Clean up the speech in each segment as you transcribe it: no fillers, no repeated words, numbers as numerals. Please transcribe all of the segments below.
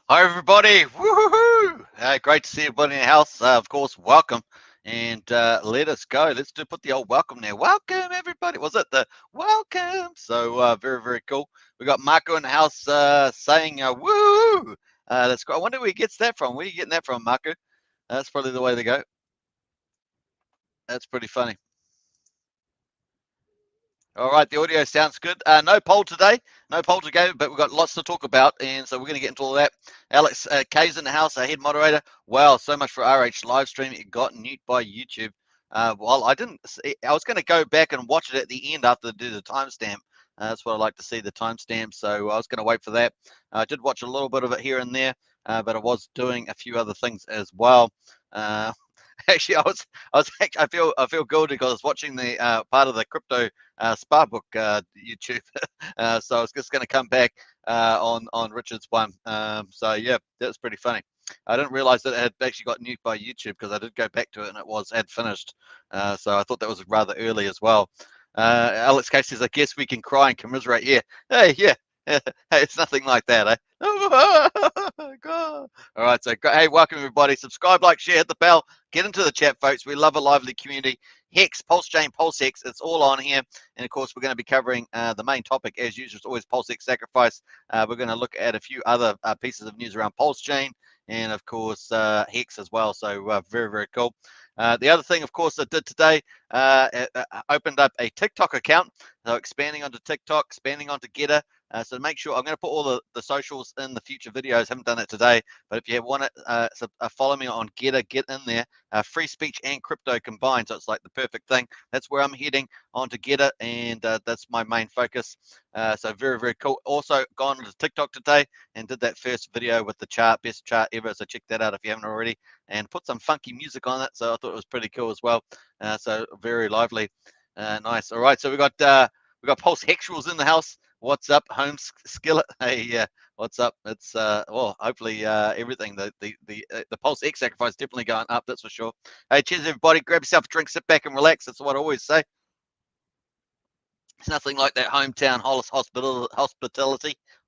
Hi, everybody. Woohoo! Great to see everybody in the house. Of course, welcome. And let us go. Let's put the old welcome there. Welcome, everybody. Was it the welcome? So very, very cool. We got Marco in the house saying woo! That's great. I wonder where he gets that from. Where are you getting that from, Marco? That's probably the way to go. That's pretty funny. All right, the audio sounds good. No poll today, no poll to go, but we've got lots to talk about, and so we're going to get into all that. Alex K's in the house, our head moderator. Wow, so much for RH live stream. It got nuked by YouTube. Well, I didn't. I was going to go back and watch it at the end after they do the timestamp. That's what I like to see, the timestamp. So I was going to wait for that. I did watch a little bit of it here and there, but I was doing a few other things as well. Actually, I feel good because I was watching the part of the crypto Sparbook YouTube, so I was just going to come back on Richard's one. So yeah, that's pretty funny. I didn't realize that it had actually got nuked by YouTube because I did go back to it and it had finished. So I thought that was rather early as well. Alex Case says, I guess we can cry and commiserate. Yeah, hey, yeah. Hey, it's nothing like that, eh? God. All right, so hey, welcome everybody. Subscribe, like, share, hit the bell. Get into the chat, folks. We love a lively community. Hex, PulseChain, PulseX, it's all on here. And of course, we're going to be covering the main topic, as usual, it's always PulseX Sacrifice. We're going to look at a few other pieces of news around PulseChain and, of course, Hex as well. So very, very cool. The other thing, of course, I did today, opened up a TikTok account. So expanding onto TikTok, expanding onto Getter. So make sure I'm going to put all the socials in the future videos. Haven't done it today, but if you want to follow me on Getter, get in there. Free speech and crypto combined, so it's like the perfect thing. That's where I'm heading onto Getter, and that's my main focus. So very, very cool. Also gone to TikTok today and did that first video with the chart, best chart ever. So check that out if you haven't already, and put some funky music on it. So I thought it was pretty cool as well. So very lively, nice. All right, so we got Pulse Hexuals in the house. What's up, Home Skillet? Hey, what's up? It's well, hopefully everything. The PulseX Sacrifice definitely going up. That's for sure. Hey, cheers everybody. Grab yourself a drink, sit back and relax. That's what I always say. It's nothing like that hometown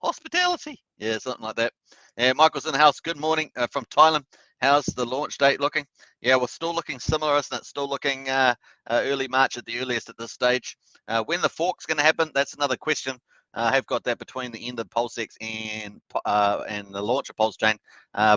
hospitality. Yeah, something like that. Yeah, Michael's in the house. Good morning from Thailand. How's the launch date looking? Yeah, we're still looking similar, isn't it? Still looking early March at the earliest at this stage. When the fork's going to happen, that's another question. I have got that between the end of PulseX and the launch of PulseChain,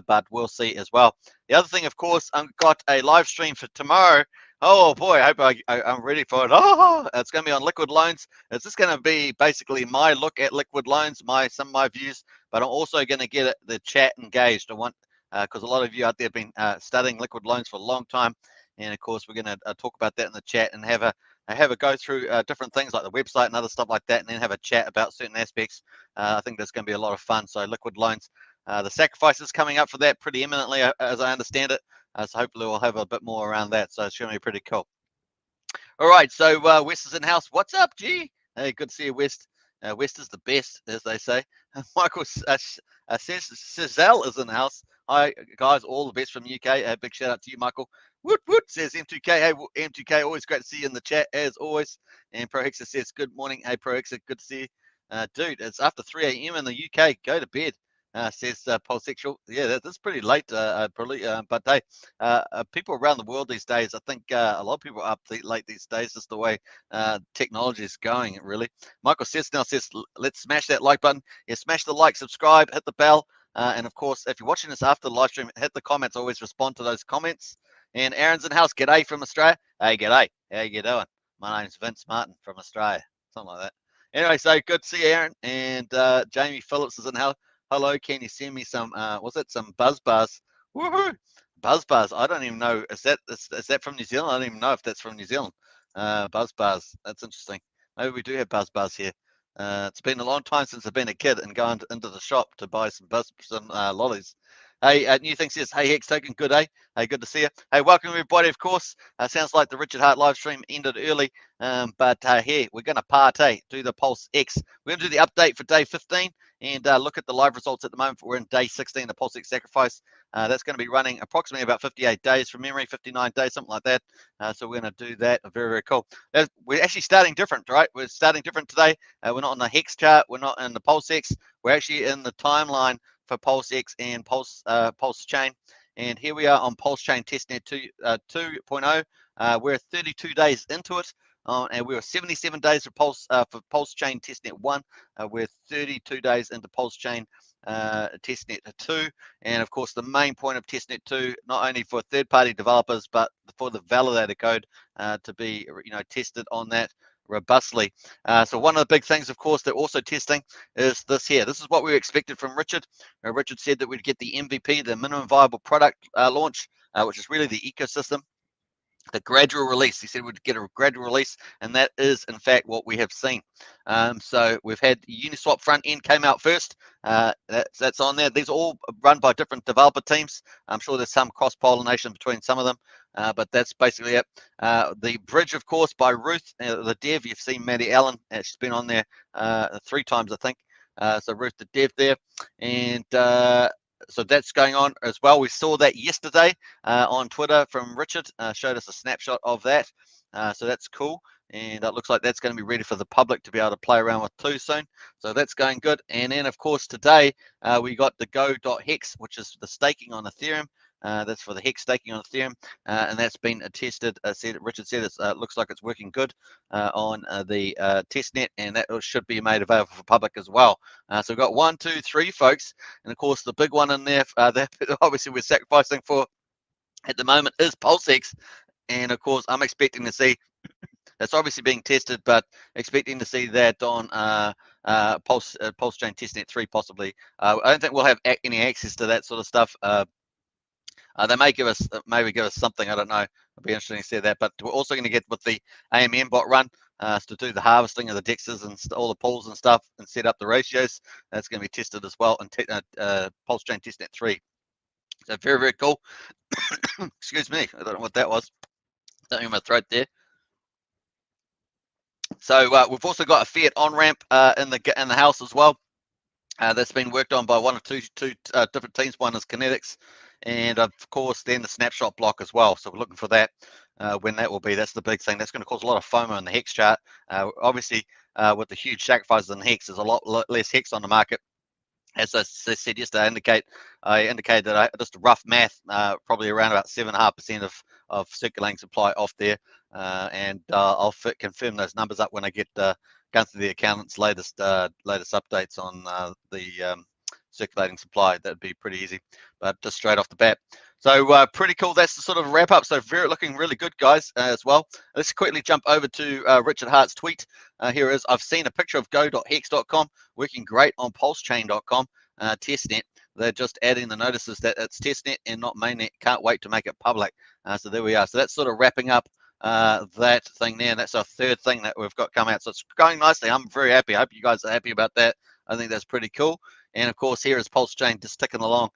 but we'll see as well. The other thing, of course, I've got a live stream for tomorrow. Oh boy, I hope I'm ready for it. Oh, it's going to be on liquid loans. It's just going to be basically my look at liquid loans, some of my views, but I'm also going to get the chat engaged. I want because a lot of you out there have been studying liquid loans for a long time, and of course we're going to talk about that in the chat and have a go through different things like the website and other stuff like that, and then have a chat about certain aspects. I think that's going to be a lot of fun. So liquid loans, the sacrifice is coming up for that pretty imminently, as I understand it. So hopefully we'll have a bit more around that. So it's going to be pretty cool. All right, so West is in house. What's up, G? Hey, good to see you, West. West is the best, as they say. Michael Cezelle is in the house. Hi, guys. All the best from UK. Big shout out to you, Michael. Woot, woot, says M2K. Hey, M2K, always great to see you in the chat, as always. And ProHexa says, good morning. Hey, ProHexa, good to see you. Dude, it's after 3 a.m. in the UK. Go to bed. Says Polsexual. Yeah, that's pretty late, probably. But hey, people around the world these days, I think a lot of people are up late these days, just the way technology is going, really. Michael says, let's smash that like button. Yeah, smash the like, subscribe, hit the bell. And of course, if you're watching this after the live stream, hit the comments. Always respond to those comments. And Aaron's in the house. G'day from Australia. Hey, g'day. How you doing? My name's Vince Martin from Australia. Something like that. Anyway, so good to see you, Aaron. And Jamie Phillips is in the house. Hello, can you send me some, some buzz bars? Woohoo! Buzz bars. I don't even know. Is that from New Zealand? I don't even know if that's from New Zealand. Buzz bars. That's interesting. Maybe we do have buzz bars here. It's been a long time since I've been a kid and gone into the shop to buy some lollies. Hey, new thing says, hey, Hex Token, good day. Hey, good to see you. Hey, welcome everybody, of course. Sounds like the Richard Hart live stream ended early, but here, we're going to party, do the PulseX. We're going to do the update for day 15 and look at the live results at the moment. We're in day 16, the PulseX Sacrifice. That's going to be running approximately about 58 days from memory, 59 days, something like that. So we're going to do that. Very, very cool. We're actually starting different, right? We're starting different today. We're not on the Hex chart. We're not in the PulseX. We're actually in the timeline for PulseX and PulseChain. And here we are on PulseChain Testnet 2.0. We're 32 days into it. And we were 77 days for PulseChain Testnet 1. We're 32 days into PulseChain Testnet 2. And of course, the main point of Testnet 2, not only for third-party developers, but for the validator code to be tested on that robustly. So one of the big things, of course, they're also testing is this here. This is what we expected from Richard. Richard said that we'd get the MVP, the minimum viable product launch, which is really the ecosystem. The gradual release. He said we'd get a gradual release, and that is in fact what we have seen. So we've had Uniswap front end came out first. That's on there. These are all run by different developer teams. I'm sure there's some cross pollination between some of them, but that's basically it. The bridge, of course, by Ruth, the dev. You've seen Maddie Allen. She's been on there 3 times, I think. So Ruth, the dev there, and so that's going on as well. We saw that yesterday on Twitter from Richard, showed us a snapshot of that. So that's cool. And it looks like that's going to be ready for the public to be able to play around with too soon. So that's going good. And then, of course, today we got the go.hex, which is the staking on Ethereum. That's for the Hex staking on Ethereum, and that's been tested. Richard said it looks like it's working good on the testnet, and that should be made available for public as well. So we've got 1, 2, 3 folks, and of course the big one in there that obviously we're sacrificing for at the moment is PulseX, and of course I'm expecting to see that's obviously being tested, but expecting to see that on PulseChain Testnet 3 possibly. I don't think we'll have any access to that sort of stuff. They may give us, maybe give us something. I don't know. It'll be interesting to see that. But we're also going to get with the AMM bot run to do the harvesting of the dexes and all the pools and stuff and set up the ratios. That's going to be tested as well in PulseChain Testnet 3. So very, very cool. Excuse me. I don't know what that was. Something in my throat there. So we've also got a fiat on ramp in the house as well. That's been worked on by one of two different teams. One is Kinetics, and of course then the snapshot block as well. So we're looking for that when that will be. That's the big thing. That's going to cause a lot of FOMO in the Hex chart. Obviously, with the huge sacrifices in Hex, there's a lot less Hex on the market. As I said yesterday, I indicated that just rough math, probably around about 7.5% of circulating supply off there, and I'll confirm those numbers up when I get going through the accountant's latest updates on the circulating supply. That'd be pretty easy, but just straight off the bat. So pretty cool. That's the sort of wrap up. So looking really good, guys, as well. Let's quickly jump over to Richard Hart's tweet. Here it is. I've seen a picture of go.hex.com working great on pulsechain.com testnet. They're just adding the notices that it's testnet and not mainnet. Can't wait to make it public. So there we are. So that's sort of wrapping up that thing there. And that's our third thing that we've got come out. So it's going nicely. I'm very happy. I hope you guys are happy about that. I think that's pretty cool. And of course, here is PulseChain just ticking along,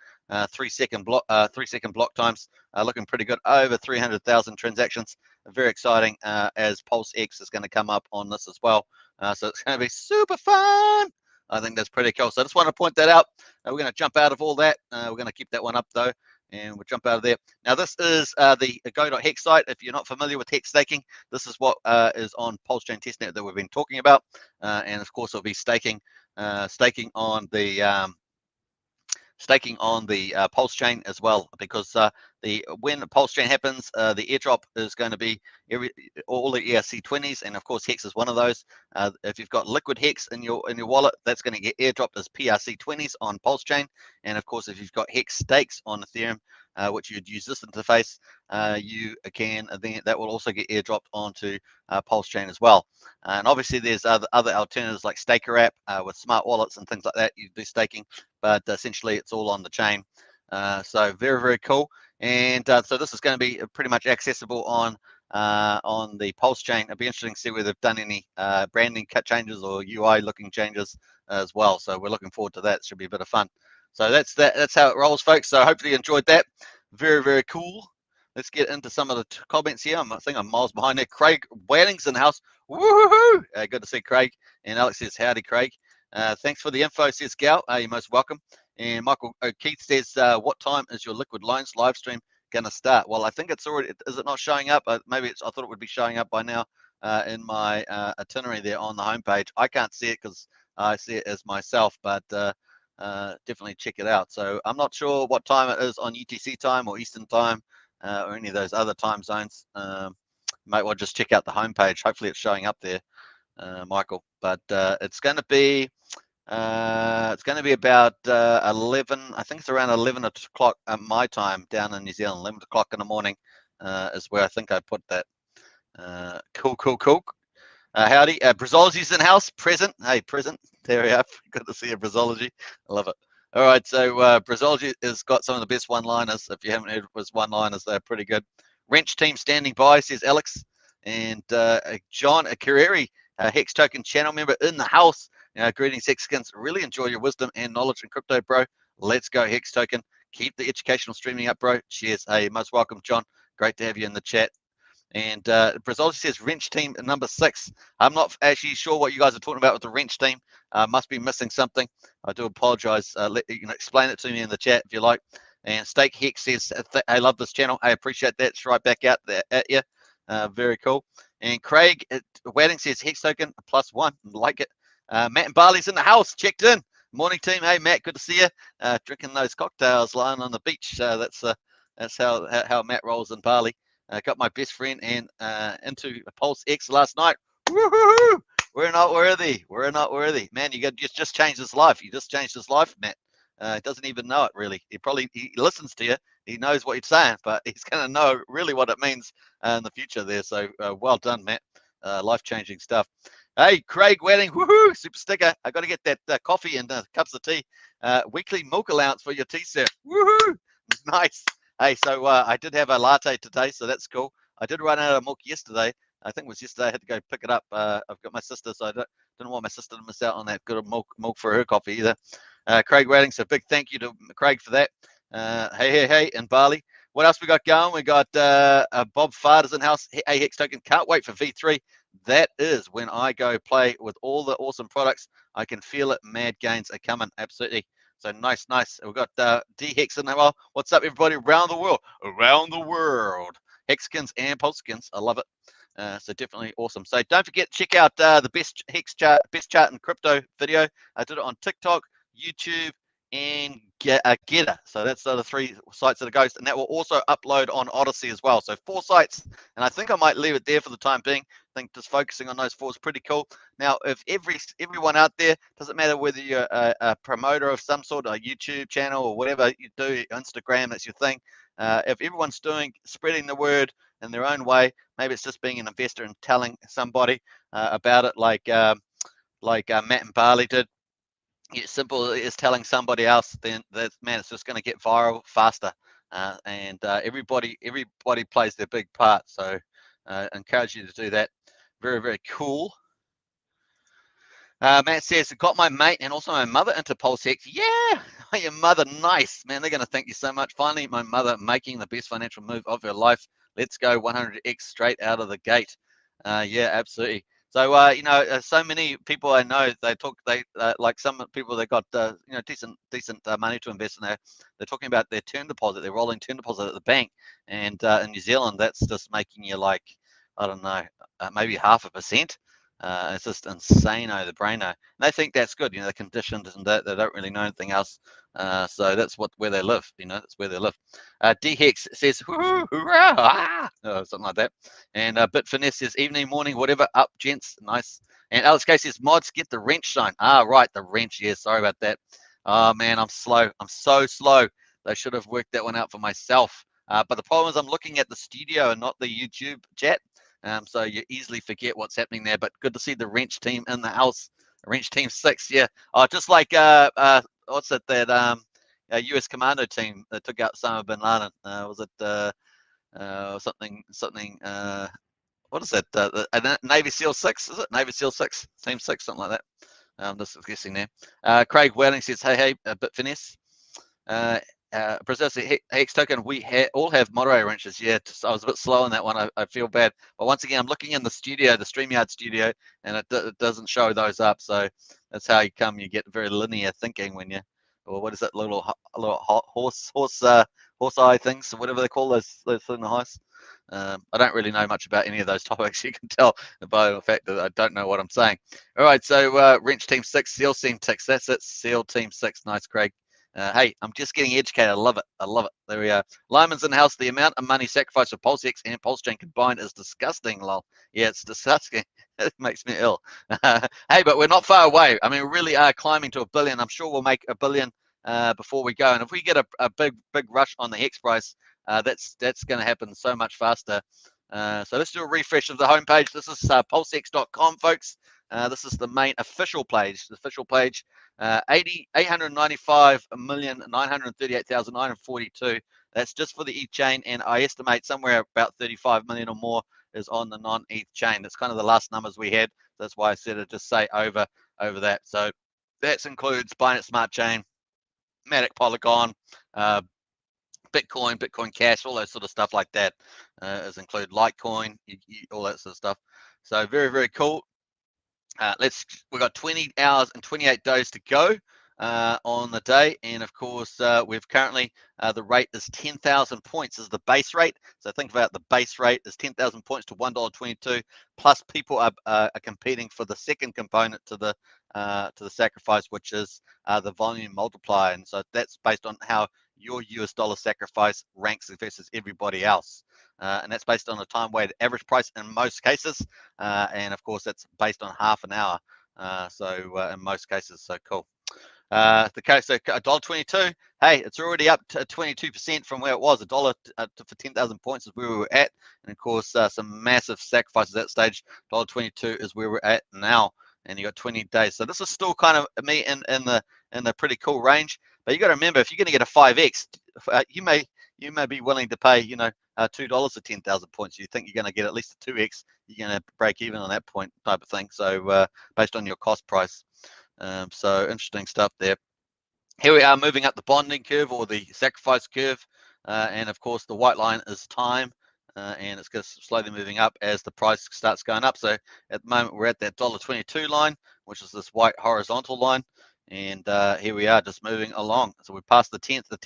3 second block times, looking pretty good. Over 300,000 transactions. Very exciting as PulseX is going to come up on this as well. So it's going to be super fun. I think that's pretty cool. So I just want to point that out. We're going to jump out of all that. We're going to keep that one up though, and we'll jump out of there. Now this is the go.hex site. If you're not familiar with hex staking, this is what is on PulseChain Testnet that we've been talking about, and of course it'll be staking on the PulseChain as well, because when PulseChain happens, the airdrop is going to be all the ERC20s, and of course Hex is one of those. If you've got liquid Hex in your wallet, that's going to get airdropped as PRC20s on PulseChain, and of course if you've got Hex stakes on Ethereum, which you'd use this interface, you can then that will also get airdropped onto PulseChain as well. And obviously there's other alternatives like Staker app with smart wallets and things like that. You do staking, but essentially it's all on the chain. So very, very cool. And so this is going to be pretty much accessible on the PulseChain. It'll be interesting to see whether they've done any branding cut changes or UI looking changes as well. So we're looking forward to that. It should be a bit of fun. So that's how it rolls, folks. So hopefully you enjoyed that. Very, very cool. Let's get into some of the comments here. I think I'm miles behind there. Craig Whaling's in the house. Woohoo! Good to see Craig. And Alex says, howdy, Craig. Thanks for the info, says Gal. You're most welcome. And Michael O'Keefe says, what time is your Liquid Loans live stream going to start? Well, I think it's already, is it not showing up? Maybe I thought it would be showing up by now in my itinerary there on the homepage. I can't see it because I see it as myself, but definitely check it out. So I'm not sure what time it is on UTC time or Eastern time or any of those other time zones. Might well just check out the homepage. Hopefully it's showing up there, Michael. But it's going to be about 11. I think it's around 11 o'clock my time down in New Zealand. 11 o'clock in the morning is where I think I put that. Cool. Howdy, Brazology's in house, present. Hey, present. There we are. Good to see you, Brazology. I love it. All right, so Brazology has got some of the best one-liners. If you haven't heard his one-liners, they're pretty good. Wrench team standing by, says Alex. And John Carreri, Hex Token channel member in the house. Greetings, Hexkins. Really enjoy your wisdom and knowledge in crypto, bro. Let's go, Hex Token. Keep the educational streaming up, bro. Cheers. Hey, most welcome, John. Great to have you in the chat. And Brazology says wrench team number 6. I'm not actually sure what you guys are talking about with the wrench team. Must be missing something. I do apologize. You can explain it to me in the chat if you like. And Steak Hex says, I love this channel. I appreciate that. It's right back out there at you. Very cool. And Craig Wedding says Hex Token +1. Like it. Matt and Barley's in the house. Checked in. Morning team. Hey Matt, good to see you. Drinking those cocktails, lying on the beach. That's how Matt rolls in Bali. Got my best friend and into PulseX last night. Woohoo! We're not worthy. We're not worthy. Man, you just changed his life. You just changed his life, Matt. He doesn't even know it really. He listens to you. He knows what you're saying, but he's going to know really what it means in the future there. So well done, Matt. Life-changing stuff. Hey, Craig Wedding, woohoo! Super sticker. I got to get that coffee and cups of tea. Weekly milk allowance for your tea, sir. Woohoo! Nice. Hey, so I did have a latte today, so that's cool. I did run out of milk yesterday. I think it was yesterday. I had to go pick it up. I've got my sister, so I didn't want my sister to miss out on that good milk for her coffee either. Craig Wedding, so big thank you to Craig for that. Hey, in Bali. What else we got going? We got Bob Farder's in house. Hey, Hex Token, can't wait for V3. That is when I go play with all the awesome products. I can feel it. Mad gains are coming. Absolutely. So nice. We've got D-Hex in there. Well, what's up, everybody around the world? Hexkins and PulseKins. I love it. So definitely awesome. So don't forget, check out the best chart in crypto video. I did it on TikTok, YouTube, and Getter. So that's the 3 sites that it goes, and that will also upload on Odyssey as well. So 4 sites, and I think I might leave it there for the time being. I think just focusing on those 4 is pretty cool. Now, if everyone out there, doesn't matter whether you're a promoter of some sort, a YouTube channel or whatever you do, Instagram, that's your thing. If everyone's spreading the word in their own way, maybe it's just being an investor and telling somebody about it, like Matt and Barley did. It's simple as telling somebody else, then man, it's just going to get viral faster. And everybody plays their big part. So I encourage you to do that. Very, very cool. Matt says, got my mate and also my mother into PulseX. Yeah, your mother, nice. Man, they're going to thank you so much. Finally, my mother making the best financial move of her life. Let's go 100x straight out of the gate. Yeah, absolutely. So, so many people I know, they like some people that got, decent money to invest in there. They're talking about their term deposit, their rolling term deposit at the bank. And in New Zealand, that's just making you like, I don't know, maybe 0.5%. It's just insane, the brainer. And they think that's good, they're conditioned and they don't really know anything else. So that's where they live, that's where they live. D-Hex says, hurrah, something like that. And Bit Finesse says, evening, morning, whatever, up, gents, nice. And Alex K says, mods, get the wrench sign. Right, the wrench, yeah, sorry about that. Oh, man, I'm slow. I'm so slow. They should have worked that one out for myself. But the problem is I'm looking at the studio and not the YouTube chat. So you easily forget what's happening there. But good to see the wrench team in the house. Wrench team 6, yeah. Just like what's it, that US Commando team that took out Osama bin Laden? Was it something? What is that? Navy SEAL 6? Is it Navy SEAL 6? Team 6, something like that. I'm just guessing there. Craig Welling says, hey, a bit finesse. Brazil says, Hex Token, we all have moderator wrenches. Yeah, I was a bit slow on that one. I feel bad. But once again, I'm looking in the studio, the StreamYard studio, and it doesn't show those up. So that's how you get very linear thinking when you or what is it, little horse eye things, or whatever they call those in the highs. I don't really know much about any of those topics. You can tell by the fact that I don't know what I'm saying. All right, so Wrench Team 6, Seal Team 6. That's it, Seal Team 6. Nice, Craig. Hey, I'm just getting educated. I love it. I love it. There we are. Lyman's in the house. The amount of money sacrificed for PulseX and PulseChain combined is disgusting, lol. Yeah, it's disgusting. It makes me ill. Hey, but we're not far away. I mean, we really are climbing to $1 billion. I'm sure we'll make $1 billion before we go. And if we get a big rush on the Hex price, that's going to happen so much faster. So let's do a refresh of the homepage. This is PulseX.com, folks. This is the main official page. The official page, 895,938,942. That's just for the ETH chain, and I estimate somewhere about 35 million or more is on the non-ETH chain. That's kind of the last numbers we had. That's why I said to just say over that. So that includes Binance Smart Chain, Matic, Polygon, Bitcoin, Bitcoin Cash, all that sort of stuff like that. Is include Litecoin, all that sort of stuff. So very, very cool. We've got 20 hours and 28 days to go on the day, and of course we've currently the rate is 10,000 points is the base rate. So think about the base rate is 10,000 points to $1.22, plus people are competing for the second component to the sacrifice, which is the volume multiplier, and so that's based on how your US dollar sacrifice ranks versus everybody else. And that's based on a time-weighted average price in most cases, and of course that's based on half an hour. In most cases, so cool. The case, so $1.22. Hey, it's already up to 22% from where it was. $1 for 10,000 points is where we were at, and of course some massive sacrifices at that stage. $1.22 is where we're at now, and you got 20 days. So this is still kind of me in the pretty cool range. But you got to remember, if you're going to get a 5x, you may be willing to pay, $2 for 10,000 points. You think you're going to get at least a 2x, you're going to break even on that point, type of thing. So based on your cost price. So interesting stuff there. Here we are moving up the bonding curve, or the sacrifice curve, and of course the white line is time, and it's just slowly moving up as the price starts going up. So at the moment we're at that $1.22 line, which is this white horizontal line, and here we are just moving along. So we passed the 10th. The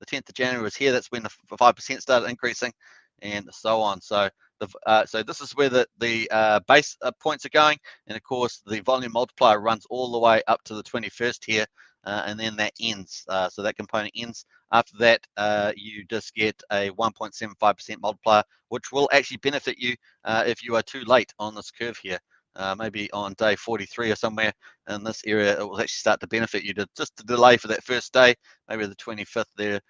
10th of January was here. That's when the 5% started increasing, and so on. So so this is where the base points are going, and of course the volume multiplier runs all the way up to the 21st here, and then that ends. So that component ends. After that, you just get a 1.75% multiplier, which will actually benefit you if you are too late on this curve here. Maybe on day 43 or somewhere in this area, it will actually start to benefit you. Just to delay for that first day, maybe the 25th there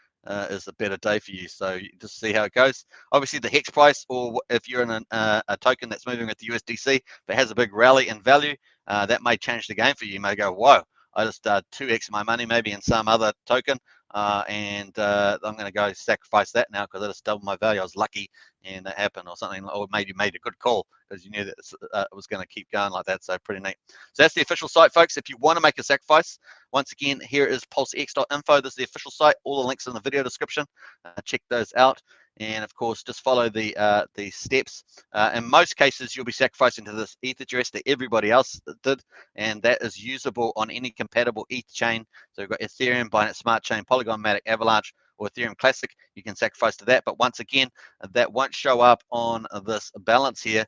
is a better day for you. So you just see how it goes. Obviously, the Hex price, or if you're in a token that's moving with the USDC, if it has a big rally in value, that may change the game for you. You may go, whoa, I just 2x my money maybe in some other token, and I'm going to go sacrifice that now because I just doubled my value. I was lucky and that happened, or something, or maybe you made a good call because you knew that it was going to keep going like that. So pretty neat. So that's the official site, folks. If you want to make a sacrifice, once again, here is pulsex.info. This is the official site. All the links in the video description. Check those out. And of course, just follow the steps. In most cases, you'll be sacrificing to this ETH address that everybody else did, and that is usable on any compatible ETH chain. So we've got Ethereum, Binance Smart Chain, Polygon, Matic, Avalanche, or Ethereum Classic. You can sacrifice to that, but once again, that won't show up on this balance here.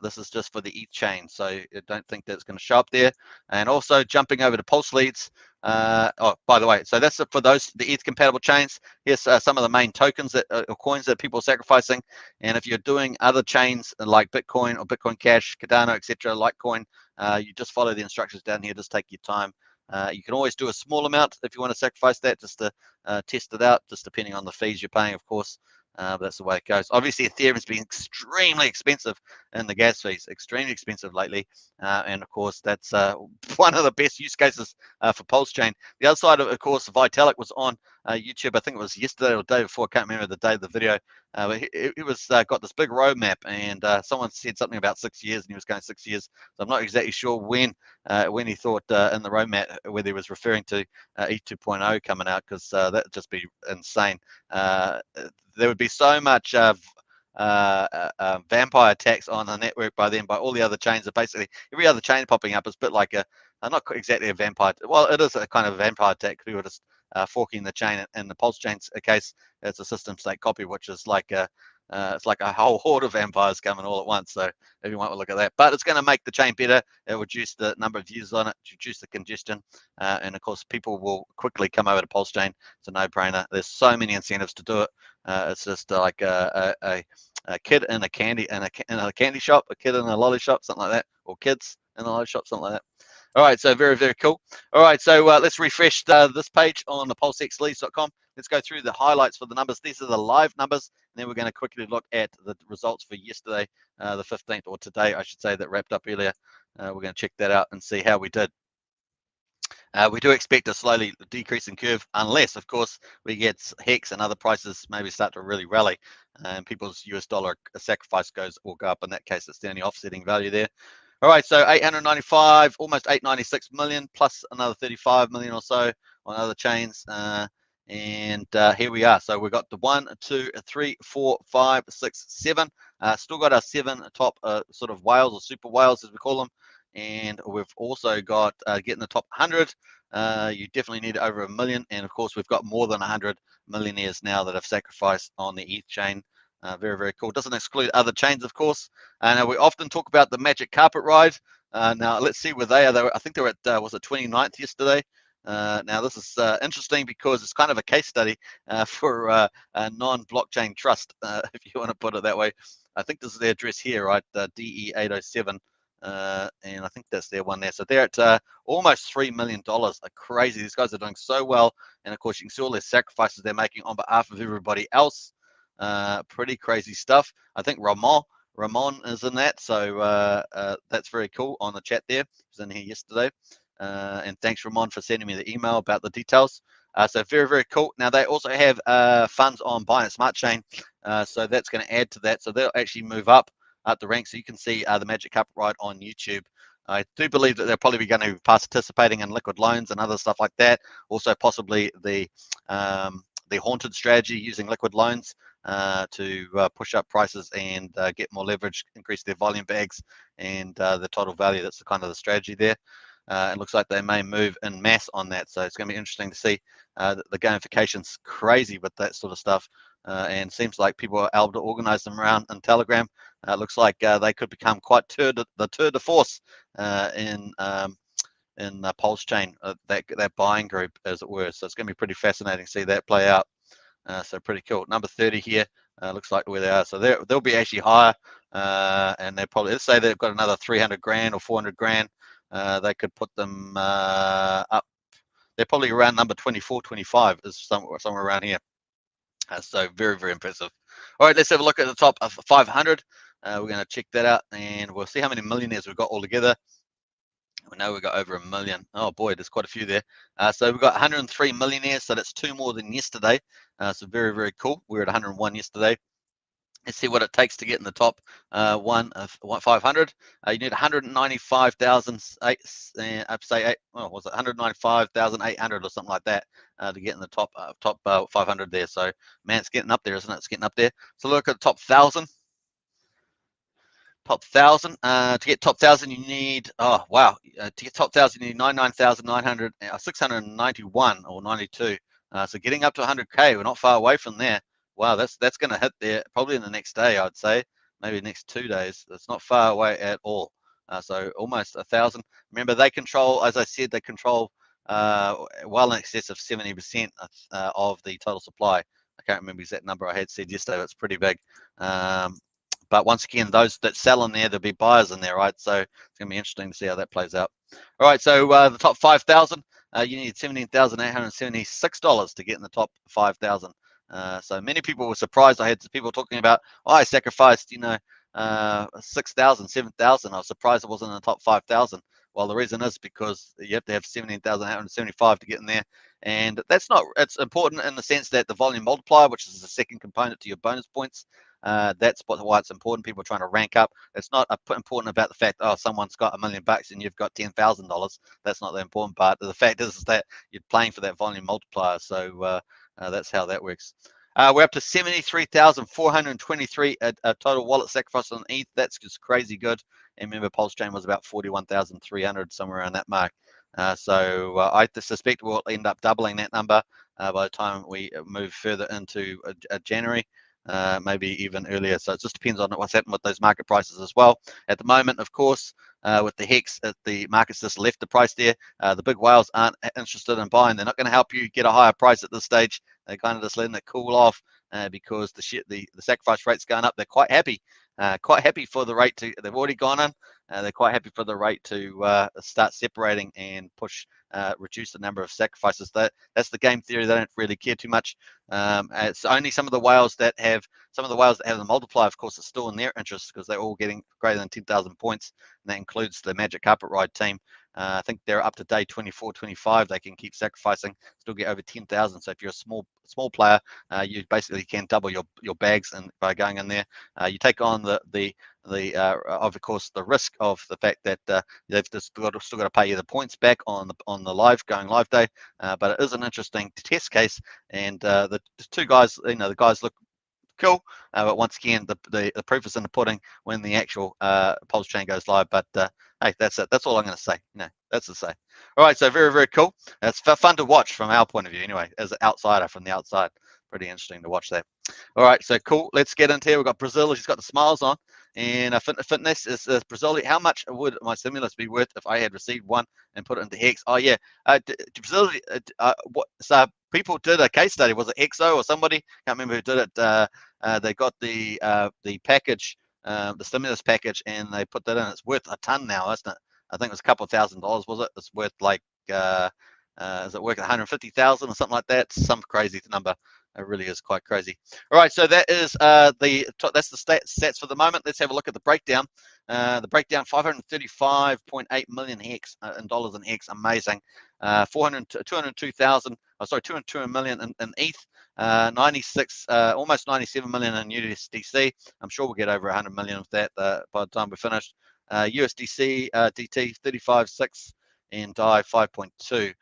This is just for the ETH chain, so I don't think that's going to show up there. And also jumping over to Pulse Leads. Oh, by the way, so that's for the ETH compatible chains. Here's some of the main tokens or coins that people are sacrificing. And if you're doing other chains like Bitcoin or Bitcoin Cash, Cardano, etc., Litecoin, you just follow the instructions down here. Just take your time. You can always do a small amount if you want to sacrifice that, just to test it out, just depending on the fees you're paying, of course. But that's the way it goes. Obviously, Ethereum has been extremely expensive in the gas fees, extremely expensive lately. And of course, that's one of the best use cases for PulseChain. The other side of course, Vitalik was on YouTube. I think it was yesterday or the day before. I can't remember the day of the video. But he was got this big roadmap, and someone said something about 6 years, and he was going 6 years. So I'm not exactly sure when he thought in the roadmap whether he was referring to ETH 2.0 coming out, because that would just be insane. There would be so much vampire attacks on the network by then, by all the other chains. Basically every other chain popping up is a bit like a not exactly a vampire. Well, it is a kind of vampire attack. We were just forking the chain. In the PulseChain case, it's a system state copy, which is like it's like a whole horde of vampires coming all at once. So if you want to look at that, but it's going to make the chain better. It'll reduce the number of users on it, reduce the congestion, and of course, people will quickly come over to PulseChain. It's a no-brainer. There's so many incentives to do it. It's just like a kid in a candy in a candy shop, a kid in a lolly shop, something like that, or kids in a lolly shop, something like that. All right, so very, very cool. All right, so let's refresh this page on the PulseXLeads.com. Let's go through the highlights for the numbers. These are the live numbers, and then we're going to quickly look at the results for yesterday, the 15th, or today, I should say, that wrapped up earlier. We're going to check that out and see how we did. We do expect a slowly decreasing curve, unless, of course, we get Hex and other prices maybe start to really rally, and people's US dollar sacrifice will go up. In that case, it's the only offsetting value there. All right, so 895, almost 896 million, plus another 35 million or so on other chains. And here we are. So we've got the 1, 2, 3, 4, 5, 6, 7. Still got our 7 top sort of whales, or super whales as we call them. And we've also got getting the top 100. You definitely need over 1 million. And of course, we've got more than 100 millionaires now that have sacrificed on the ETH chain. Very, very cool. Doesn't exclude other chains, of course. And we often talk about the magic carpet ride. Now, let's see where they are. I think they were at, was it 29th yesterday? Now, this is interesting because it's kind of a case study for a non-blockchain trust, if you want to put it that way. I think this is their address here, right? DE807. And I think that's their one there. So they're at almost $3 million. Crazy. These guys are doing so well. And of course, you can see all their sacrifices they're making on behalf of everybody else. Pretty crazy stuff. I think Ramon is in that. So that's very cool on the chat there. He was in here yesterday. And thanks, Ramon, for sending me the email about the details. So very, very cool. Now, they also have funds on Binance Smart Chain. So that's going to add to that. So they'll actually move up the ranks. So you can see the Magic Carpet Ride on YouTube. I do believe that they'll probably be going to be participating in liquid loans and other stuff like that. Also, possibly the haunted strategy using liquid loans to push up prices and get more leverage, increase their volume bags and the total value. That's the kind of the strategy there. It looks like they may move in mass on that. So it's going to be interesting to see. The gamification's crazy with that sort of stuff. And seems like people are able to organize them around in Telegram. It looks like they could become quite the tour de force in PulseChain, that buying group, as it were. So it's going to be pretty fascinating to see that play out. So pretty cool. Number 30 here looks like where they are. So they'll be actually higher, and they're probably, let's say they've got another 300 grand or 400 grand. They could put them up. They're probably around number 24, 25 is somewhere around here. So very, very impressive. All right, let's have a look at the top of 500. We're going to check that out, and we'll see how many millionaires we've got all together. We know we've got over 1 million. Oh boy, there's quite a few there. So we've got 103 millionaires, so that's 2 more than yesterday. So very, very cool. We were at 101 yesterday. Let's see what it takes to get in the top 500. You need 195,000, say, what was it, 195,800 or something like that to get in the top 500 there. So man, it's getting up there, isn't it? It's getting up there. So look at the top 1,000. Top 1,000. To get top 1,000, you need, oh wow, to get top 1,000, you need 99,900, 691 or 92. So getting up to 100K, we're not far away from there. Wow, that's going to hit there probably in the next day, I'd say, maybe the next 2 days. It's not far away at all. So almost 1,000. Remember, they control, as I said, they control well in excess of 70% of the total supply. I can't remember the exact number I had said yesterday, but it's pretty big. But once again, those that sell in there, there'll be buyers in there, right? So it's going to be interesting to see how that plays out. All right, so the top 5,000, you need $17,876 to get in the top 5,000. So many people were surprised. I had people talking about, oh, I sacrificed, 6,000, 7,000. I was surprised it wasn't in the top 5,000. Well, the reason is because you have to have 17,875 to get in there. And that's not, it's important in the sense that the volume multiplier, which is the second component to your bonus points, that's why it's important. People are trying to rank up. It's not important about the fact, oh, someone's got $1 million and you've got $10,000. That's not the important part. The fact is that you're playing for that volume multiplier. So that's how that works. We're up to 73,423 total wallet sacrifice on ETH. That's just crazy good. And remember, PulseChain was about 41,300, somewhere around that mark. So I suspect we'll end up doubling that number by the time we move further into January. Maybe even earlier. So it just depends on what's happened with those market prices as well. At the moment, of course, with the Hex, the market's just left the price there. The big whales aren't interested in buying. They're not going to help you get a higher price at this stage. They're kind of just letting it cool off because the sacrifice rate's going up. They're quite happy for the rate to. They've already gone in. They're quite happy for the rate to start separating and push, reduce the number of sacrifices. That's the game theory. They don't really care too much. It's only some of the whales that have the multiplier, of course, is still in their interest because they're all getting greater than 10,000 points, and that includes the Magic Carpet Ride team. I think they're up to day 24, 25. They can keep sacrificing, still get over 10,000. So if you're a small player, you basically can double your bags and by going in there. You take on of course the risk of the fact that they've still got to pay you the points back on the going live day, but it is an interesting test case, and the two guys, the guys look cool, but once again the proof is in the pudding when the actual PulseChain goes live. But hey, that's it. That's all I'm going to say. That's to say. All right, so very, very cool. It's fun to watch from our point of view anyway, as an outsider from the outside. Pretty interesting to watch that. All right, so cool. Let's get into here. We've got Brazil. She's got the smiles on. And fitness is Brazil. How much would my stimulus be worth if I had received one and put it into Hex? Oh yeah, Brazil. So people did a case study. Was it Exo or somebody? Can't remember who did it. They got the package, the stimulus package, and they put that in. It's worth a ton now, isn't it? I think it was a couple of $1,000s. Was it? It's worth like is it worth 150,000 or something like that? Some crazy number. It really is quite crazy. All right, so that is that's the stats for the moment. Let's have a look at the breakdown. The breakdown: 535.8 million Hex in dollars in Hex. Amazing. 202,000. Oh, sorry, 202 million in ETH. 96, almost 97 million in USDC. I'm sure we'll get over 100 million of that by the time we're finished. USDC DT 35.6 and DAI 5.2.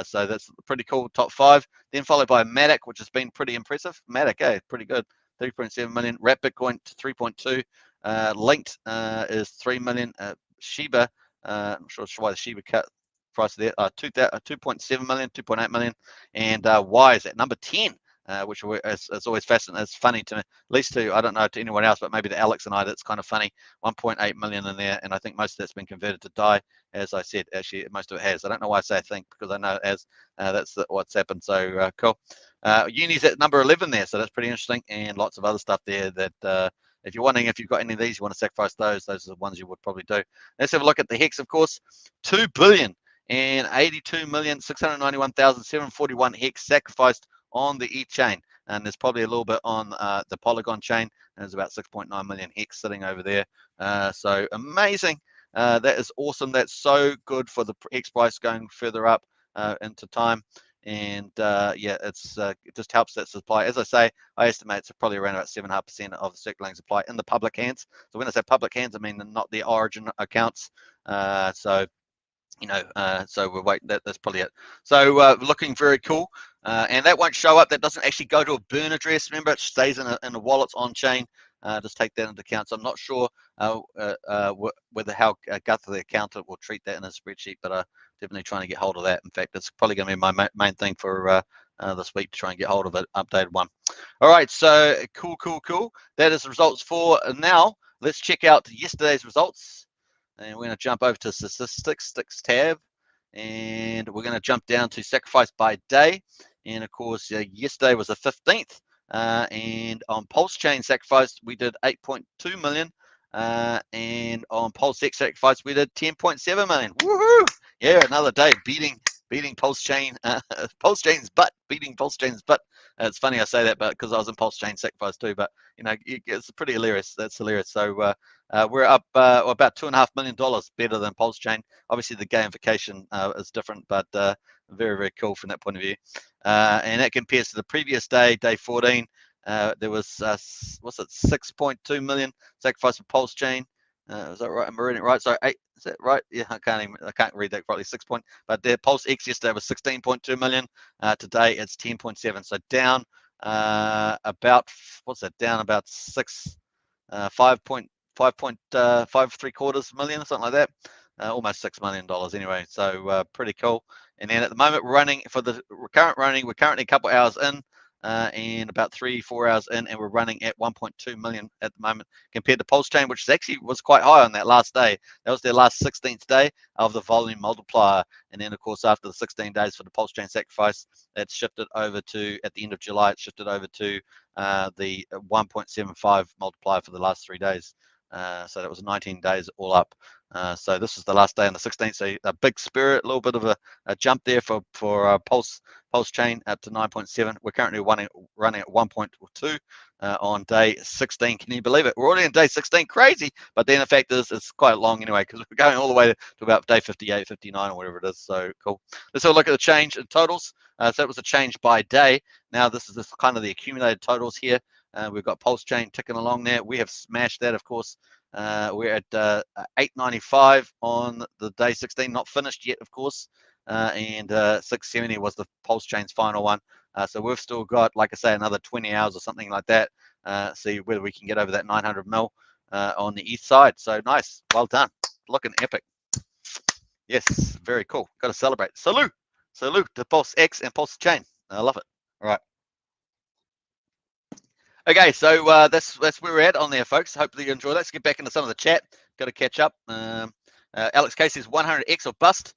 So that's pretty cool. Top 5. Then followed by Matic, which has been pretty impressive. Matic, pretty good. 3.7 million. Wrap Bitcoin to 3.2. Linked is 3 million. Shiba, I'm not sure why the Shiba cut price there. 2.7 million, 2.8 million. And Wise at number 10. Which is always fascinating. It's funny to me, at least I don't know to anyone else, but maybe to Alex and I, that's kind of funny. 1.8 million in there, and I think most of that's been converted to DAI. As I said, actually, most of it has. I don't know why I say I think, because I know it has. That's what's happened. So cool. Uni's at number 11 there, so that's pretty interesting, and lots of other stuff there that. If you're wondering if you've got any of these, you want to sacrifice those are the ones you would probably do. Let's have a look at the Hex, of course. 2 billion and 82,691,741 Hex sacrificed on the ETH chain, and there's probably a little bit on the Polygon chain, and there's about 6.9 million Hex sitting over there. So amazing. That is awesome. That's so good for the Hex price going further up into time. And yeah, it just helps that supply. As I say, I estimate it's probably around about 7.5% of the circulating supply in the public hands. So when I say public hands, I mean not the origin accounts. So we're waiting. That's probably it. So looking very cool, and that won't show up. That doesn't actually go to a burn address. Remember, it stays in a wallet on chain. Just take that into account. So I'm not sure whether how Guthrie the accountant will treat that in a spreadsheet, but definitely trying to get hold of that. In fact, it's probably going to be my main thing for this week, to try and get hold of an updated one. All right, so cool. That is the results for now. Let's check out yesterday's results. And we're going to jump over to statistics tab, and we're going to jump down to sacrifice by day. And of course, yesterday was the 15th, and on PulseChain sacrifice we did 8.2 million, and on PulseX sacrifice we did 10.7 million. Woohoo! Yeah, another day beating PulseChain, PulseChain's butt, beating PulseChain's butt. It's funny I say that, but because I was in PulseChain sacrifice too. But it's pretty hilarious. That's hilarious. So we're up about $2.5 million better than PulseChain. Obviously, the gamification is different, but very, very cool from that point of view. And that compares to the previous day, day 14. There was 6.2 million sacrifice for PulseChain. Is that right? Am I reading it right? Sorry, 8. Is that right? Yeah, I can't read that correctly. 6 point. But the PulseX yesterday was 16.2 million. Today it's 10.7. So down about Down about 5.3 million, something like that. almost $6 million anyway. So pretty cool. And then at the moment, we're running for the current running. We're currently a couple hours in, and about 3-4 hours in, and we're running at 1.2 million at the moment compared to PulseChain, which actually was quite high on that last day. That was their last 16th day of the volume multiplier. And then, of course, after the 16 days for the PulseChain Sacrifice, it's shifted over to, at the end of July, it shifted over to the 1.75 multiplier for the last 3 days. So that was 19 days all up. So this is the last day on the 16th. So a big spirit, a little bit of a jump there for PulseChain up to 9.7. We're currently running at 1.2 on day 16. Can you believe it? We're already in day 16. Crazy. But then the fact is, it's quite long anyway, because we're going all the way to about day 58, 59, or whatever it is. So cool. Let's have a look at the change in totals. So that was a change by day. Now this is kind of the accumulated totals here. We've got PulseChain ticking along there. We have smashed that, of course. We're at 895 on the day 16, not finished yet, of course. And 670 was the PulseChain's final one. So we've still got, like I say, another 20 hours or something like that. See whether we can get over that 900 mil on the east side. So nice, well done, looking epic. Yes, very cool. Got to celebrate. Salute to PulseX and PulseChain. I love it. All right. Okay, so that's where we're at on there, folks. Hopefully you enjoy that. Let's get back into some of the chat. Got to catch up. Alex Casey is 100x or bust.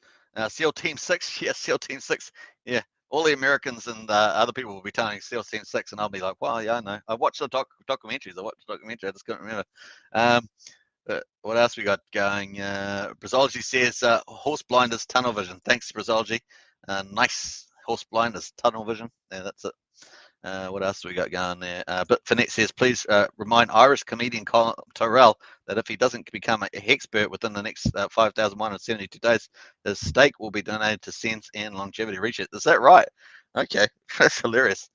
SEAL Team 6, yeah, SEAL Team 6, yeah. All the Americans and other people will be telling SEAL Team 6, and I'll be like, well, yeah, I know. I watched the documentaries. I just couldn't remember. What else we got going? Brazology says horse blinders, tunnel vision. Thanks, Brazology. Nice horse blinders, tunnel vision. Yeah, that's it. What else do we got going there? But Finette says, please remind Irish comedian Colin Tyrrell that if he doesn't become a hexpert within the next 5,172 days, his stake will be donated to Sense and Longevity Research. Is that right? Okay, that's hilarious.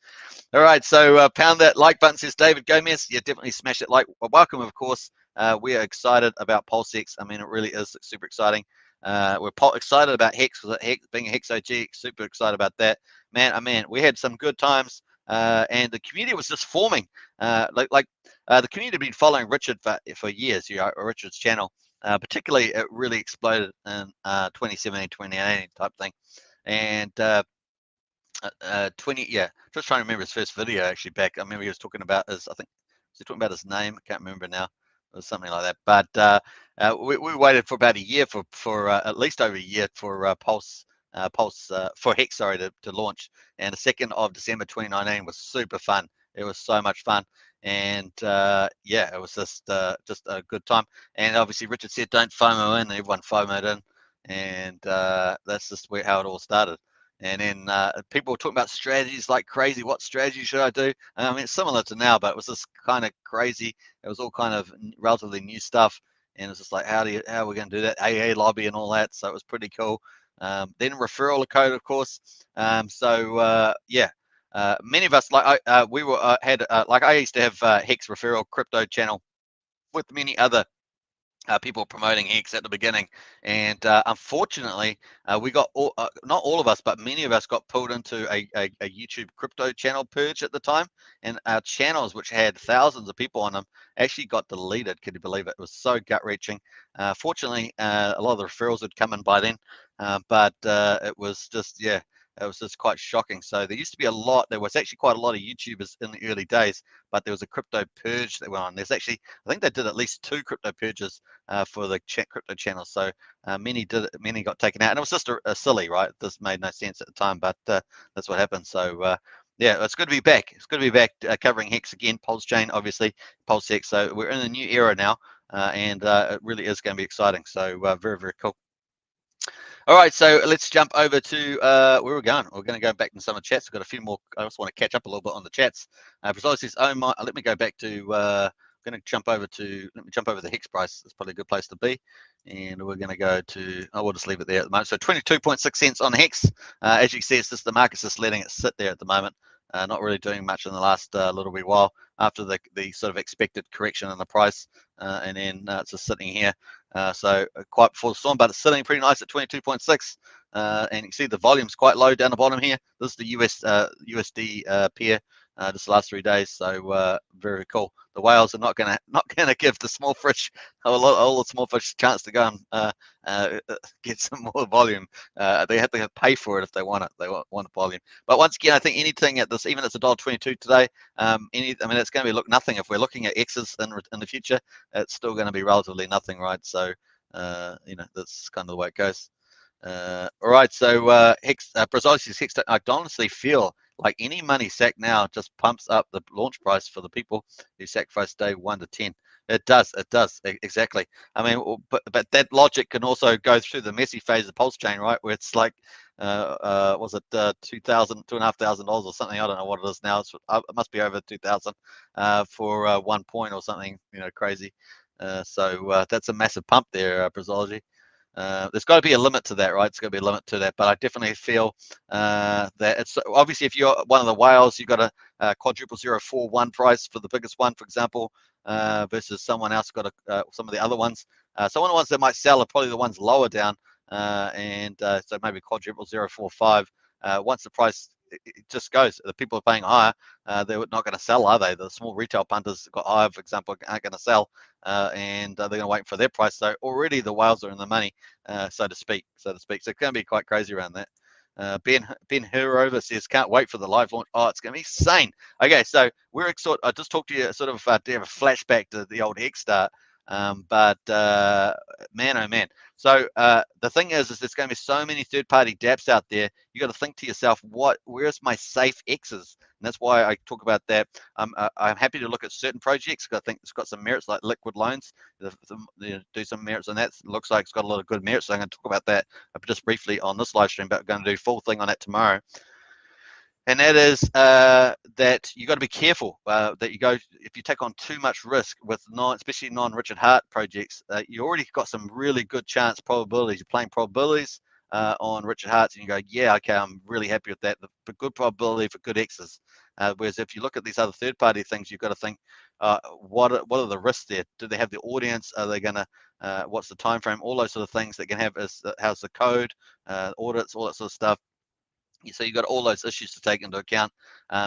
All right, so pound that like button, says David Gomez. Yeah, definitely smash it like. Welcome, of course. We are excited about PulseX. I mean, it really is super exciting. We're excited about Hex, being a Hex OG, super excited about that. Man, we had some good times. And the community was just forming. The community had been following Richard for years, Richard's channel. Particularly, it really exploded in 2017, 2018 type thing. And just trying to remember his first video actually back. I remember he was talking about his, was he talking about his name? I can't remember now. It was something like that. But we waited for about a year for at least over a year for for Hex, to launch. And the 2nd of December 2019 was super fun. It was so much fun. And yeah, it was just a good time. And obviously Richard said, don't FOMO in, and everyone FOMO'd in. And that's just how it all started. And then people were talking about strategies like crazy. What strategy should I do? I mean, it's similar to now, but it was just kind of crazy. It was all kind of relatively new stuff. And it's just like, how are we going to do that? AA lobby and all that. So it was pretty cool. Then referral code, of course. Yeah, many of us, like I used to have Hex referral crypto channel with many other people promoting Hex at the beginning, and unfortunately we got not all of us, but many of us got pulled into a YouTube crypto channel purge at the time, and our channels, which had thousands of people on them, actually got deleted. Can you believe it? It was so gut-wrenching. Fortunately, a lot of the referrals had come in by then, but it was just, yeah, it was just quite shocking. So there used to be there was actually quite a lot of YouTubers in the early days, but there was a crypto purge that went on. There's actually, I think they did at least 2 crypto purges for the crypto channel. So many got taken out, and it was just a silly, right? This made no sense at the time, but that's what happened. So yeah, it's good to be back. It's good to be back covering Hex again, PulseChain, obviously, PulseX. So we're in a new era now, and it really is going to be exciting. So very, very cool. All right, so let's jump over to where we're going. We're going to go back in some of the chats. We've got a few more. I just want to catch up a little bit on the chats. Priscilla says, "Oh my!" Let me go back to. Going to jump over to. Let me jump over the Hex price. That's probably a good place to be. And we're going to go to. Oh, we'll just leave it there at the moment. So 22.6 cents on Hex. As you can see, it's just the market's just letting it sit there at the moment. Not really doing much in the last little wee while after the sort of expected correction in the price, and then it's just sitting here. So quite before the storm, but it's sitting pretty nice at 22.6. And you can see the volume's quite low down the bottom here. This is the USD pair. just the last 3 days. So very cool. The whales are not gonna give the small fish all the small fish a chance to go and get some more volume. They have to pay for it if they want it. They want volume. But once again, I think anything at this, even if it's $1.22 today, I mean, it's going to be nothing. If we're looking at X's in the future, it's still going to be relatively nothing, right? So that's kind of the way it goes. All right, so Hex Brazosius Hex, I honestly feel like any money sack now just pumps up the launch price for the people who sacrifice day 1 to 10. It does exactly. I mean, but that logic can also go through the messy phase of PulseChain, right? Where it's like, was it $2,500 or something? I don't know what it is now. It must be over 2,000 for 1 point or something, crazy. So that's a massive pump there, Brazology. There's got to be a limit to that, right? It's got to be a limit to that. But I definitely feel that it's obviously, if you're one of the whales, you've got a quadruple 041 price for the biggest one, for example, versus someone else got some of the other ones. Some of the ones that might sell are probably the ones lower down, so maybe quadruple 045. Once the price it just goes, the people are paying higher. They're not going to sell, are they? The small retail punters got higher, for example, aren't going to sell, and they're going to wait for their price. So already the whales are in the money, so to speak. So it's going to be quite crazy around that. Ben Herova says, can't wait for the live launch. Oh, it's going to be insane. Okay, so I just talked to you sort of to have a flashback to the old Hex start. But man, oh man. So the thing is there's going to be so many third-party dApps out there. You got to think to yourself, where's my safe X's? And that's why I talk about that. I'm happy to look at certain projects because I think it's got some merits, like liquid loans. Do some merits on that. It looks like it's got a lot of good merits. So I'm going to talk about that just briefly on this live stream, but I'm going to do full thing on that tomorrow. And that is that you got to be careful that if you take on too much risk with especially non-Richard Hart projects, you already got some really good chance probabilities. You're playing probabilities on Richard Hart's, and you go, yeah, okay, I'm really happy with that. The good probability for good X's. Whereas if you look at these other third-party things, you've got to think, what are the risks there? Do they have the audience? Are they going to? What's the time frame? All those sort of things that can have how's the code, audits, all that sort of stuff. So you've got all those issues to take into account.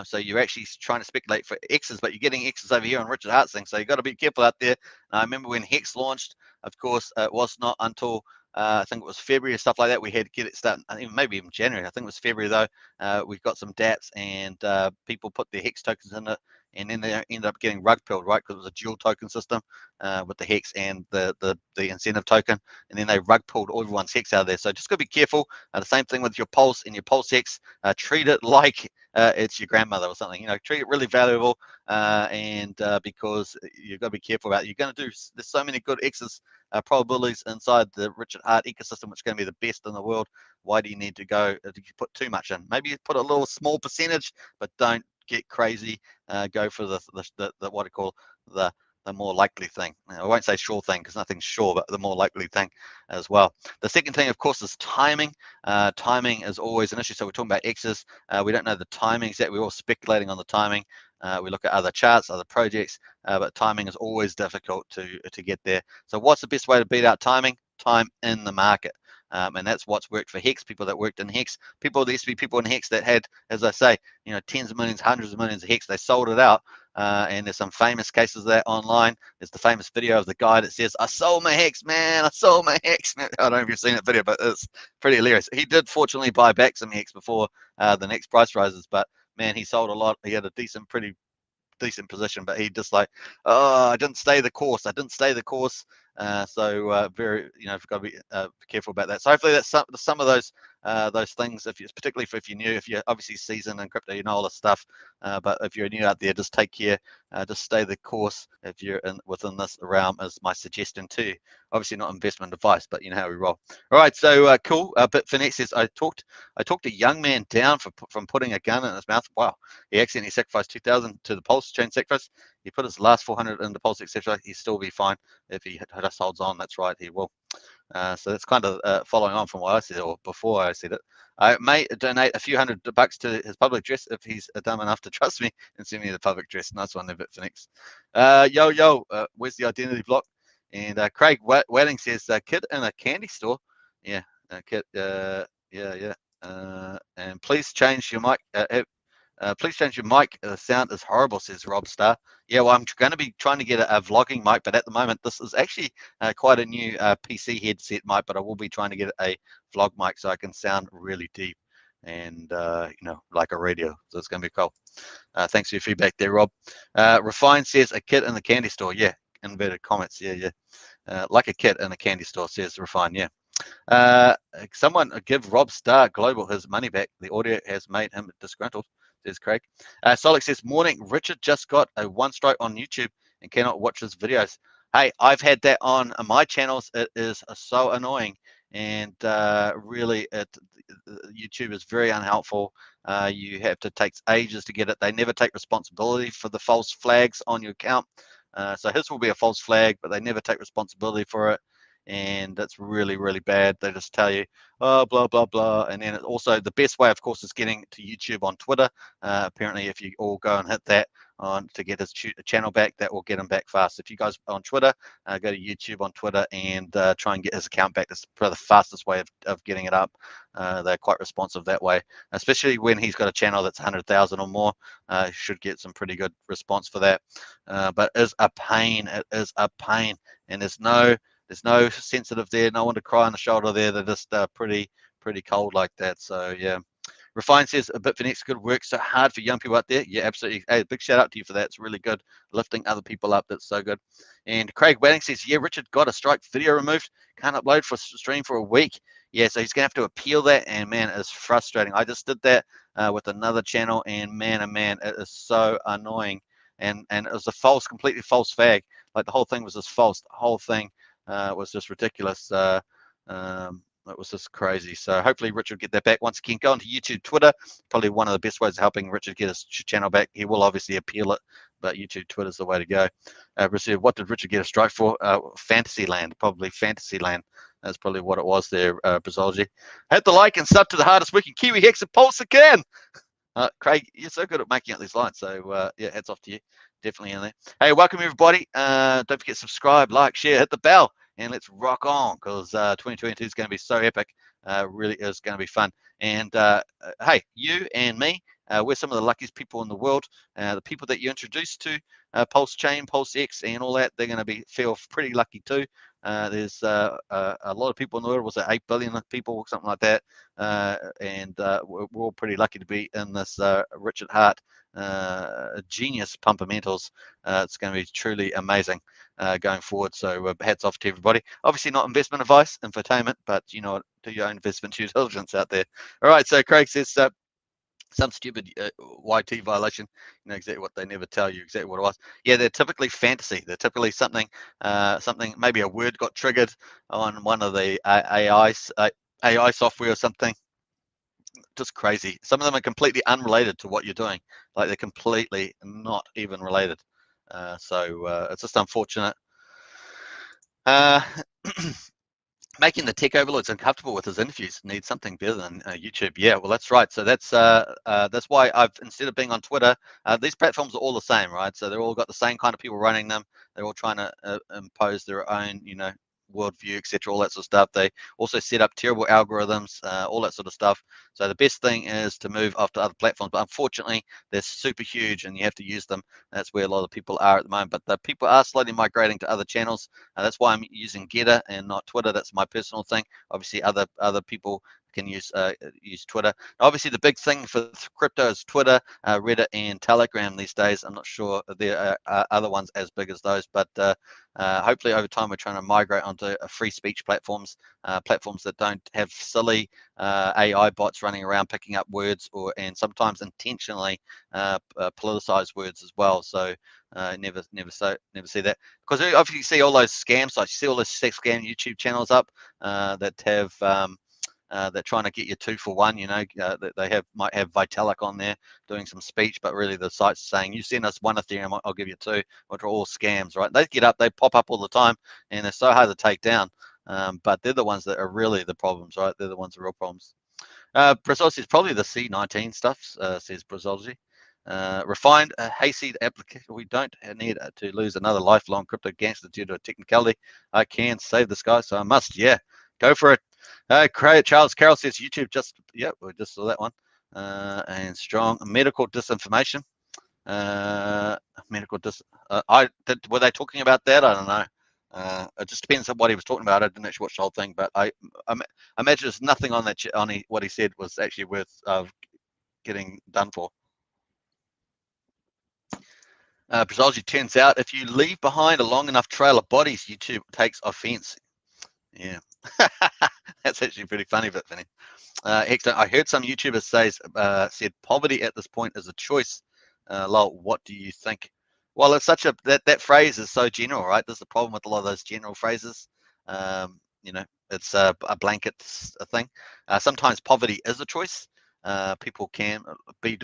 So you're actually trying to speculate for X's, but you're getting X's over here on Richard Hart's thing. So you've got to be careful out there. I remember when Hex launched, of course, it was not until I think it was February or stuff like that we had to get it started. I think maybe even January. I think it was February though. We got some dApps and people put their Hex tokens in it, and then they ended up getting rug pulled, right? Because it was a dual token system with the Hex and the incentive token, and then they rug pulled everyone's Hex out of there. So just got to be careful. The same thing with your Pulse and your PulseX. Treat it like it's your grandmother or something. Treat it really valuable, and because you've got to be careful about it. You're going to do. There's so many good X's probabilities inside the Richard Hart ecosystem, which is going to be the best in the world. Why do you need to go? You put too much in? Maybe you put a little small percentage, but don't get crazy. Go for the what I call the more likely thing. I won't say sure thing because nothing's sure, but the more likely thing as well. The second thing, of course, is timing. Timing is always an issue. So we're talking about X's. We don't know the timing exactly. We're all speculating on the timing. We look at other charts, other projects, but timing is always difficult to get there. So what's the best way to beat out timing? Time in the market. And that's what's worked for Hex. People that worked in Hex, there used to be people in Hex that had, as I say, tens of millions, hundreds of millions of Hex. They sold it out. And there's some famous cases of that online. There's the famous video of the guy that says, I sold my Hex, man. I sold my Hex. Man. I don't know if you've seen that video, but it's pretty hilarious. He did fortunately buy back some Hex before the next price rises, but man, he sold a lot. He had a pretty decent position, but he just like, oh, I didn't stay the course. So very, you've got to be careful about that. So hopefully that's some of those things. Particularly if you're new, if you're obviously seasoned in crypto, you know all this stuff. But if you're new out there, just take care. Just stay the course. If you're within this realm, is my suggestion too. Obviously not investment advice, but you know how we roll. All right, so cool. But Finette says I talked a young man down from putting a gun in his mouth. Wow, he accidentally sacrificed 2,000 to the PulseChain sacrifice. He put his last 400 in the PulseX sacrifice. He'll still be fine if he just holds on. That's right, he will. So that's kind of following on from what I said, or before I said it. I may donate a few $100 to his public address if he's dumb enough to trust me and send me the public address. Nice one there, Bitfinex. Where's the identity block? And Craig Welling says, kid in a candy store. Yeah, kid. Yeah. And please change your mic. Please change your mic. The sound is horrible, says Rob Star. Yeah, well, I'm going to be trying to get a vlogging mic, but at the moment, this is actually quite a new PC headset mic, but I will be trying to get a vlog mic so I can sound really deep and, like a radio. So it's going to be cool. Thanks for your feedback there, Rob. Refine says a kid in the candy store. Yeah, inverted comments. Yeah. Like a kid in a candy store, says Refine. Yeah. Someone give Rob Star Global his money back. The audio has made him disgruntled, says Craig. Solix says, morning. Richard just got a 1 strike on YouTube and cannot watch his videos. Hey, I've had that on my channels. It is so annoying. And really, YouTube is very unhelpful. You have to take ages to get it. They never take responsibility for the false flags on your account. So his will be a false flag, but they never take responsibility for it. And that's really, really bad. They just tell you, oh, blah, blah, blah. And then also the best way, of course, is getting to YouTube on Twitter. Apparently, if you all go and hit that on to get his channel back, that will get him back fast. If you guys on Twitter, go to YouTube on Twitter and try and get his account back. That's probably the fastest way of getting it up. They're quite responsive that way, especially when he's got a channel that's 100,000 or more. Should get some pretty good response for that. But it is a pain. It is a pain. And there's no sensitive there, no one to cry on the shoulder there. They're just pretty cold like that. So yeah. Refine says a bit for next good work. So hard for young people out there. Yeah, absolutely. Hey, big shout out to you for that. It's really good. Lifting other people up. That's so good. And Craig Wadding says, yeah, Richard got a strike video removed. Can't upload for stream for a week. Yeah, so he's gonna have to appeal that. And man, it's frustrating. I just did that with another channel, and man, oh man, it is so annoying. And it was a completely false flag. Like the whole thing was just false. The whole thing was just ridiculous. It was just crazy. So hopefully Richard will get that back. Once again, go onto YouTube, Twitter. Probably one of the best ways of helping Richard get his channel back. He will obviously appeal it, but YouTube, Twitter is the way to go. What did Richard get a strike for? Fantasyland, probably Fantasyland. That's probably what it was there, Brazology. Hit the like and sub to the hardest working Kiwi Hex and Pulse again. Craig, you're so good at making up these lines. So yeah, hats off to you. Definitely in there. Hey, welcome everybody. Don't forget subscribe, like, share, hit the bell, and let's rock on, because 2022 is going to be so epic. Really is going to be fun. And hey, you and me, we're some of the luckiest people in the world. The people that you introduce to PulseChain, PulseX, and all that, they're going to feel pretty lucky too. There's a lot of people in the world. Was it 8 billion people or something like that? And we're all pretty lucky to be in this Richard Hart genius Pumpamentals. It's going to be truly amazing going forward. So hats off to everybody. Obviously not investment advice, infotainment, but you know, do your own investment due diligence out there. All right, so Craig says some stupid YT violation. You know exactly what they never tell you exactly what it was. Yeah, they're typically fantasy. They're typically something, maybe a word got triggered on one of the AI software or something. Just crazy. Some of them are completely unrelated to what you're doing. Like they're completely not even related. So it's just unfortunate. Making the tech overlords uncomfortable with his interviews needs something better than YouTube. Yeah, well, that's right. So that's why I've, instead of being on Twitter, these platforms are all the same, right? So they're all got the same kind of people running them. They're all trying to impose their own, worldview, etc., all that sort of stuff. They also set up terrible algorithms, all that sort of stuff. So the best thing is to move off to other platforms, but unfortunately they're super huge and you have to use them. That's where a lot of people are at the moment, but the people are slowly migrating to other channels. That's why I'm using Getter and not Twitter. That's my personal thing. Obviously other people can use Twitter. Obviously, the big thing for crypto is Twitter, Reddit, and Telegram these days. I'm not sure there are other ones as big as those, but hopefully over time we're trying to migrate onto free speech platforms, platforms that don't have silly AI bots running around picking up words and sometimes intentionally politicized words as well. So never see that, because obviously you see all those scam sites, you see all those sex scam YouTube channels up that have they're trying to get you 2 for 1. That they might have Vitalik on there doing some speech, but really the site's saying, you send us 1 Ethereum, I'll give you 2, which are all scams, right? They get up, they pop up all the time, and they're so hard to take down. But they're the ones that are really the problems, right? They're the ones that are real problems. Brazology is probably the C19 stuff, says Brazology. Refined hayseed application. We don't need to lose another lifelong crypto gangster due to a technicality. I can save this guy, so I must. Yeah, go for it. Charles Carroll says YouTube we just saw that one. and strong medical disinformation. Medical dis. Were they talking about that? I don't know. It just depends on what he was talking about. I didn't actually watch the whole thing, but I imagine there's nothing on that what he said was actually worth getting done for. Precisely, turns out if you leave behind a long enough trail of bodies, YouTube takes offense. Yeah, that's actually pretty funny, but funny. Hex, I heard some YouTubers said poverty at this point is a choice. Lol, what do you think? Well, it's such a that phrase is so general, right? There's the problem with a lot of those general phrases. You know, it's a blanket thing. Sometimes poverty is a choice. People can be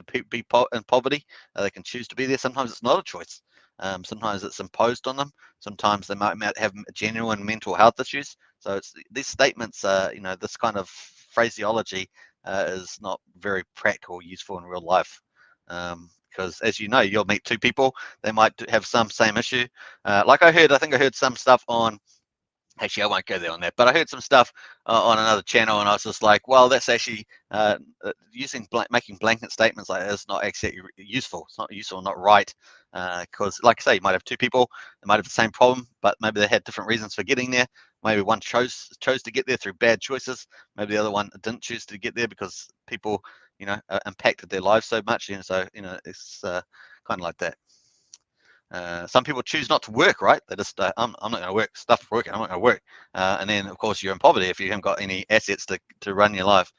in poverty. They can choose to be there. Sometimes it's not a choice. Sometimes it's imposed on them. Sometimes they might have genuine mental health issues. So it's these statements. You know, this kind of phraseology is not very practical or useful in real life. Because as you know, you'll meet two people. They might have some same issue. Like I think I heard some stuff on. Actually, I won't go there on that, but I heard some stuff on another channel, and I was just like, well, that's actually making blanket statements like that's not actually useful. It's not useful, not right, because like I say, you might have two people, they might have the same problem, but maybe they had different reasons for getting there. Maybe one chose to get there through bad choices. Maybe the other one didn't choose to get there because people, you know, impacted their lives so much. And so, you know, it's kind of like that. Some people choose not to work, right? They just, I'm not going to work, stuff working, I'm not going to work. And then, of course, you're in poverty if you haven't got any assets to run your life.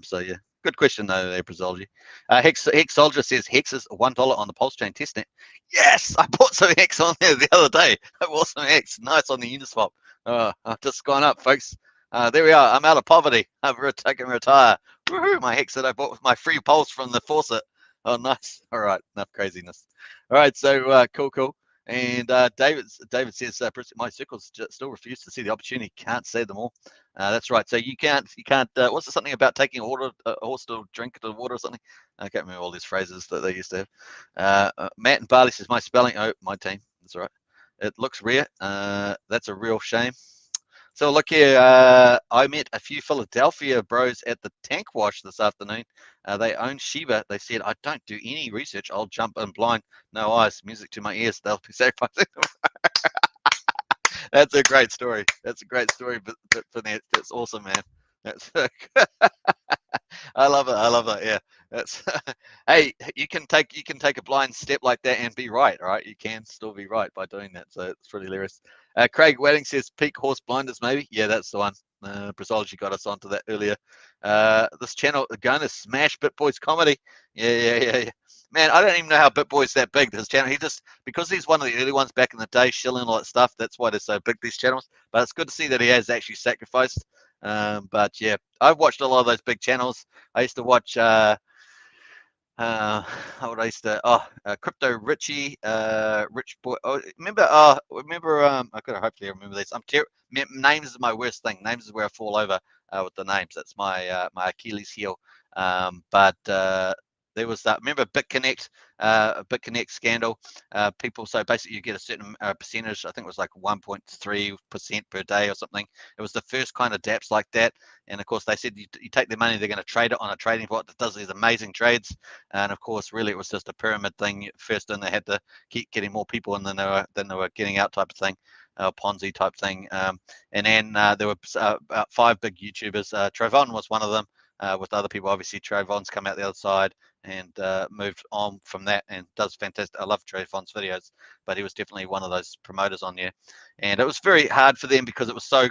So, yeah, good question, though, there, Brazology. Hex Soldier says Hex is $1 on the PulseChain Testnet. Yes, I bought some Hex on there the other day. I bought some Hex. Nice on the Uniswap. I've just gone up, folks. There we are. I'm out of poverty. I can retire. Woohoo, my Hex that I bought with my free Pulse from the Faucet. Oh, nice. All right, enough craziness. All right, so cool. And David says, my circles still refuse to see the opportunity. Can't save them all. That's right. So you can't. What's something about taking a horse to drink the water or something? I can't remember all these phrases that they used to have. Matt and Barley says, my spelling. Oh, my team. That's all right. It looks rare. That's a real shame. So look here, I met a few Philadelphia bros at the tank wash this afternoon. They own Shiba. They said, I don't do any research. I'll jump in blind. No eyes, music to my ears. They'll be sacrificing. That's a great story. That's a great story, but that's awesome, man. That's I love it. Yeah. That's hey, you can take a blind step like that and be right, all right? You can still be right by doing that. So it's pretty hilarious. Craig Wedding says peak horse blinders, maybe. Yeah, that's the one. Brazology got us onto that earlier. This channel going to smash BitBoy's comedy. Yeah. Man, I don't even know how BitBoy's that big. This channel, because he's one of the early ones back in the day, shilling all that stuff. That's why they're so big, these channels. But it's good to see that he has actually sacrificed. But yeah, I've watched a lot of those big channels. I used to watch Crypto Richie, Rich Boy. Remember I could hopefully remember this. Names is my worst thing. Names is where I fall over with the names. That's my my Achilles heel. But there was that. Remember BitConnect scandal. People, so basically you get a certain percentage. I think it was like 1.3% per day or something. It was the first kind of DApps like that. And of course, they said you take their money, they're going to trade it on a trading bot that does these amazing trades. And of course, really, it was just a pyramid thing. First, and they had to keep getting more people in than they were getting out, type of thing, Ponzi type thing. And then there were about 5 big YouTubers. Trayvon was one of them. With other people, obviously, Trayvon's come out the other side and moved on from that and does fantastic. I love Trayvon's videos, but he was definitely one of those promoters on there. And it was very hard for them because it was so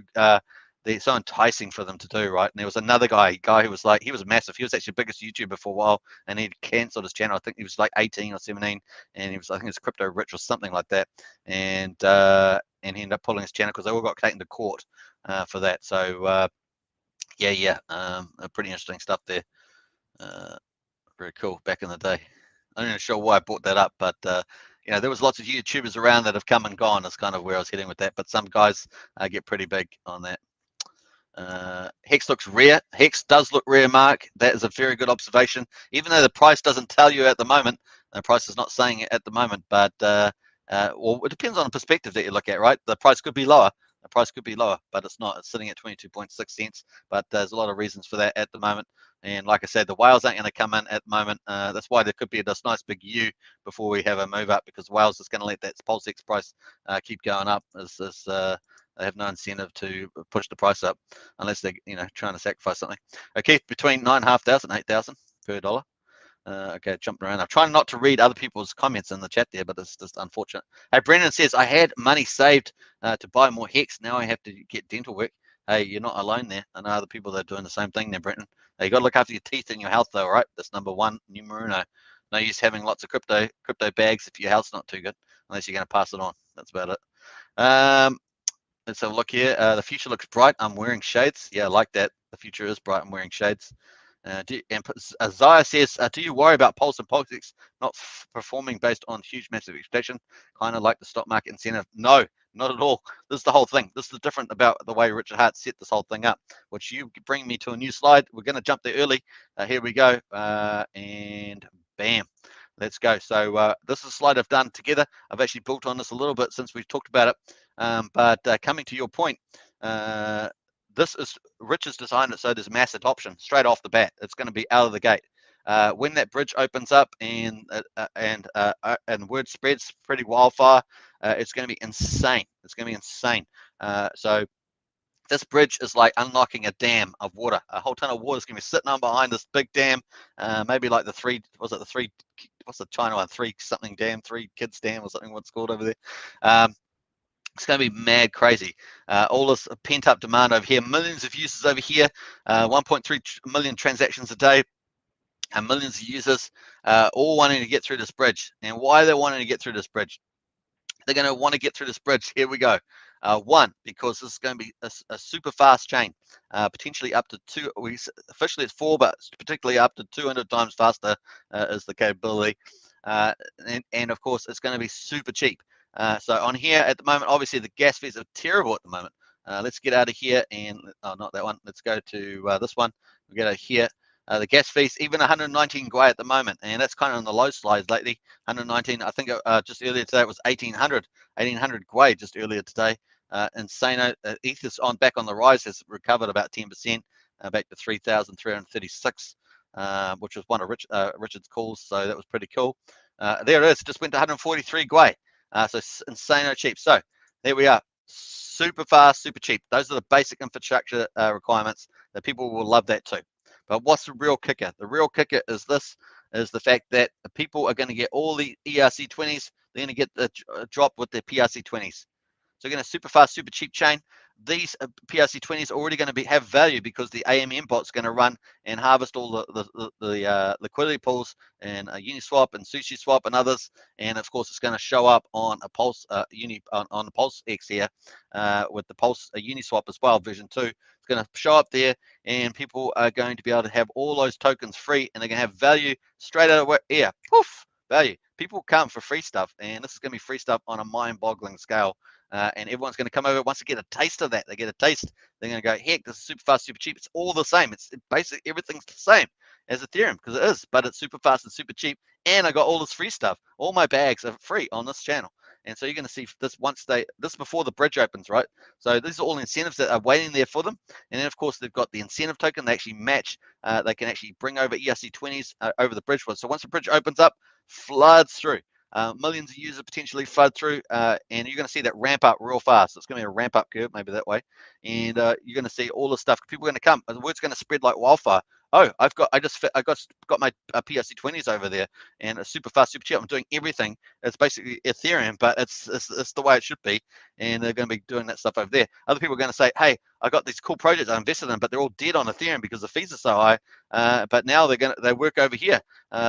so enticing for them to do, right? And there was another guy who was like, he was massive. He was actually the biggest YouTuber for a while, and he cancelled his channel. I think he was like 18 or 17, and he was, I think it was Crypto Rich or something like that. And he ended up pulling his channel because they all got taken to court for that. So pretty interesting stuff there. Very cool back in the day. I'm not even sure why I brought that up, but there was lots of YouTubers around that have come and gone. That's kind of where I was heading with that. But some guys get pretty big on that. Hex looks rare. Hex does look rare, Mark. That is a very good observation. Even though the price doesn't tell you at the moment, the price is not saying it at the moment, but well, it depends on the perspective that you look at, right? The price could be lower. The price could be lower, but it's not. It's sitting at 22.6 cents. But there's a lot of reasons for that at the moment. And like I said, the whales aren't going to come in at the moment. That's why there could be this nice big U before we have a move up, because whales is going to let that PulseX price keep going up. They have no incentive to push the price up unless they're trying to sacrifice something. Okay, between 9,500 and 8,000 per dollar. Okay, jumping around. I'm trying not to read other people's comments in the chat there, but it's just unfortunate. Hey, Brendan says, I had money saved to buy more Hex. Now I have to get dental work. Hey, you're not alone there. I know other people that are doing the same thing there, Brendan. Hey, you got to look after your teeth and your health, though, right? That's number one, numero uno. No use having lots of crypto bags if your health's not too good, unless you're going to pass it on. That's about it. Let's have a look here. The future looks bright. I'm wearing shades. Yeah, I like that. The future is bright. I'm wearing shades. Zaya says, do you worry about Pulse and PulseX not performing based on huge, massive expectation, kind of like the stock market incentive? No, not at all. This is the whole thing. This is different about the way Richard Hart set this whole thing up, which you bring me to a new slide. We're going to jump there early. Here we go. And bam. Let's go. So this is a slide I've done together. I've actually built on this a little bit since we've talked about it. But coming to your point, this is Richard's designed it so there's mass adoption straight off the bat. It's going to be out of the gate. When that bridge opens up and word spreads pretty wildfire, it's going to be insane. It's going to be insane. So this bridge is like unlocking a dam of water. A whole ton of water is going to be sitting on behind this big dam. Maybe like what's the China one? Three kids dam or something, what's called over there. It's going to be mad crazy. All this pent up demand over here, millions of users over here, 1.3 million transactions a day, and millions of users all wanting to get through this bridge. And why are they wanting to get through this bridge? They're going to want to get through this bridge. Here we go. One, because this is going to be a super fast chain, potentially up to officially it's 4, but particularly up to 200 times faster is the capability. And of course, it's going to be super cheap. So on here at the moment, obviously the gas fees are terrible at the moment. Let's get out of here and, not that one. Let's go to this one. We'll get out of here. The gas fees, even 119 Gwei at the moment, and that's kind of on the low slides lately. 119, I think just earlier today it was 1800 Gwei just earlier today. Insane. Ether's back on the rise, has recovered about 10%, back to 3,336, which was one of Richard's calls, so that was pretty cool. There it is, just went to 143 Gwei. So insane cheap. So there we are, super fast, super cheap. Those are the basic infrastructure requirements that people will love that too. But what's the real kicker? The real kicker is the fact that people are going to get all the ERC20s. They're going to get the drop with their PRC20s. So you're going to super fast, super cheap chain. These PRC20s are already going to have value because the AMM bot's going to run and harvest all the liquidity pools and Uniswap and SushiSwap and others. And of course, it's going to show up on a Pulse on the PulseX here with the Pulse Uniswap as well, version 2. It's going to show up there, and people are going to be able to have all those tokens free, and they're going to have value straight out of here. Poof, value. People come for free stuff, and this is going to be free stuff on a mind-boggling scale. And everyone's going to come over once they get a taste of that. They get a taste. They're going to go, heck, this is super fast, super cheap. It's all the same. It's basically everything's the same as Ethereum because it is, but it's super fast and super cheap. And I got all this free stuff. All my bags are free on this channel. And so you're going to see this this before the bridge opens, right? So these are all incentives that are waiting there for them. And then, of course, they've got the incentive token. They actually match. They can actually bring over ERC20s over the bridge. So once the bridge opens up, floods through. Millions of users potentially flood through, and you're going to see that ramp up real fast. It's going to be a ramp up curve, maybe that way, and you're going to see all the stuff. People are going to come. The word's going to spread like wildfire. Oh, I got my PRC20s over there, and it's super fast, super cheap. I'm doing everything. It's basically Ethereum, but it's the way it should be, and they're going to be doing that stuff over there. Other people are going to say, hey, I got these cool projects I invested in, but they're all dead on Ethereum because the fees are so high. But now they work over here.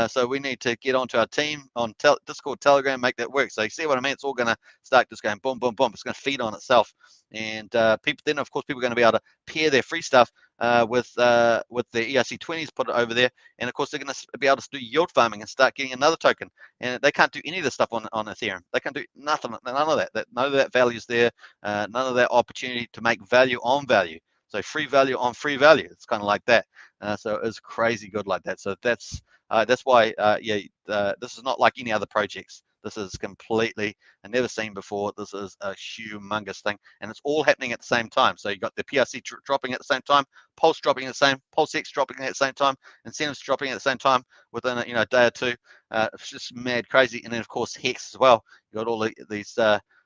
So we need to get onto our team on Discord, Telegram, make that work. So you see what I mean? It's all going to start just going boom, boom, boom. It's going to feed on itself. And then, of course, people are going to be able to pair their free stuff with the ERC20s, put it over there. And, of course, they're going to be able to do yield farming and start getting another token. And they can't do any of this stuff on Ethereum. They can't do nothing, none of that. None of that value is there. None of that opportunity to make value on value. So free value on free value. It's kind of like that. So it's crazy good like that. So that's why, this is not like any other projects. This is completely never seen before. This is a humongous thing, and it's all happening at the same time. So you got the PRC dropping at the same time, Pulse dropping at the same, PulseX dropping at the same time, incentives dropping at the same time within a day or two. It's just mad crazy. And then of course Hex as well. You got all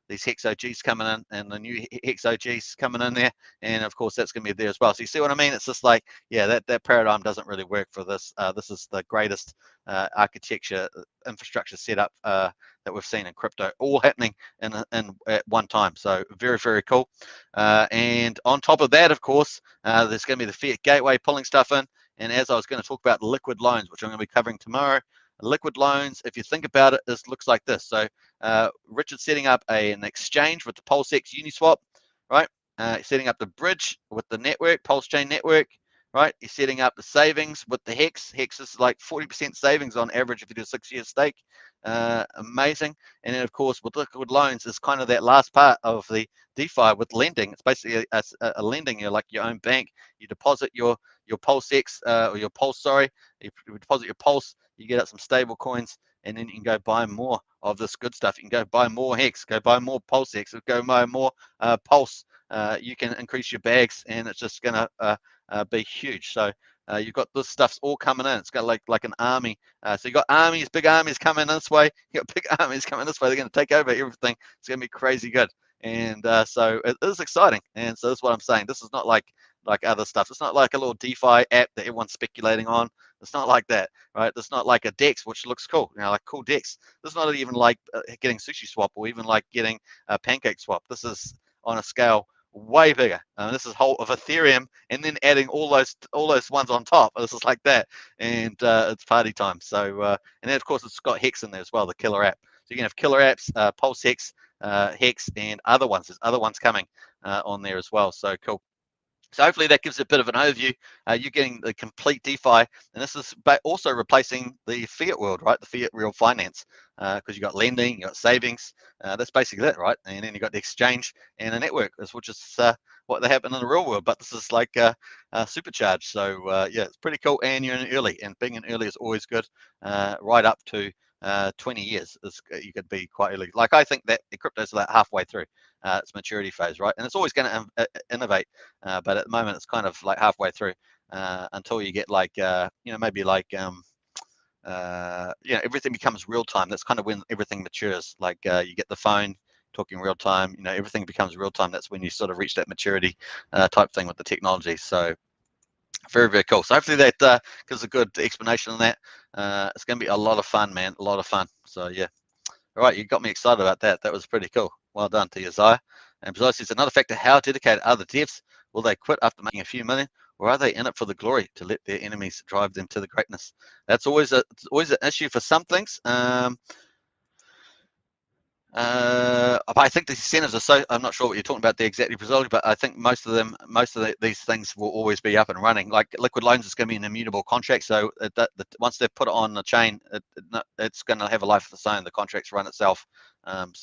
these Hex OGs coming in, and the new Hex OGs coming in there, and of course that's going to be there as well. So you see what I mean? It's just like, yeah, that paradigm doesn't really work for this. This is the greatest architecture infrastructure setup that we've seen in crypto, all happening in at one time. So very, very cool. And on top of that, of course, there's going to be the fiat gateway pulling stuff in. And as I was going to talk about liquid loans, which I'm going to be covering tomorrow, liquid loans, if you think about it, this looks like this. So Richard's setting up an exchange with the PulseX Uniswap, right? Setting up the bridge with the network, PulseChain network, right? You're setting up the savings with the Hex. Hex is like 40% savings on average if you do a 6-year stake. Amazing. And then, of course, with liquid loans is kind of that last part of the DeFi with lending. It's basically a lending. You're like your own bank. You deposit your PulseX or your Pulse, sorry. You deposit your Pulse. You get out some stable coins, and then you can go buy more of this good stuff. You can go buy more Hex, go buy more PulseX, go buy more Pulse. You can increase your bags, and it's just going to be huge. So you've got this stuff's all coming in. It's got like an army. So you've got armies, big armies coming this way. You've got big armies coming this way. They're going to take over everything. It's going to be crazy good. And so it is exciting. And so that's what I'm saying. This is not like other stuff. It's not like a little DeFi app that everyone's speculating on. It's not like that, right? It's not like a DEX, which looks cool, like cool DEX. This is not even like getting Sushi Swap or even like getting Pancake Swap. This is on a scale way bigger. This is whole of Ethereum, and then adding all those ones on top. This is like that, and it's party time. So and then of course it's got Hex in there as well, the killer app. So you can have killer apps, PulseX, Hex, and other ones. There's other ones coming on there as well. So cool. So hopefully that gives a bit of an overview. You're getting the complete DeFi, and this is also replacing the fiat world, right? The fiat real finance, because you got lending, you got savings. That's basically it, right? And then you got the exchange and a network, which is what they happen in the real world. But this is like supercharged. So yeah, it's pretty cool. And you're in early, and being in early is always good. Right up to 20 years, you could be quite early. Like I think that the crypto is like halfway through its maturity phase, right? And it's always going to innovate, but at the moment it's kind of like halfway through until you get like maybe like everything becomes real time. That's kind of when everything matures. Like you get the phone talking real time, everything becomes real time. That's when you sort of reach that maturity type thing with the technology. So very, very cool. So hopefully that gives a good explanation on that. It's going to be a lot of fun, man. A lot of fun. So yeah. All right, you got me excited about that. That was pretty cool. Well done to you, Zaya. And besides, it's another factor: how dedicated are the devs? Will they quit after making a few million, or are they in it for the glory to let their enemies drive them to the greatness? That's always an issue for some things. I think the incentives are so. I'm not sure what you're talking about there exactly, precisely, but I think most of these things will always be up and running. Like liquid loans is going to be an immutable contract, so once they've put it on the chain, it's going to have a life of its own. The contracts run itself. And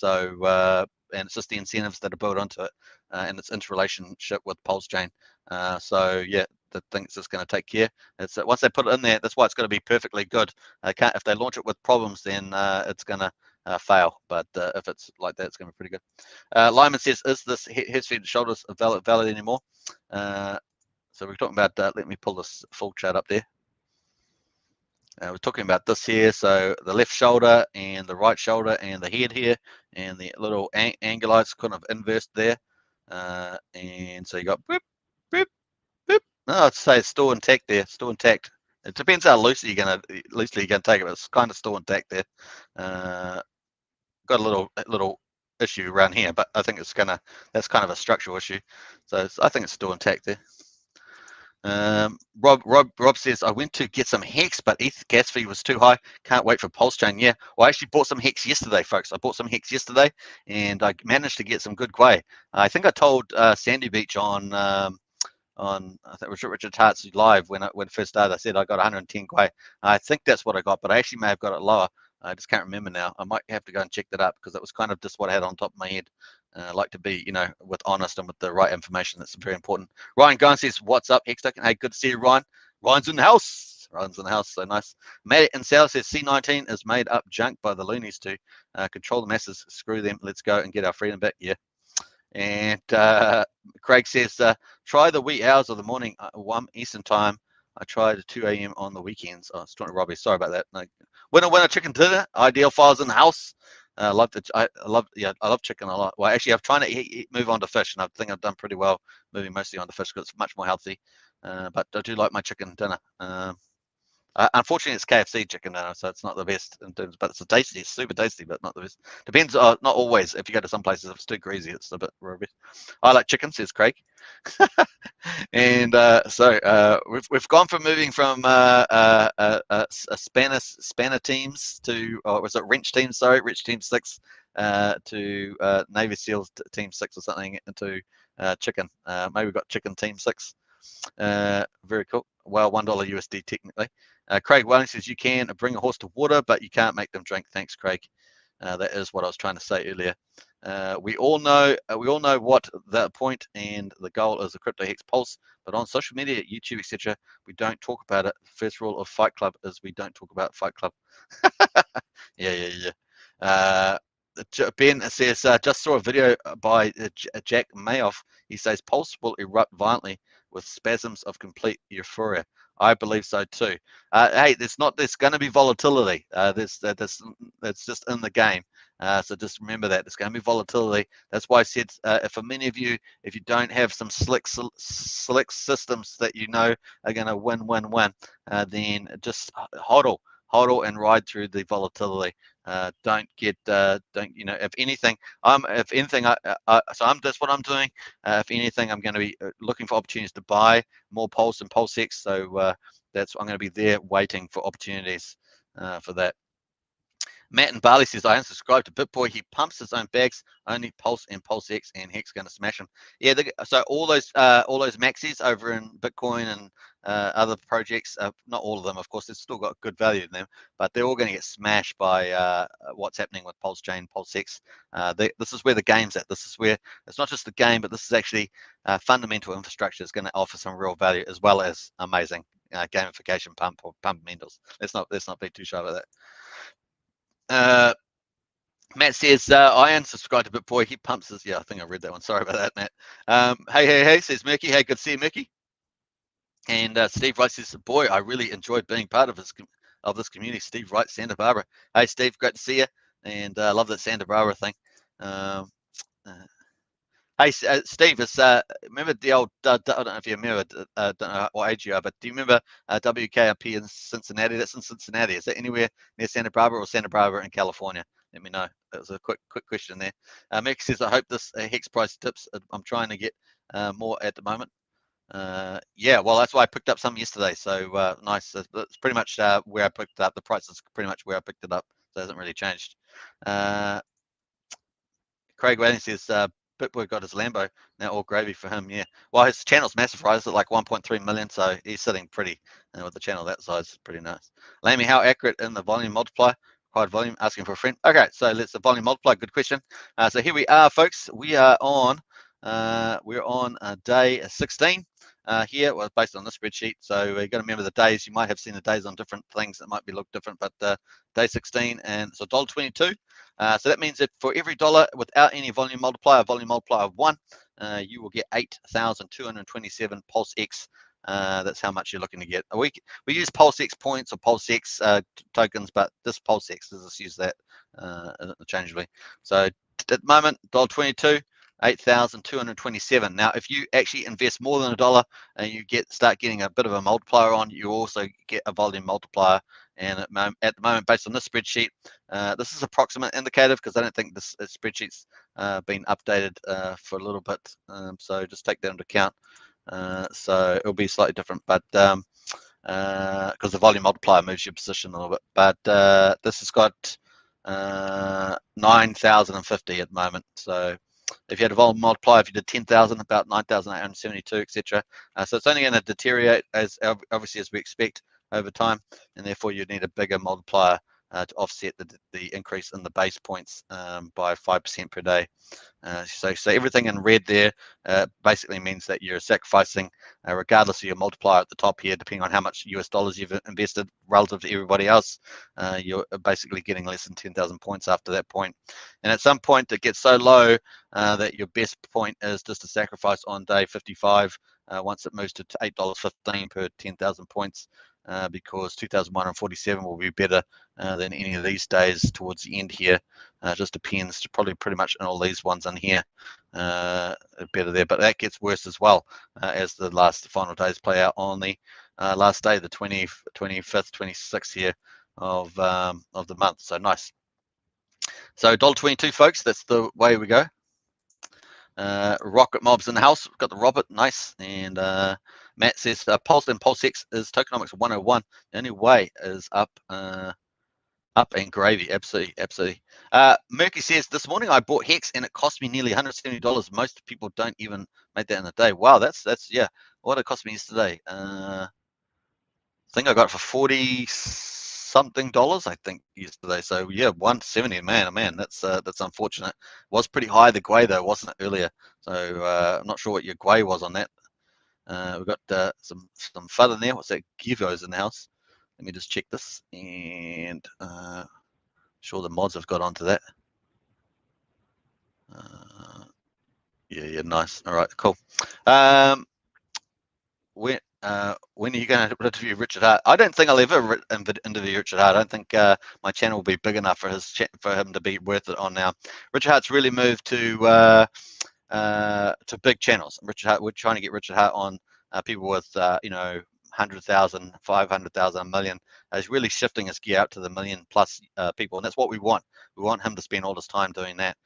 it's just the incentives that are built into it, and its interrelationship with PulseChain. So yeah, the thing is just going to take care. It's once they put it in there, that's why it's going to be perfectly good. If they launch it with problems, then it's going to fail. But if it's like that, it's going to be pretty good. Lyman says, is this head, feet, and shoulders valid anymore? So we're talking about, let me pull this full chart up there. We're talking about this here, so the left shoulder and the right shoulder and the head here, and the little angle lights kind of inversed there. And so you got boop, boop, boop. No, I'd say it's still intact there, still intact. It depends how loosely you're gonna take it, but it's kind of still intact there. Got a little issue around here, but I think that's kind of a structural issue. So I think it's still intact there. Rob says, I went to get some Hex, but ETH gas fee was too high. Can't wait for PulseChain. Yeah, well, I actually bought some Hex yesterday, folks. I bought some Hex yesterday, and I managed to get some good Gwei. I think I told Sandy Beach on I think it was Richard Hart's live when it first started. I said I got 110 Gwei. I think that's what I got, but I actually may have got it lower. I just can't remember now. I might have to go and check that up because that was kind of just what I had on top of my head. I like to be, with honest and with the right information. That's very important. Ryan Gunn says, what's up, Hex Token? Hey, good to see you, Ryan. Ryan's in the house. runs in the house, so nice. Matt in South says C19 is made up junk by the loonies to control the masses. Screw them. Let's go and get our freedom back. Yeah. And Craig says, try the wee hours of the morning, 1 Eastern time. I tried at 2 a.m. on the weekends. Oh, it's not Robbie. Sorry about that. No. Winner chicken dinner. Ideal files in the house. I love chicken a lot. Well, actually, I'm trying to move on to fish, and I think I've done pretty well moving mostly on to fish because it's much more healthy. But I do like my chicken dinner. Unfortunately, it's KFC chicken dinner, so it's not the best in terms, but it's tasty. It's super tasty, but not the best. Depends. Not always. If you go to some places, if it's too greasy, it's a bit rubbish. I like chicken, says Craig. And so we've gone from moving from spanner teams to was it wrench team? Sorry, wrench team 6 to Navy SEALs team 6 or something into chicken. Maybe we've got chicken team 6. Very cool. Well, $1 USD technically. Craig Welling says you can bring a horse to water, but you can't make them drink. Thanks, Craig. That is what I was trying to say earlier. We all know what the point and the goal is of Crypto Hex Pulse, but on social media, YouTube, etc., we don't talk about it. First rule of Fight Club is we don't talk about Fight Club. Yeah. Ben says, just saw a video by Jack Mayoff. He says Pulse will erupt violently with spasms of complete euphoria. I believe so too. Hey, there's going to be volatility. That's just in the game. So just remember that there's going to be volatility. That's why I said, for many of you, if you don't have some slick systems that you know are going to win, then just hodl and ride through the volatility. If anything, that's what I'm doing. If anything, I'm going to be looking for opportunities to buy more Pulse and PulseX. So I'm going to be there waiting for opportunities for that. Matt and Barley says, I unsubscribe to BitBoy. He pumps his own bags, only Pulse and PulseX, and Hex going to smash him. Yeah, so all those maxis over in Bitcoin and other projects, not all of them, of course, they've still got good value in them, but they're all going to get smashed by what's happening with PulseChain, PulseX. This is where the game's at. This is where it's not just the game, but this is actually fundamental infrastructure is going to offer some real value as well as amazing gamification pump or fundamentals. Let's not be too shy about that. Matt says, I unsubscribe to BitBoy. He pumps his. Yeah, I think I read that one. Sorry about that, Matt. Hey, says Murky. Hey, good to see you, Murky. And Steve Wright says, boy, I really enjoyed being part of this community. Steve Wright, Santa Barbara. Hey, Steve, great to see you. And I love that Santa Barbara thing. Hey, Steve, remember the old, I don't know if you remember, don't know what age you are, but do you remember WKRP in Cincinnati? That's in Cincinnati. Is that anywhere near Santa Barbara or Santa Barbara in California? Let me know. That was a quick question there. Mick says, I hope this Hex price dips. I'm trying to get more at the moment. Yeah, well, that's why I picked up some yesterday. So nice. It's pretty much where I picked it up. The price is pretty much where I picked it up. So it hasn't really changed. Craig Wayne says, BitBoy got his Lambo, now all gravy for him. Yeah, well, his channel's massive, right? It's at like 1.3 million, so he's sitting pretty with the channel that size. Pretty nice. Lammy, how accurate in the volume multiplier? Required volume, asking for a friend. Okay, so let's the volume multiplier. Good question. So here we are, folks. We are on day 16 here, well, based on this spreadsheet. So you've got to remember the days. You might have seen the days on different things that might look different, but day 16, and it's $1.22. So that means that for every dollar without any volume multiplier of 1, you will get 8,227 PulseX. That's how much you're looking to get. We use PulseX points or PulseX tokens, but this PulseX, let's use that interchangeably. So at the moment, $1.22. 8,227. Now, if you actually invest more than $1 and you start getting a bit of a multiplier on, you also get a volume multiplier. And at the moment, based on this spreadsheet, this is approximate indicative because I don't think this spreadsheet's been updated for a little bit. So just take that into account. So it'll be slightly different, but because the volume multiplier moves your position a little bit. But this has got 9,050 at the moment. So if you had a volume multiplier, if you did 10,000, about 9,872, etc. So it's only going to deteriorate as obviously as we expect over time, and therefore you need a bigger multiplier to offset the increase in the base points by 5% per day. So everything in red there basically means that you're sacrificing, regardless of your multiplier at the top here, depending on how much US dollars you've invested relative to everybody else, you're basically getting less than 10,000 points after that point. And at some point it gets so low that your best point is just to sacrifice on day 55 once it moves to $8.15 per 10,000 points. Because 2,147 will be better than any of these days towards the end here. Just depends, probably pretty much in all these ones in here, better there. But that gets worse as well as the final days play out on the last day, the 25th, 26th here of the month. So nice. So $1.22, folks. That's the way we go. Rocket Mobs in the house. We've got the Robert, nice. And Matt says Pulse and PulseX is tokenomics 101. The only way is up and gravy. Absolutely. Murky says this morning I bought Hex and it cost me nearly $170. Most people don't even make that in a day. Wow, that's yeah. What it cost me yesterday? I think I got it for 40 something dollars, I think, yesterday. So yeah, 170. Man, that's unfortunate. It was pretty high, the Gwei though, wasn't it, earlier? So I'm not sure what your Gwei was on that. We've got some fun in there. What's that? Givo's in the house. Let me just check this, and sure the mods have got onto that. Yeah, nice. All right, cool. When are you going to interview Richard Hart? I don't think I'll ever interview Richard Hart. I don't think my channel will be big enough for him to be worth it on now. Richard Hart's really moved to big channels. We're trying to get Richard Hart on people with 100,000, 500,000, a million. He's really shifting his gear out to the million plus people, and that's what we want. We want him to spend all his time doing that.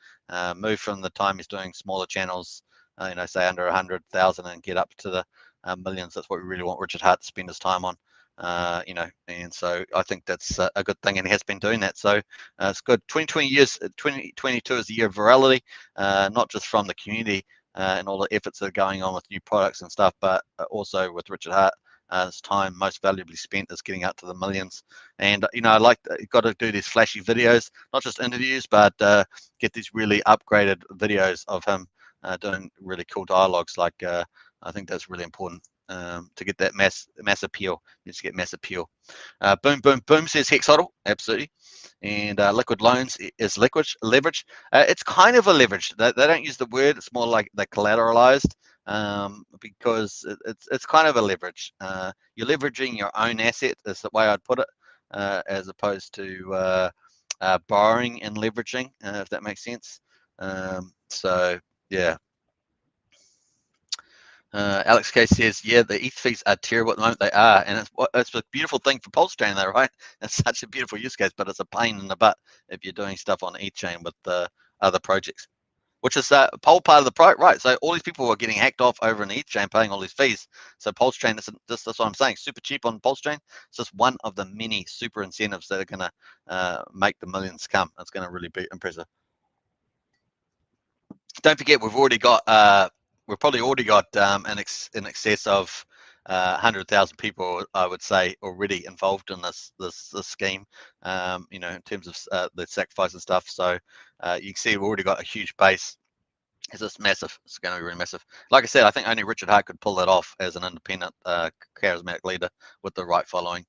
Move from the time he's doing smaller channels, say under 100,000, and get up to the millions. That's what we really want Richard Hart to spend his time on. And so I think that's a good thing, and he has been doing that. So it's good. 2022 is the year of virality, not just from the community and all the efforts that are going on with new products and stuff, but also with Richard Hart. His time most valuably spent is getting out to the millions. And I got to do these flashy videos, not just interviews, but get these really upgraded videos of him doing really cool dialogues. I think that's really important to get that mass appeal. You just get mass appeal. Boom says Hex Hodl, absolutely. And liquid loans is leverage. It's kind of a leverage. They don't use the word. It's more like they're collateralized because it's kind of a leverage. You're leveraging your own asset. Is the way I'd put it, as opposed to borrowing and leveraging, if that makes sense. So yeah. Alex K says, yeah, the ETH fees are terrible at the moment. They are, and it's a beautiful thing for PulseChain, though, right? It's such a beautiful use case, but it's a pain in the butt if you're doing stuff on ETH chain with other projects, which is the whole part of the product, right? So all these people are getting hacked off over in the ETH chain, paying all these fees. So PulseChain, that's what I'm saying, super cheap on PulseChain. It's just one of the many super incentives that are going to make the millions come. It's going to really be impressive. Don't forget, we've probably already got in excess of 100,000 people, I would say, already involved in this scheme. In terms of the sacrifice and stuff. So you can see we've already got a huge base. It's just massive. It's going to be really massive. Like I said, I think only Richard Hart could pull that off as an independent, charismatic leader with the right following.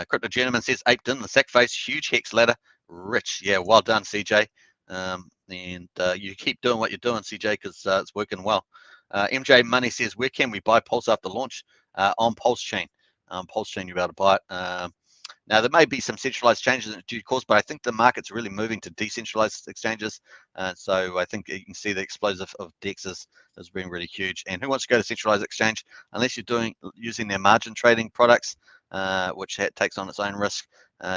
Crypto Gentleman says, aped in the sacrifice, huge hex ladder, rich. Yeah, well done, CJ. And you keep doing what you're doing, CJ, because it's working well. MJ Money says, where can we buy Pulse after launch? On PulseChain. PulseChain, you'll be able to buy it. Now, there may be some centralized changes in due course, but I think the market's really moving to decentralized exchanges. So I think you can see the explosive of DEX has been really huge. And who wants to go to centralized exchange unless you're using their margin trading products, which takes on its own risk?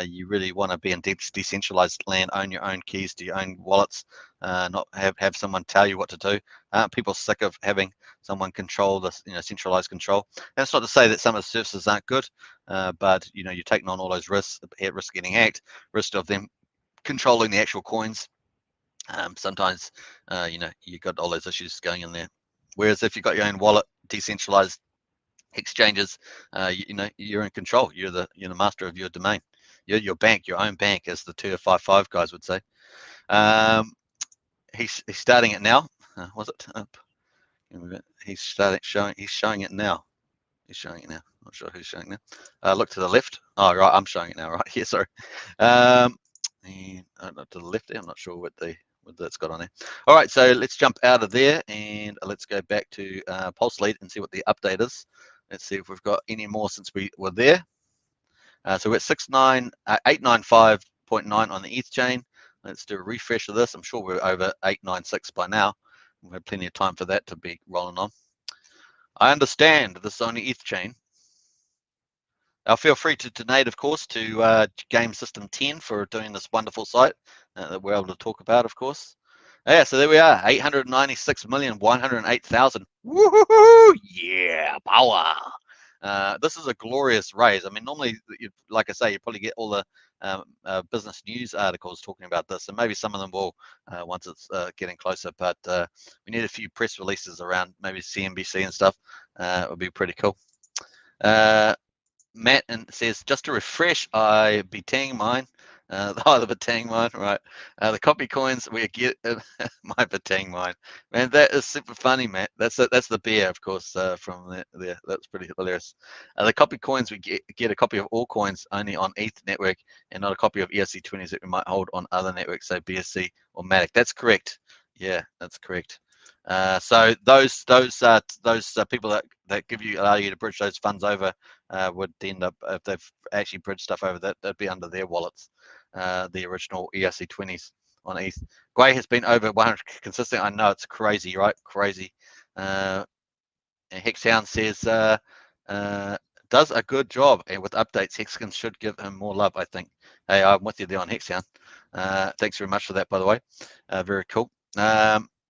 You really want to be in decentralized land, own your own keys to your own wallets, not have someone tell you what to do. People are sick of having someone control this, centralized control. That's not to say that some of the services aren't good, but you're taking on all those risks, risk of getting hacked, risk of them controlling the actual coins. Sometimes you've got all those issues going in there. Whereas if you've got your own wallet, decentralized exchanges, you're in control. You're the master of your domain. your bank, your own bank, as the 255 guys would say. He's starting it now. Was it up? He's showing it now. He's showing it now. Not sure who's showing it now. Look to the left. Oh, right, I'm showing it now. Right here, sorry. And to the left there. I'm not sure what that's got on there. All right, so let's jump out of there and let's go back to Pulse Lead and see what the update is. Let's see if we've got any more since we were there. So we're at 895.9 on the ETH chain. Let's do a refresh of this. I'm sure we're over 896 by now. We've had plenty of time for that to be rolling on. I understand this is only ETH chain. Feel free to donate, of course, to Game System 10 for doing this wonderful site that we're able to talk about, of course. Yeah, so there we are, 896,108,000. Woohoo! Yeah, power. This is a glorious raise. I mean, normally, like I say, you probably get all the business news articles talking about this, and maybe some of them will once it's getting closer. But we need a few press releases around, maybe CNBC and stuff. It would be pretty cool. Matt says, just to refresh, I Betang mine. The Betang mine, right? The copy coins we get my Betang mine. Man, that is super funny, Matt. That's the bear, of course, from there. That's pretty hilarious. The copy coins we get a copy of all coins only on ETH network, and not a copy of ERC20s that we might hold on other networks, so BSC or Matic. That's correct. Yeah, that's correct. So those people that allow you to bridge those funds over would end up, if they've actually bridged stuff over, that'd be under their wallets, the original ERC20s on ETH. Gwei has been over 100 consistent. I know, it's crazy, right? Crazy. Hextown says does a good job, and with updates, Hexkins should give him more love, I think. Hey, I'm with you there on Hextown. Thanks very much for that, by the way. Very cool.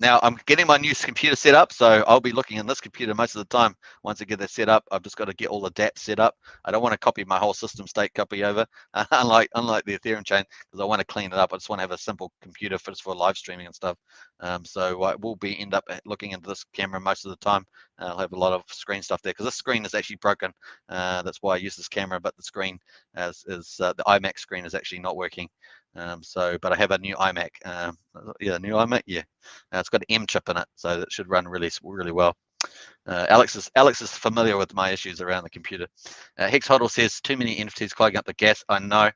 Now I'm getting my new computer set up, so I'll be looking in this computer most of the time. Once I get that set up, I've just got to get all the dApps set up. I don't want to copy my whole system state copy over, unlike the Ethereum chain, because I want to clean it up. I just want to have a simple computer for live streaming and stuff. So I will end up looking into this camera most of the time. I'll have a lot of screen stuff there, because this screen is actually broken. That's why I use this camera, but the screen the iMac screen is actually not working. But I have a new iMac. New iMac. Yeah, it's got an M chip in it, so that should run really well. Alex is familiar with my issues around the computer. Hex Hodl says too many NFTs clogging up the gas. I know.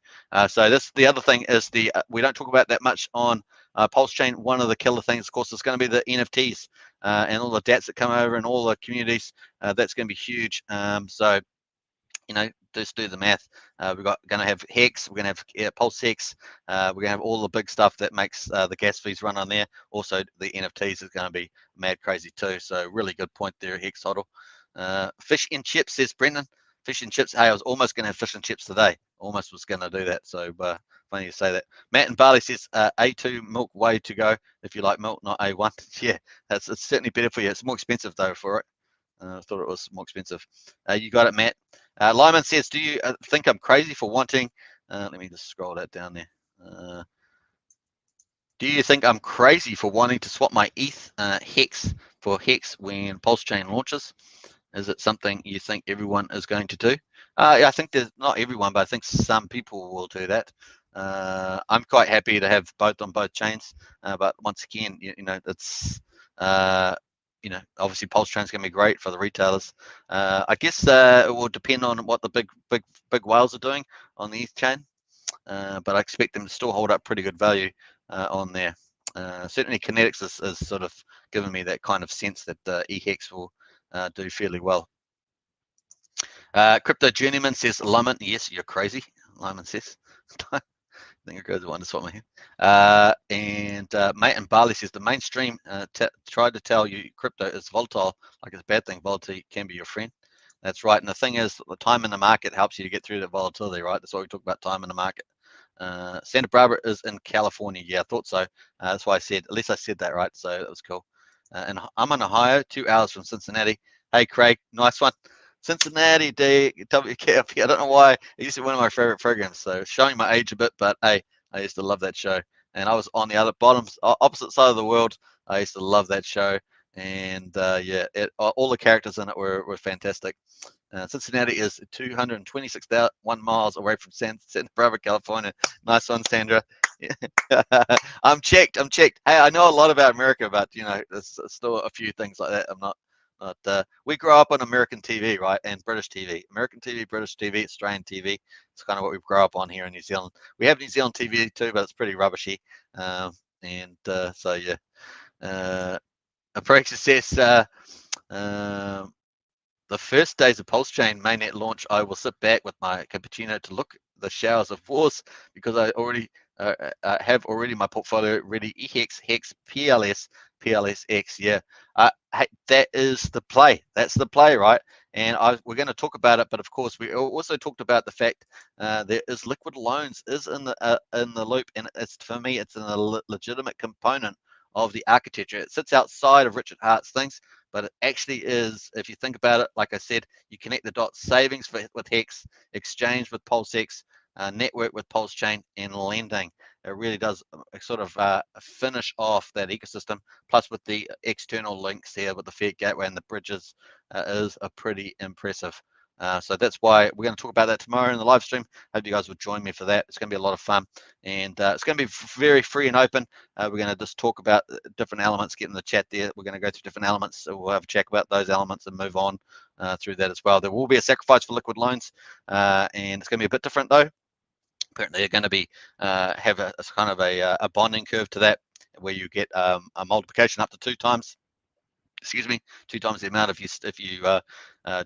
So the other thing is we don't talk about that much on PulseChain. One of the killer things, of course, is going to be the NFTs and all the DATs that come over and all the communities. That's going to be huge. So just do the math. We're going to have Hex, we're going to have PulseX, we're going to have all the big stuff that makes the gas fees run on there. Also, the NFTs is going to be mad crazy too. So really good point there, Hex Hodl. Fish and chips, says Brendan. Fish and chips. Hey, I was almost going to have fish and chips today. Almost was going to do that. So funny you say that. Matt and Barley says A2 milk way to go if you like milk, not A1. Yeah, it's certainly better for you. It's more expensive though for it. I thought it was more expensive. You got it, Matt. Lyman says, do you think I'm crazy for wanting, let me just scroll that down there. Do you think I'm crazy for wanting to swap my ETH Hex for Hex when PulseChain launches? Is it something you think everyone is going to do? I think there's not everyone, but I think some people will do that. I'm quite happy to have both on both chains, but once again, it's obviously PulseChain is going to be great for the retailers. I guess it will depend on what the big whales are doing on the ETH chain, but I expect them to still hold up pretty good value on there. Certainly, Kinetics is sort of giving me that kind of sense that eHex will do fairly well. Crypto Journeyman says, Lyman, yes, you're crazy. Lyman says. I think it goes one to swap my hand. Mate and Barley says the mainstream tried to tell you crypto is volatile, like it's a bad thing. Volatility can be your friend. That's right. And the thing is, the time in the market helps you to get through that volatility, right? That's why we talk about time in the market. Santa Barbara is in California. Yeah, I thought so. That's why I said, at least I said that right. So that was cool. And I'm in Ohio, 2 hours from Cincinnati. Hey, Craig, nice one. Cincinnati, WKFP. I don't know why. It used to be one of my favorite programs. So showing my age a bit, but hey, I used to love that show. And I was on the opposite side of the world. I used to love that show. And all the characters in it were fantastic. Cincinnati is 226,001 miles away from Santa Barbara, California. Nice one, Sandra. I'm checked. Hey, I know a lot about America, but there's still a few things like that. I'm not. We grew up on American TV, right, and British TV. American TV, British TV, Australian TV. It's kind of what we grew up on here in New Zealand. We have New Zealand TV too, but it's pretty rubbishy. So yeah. Aprexa says. The first days of PulseChain mainnet launch, I will sit back with my cappuccino to look the showers of force because I already have my portfolio ready. EHEX, Hex, PLS, PLSX. Yeah, hey, that is the play. That's the play, right? And we're going to talk about it, but of course we also talked about the fact there is liquid loans is in the loop, and for me it's a legitimate component of the architecture. It sits outside of Richard Hart's things, but it actually is, if you think about it, like I said, you connect the dots: savings with Hex, exchange with PulseX, network with PulseChain, and lending. It really does sort of finish off that ecosystem. Plus, with the external links here with the Fiat Gateway and the bridges, is a pretty impressive. So that's why we're going to talk about that tomorrow in the live stream. Hope you guys will join me for that. It's going to be a lot of fun, and it's going to be very free and open. We're going to just talk about different elements, get in the chat there. We're going to go through different elements, so we'll have a check about those elements and move on through that as well. There will be a sacrifice for liquid loans, and it's going to be a bit different though. Apparently, they're going to be have a kind of a bonding curve to that, where you get a multiplication up to 2 times. Excuse me, 2 times the amount if you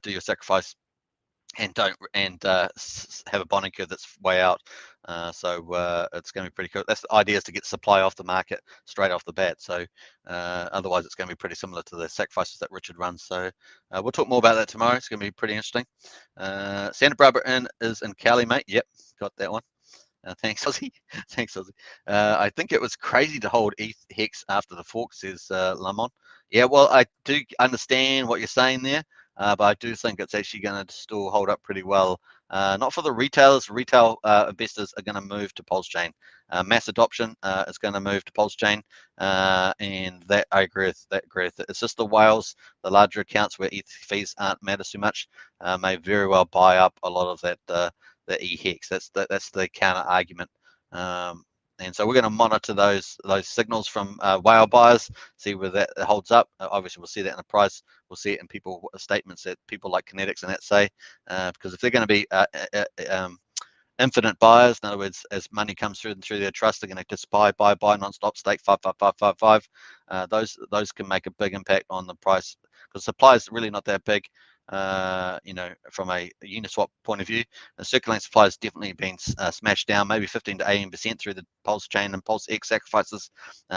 do your sacrifice and don't have a bonding curve that's way out. So it's going to be pretty cool. That's the idea, is to get supply off the market straight off the bat. So otherwise, it's going to be pretty similar to the sacrifices that Richard runs. So we'll talk more about that tomorrow. It's going to be pretty interesting. Santa Barbara is in Cali, mate. Yep, got that one. Thanks, Ozzy. Thanks, Ozzy. I think it was crazy to hold ETH Hex after the fork, says Lamont. Yeah, well, I do understand what you're saying there, but I do think it's actually going to still hold up pretty well. Not for the retailers. Retail investors are going to move to PulseChain. Mass adoption is going to move to PulseChain, and that I agree with. It's just the whales, the larger accounts where ETH fees aren't matter so much, may very well buy up a lot of that. The EHEX. That's the counter argument, and so we're going to monitor those signals from whale buyers, see where that holds up. Obviously, we'll see that in the price. We'll see it in people statements that people like Kinetics and that say, because if they're going to be infinite buyers, in other words, as money comes through their trust, they're going to just buy non-stop, stake 5. Those can make a big impact on the price, because supply is really not that big. From a Uniswap point of view, the circulating supply has definitely been smashed down, maybe 15 to 18% through the PulseChain and PulseX sacrifices.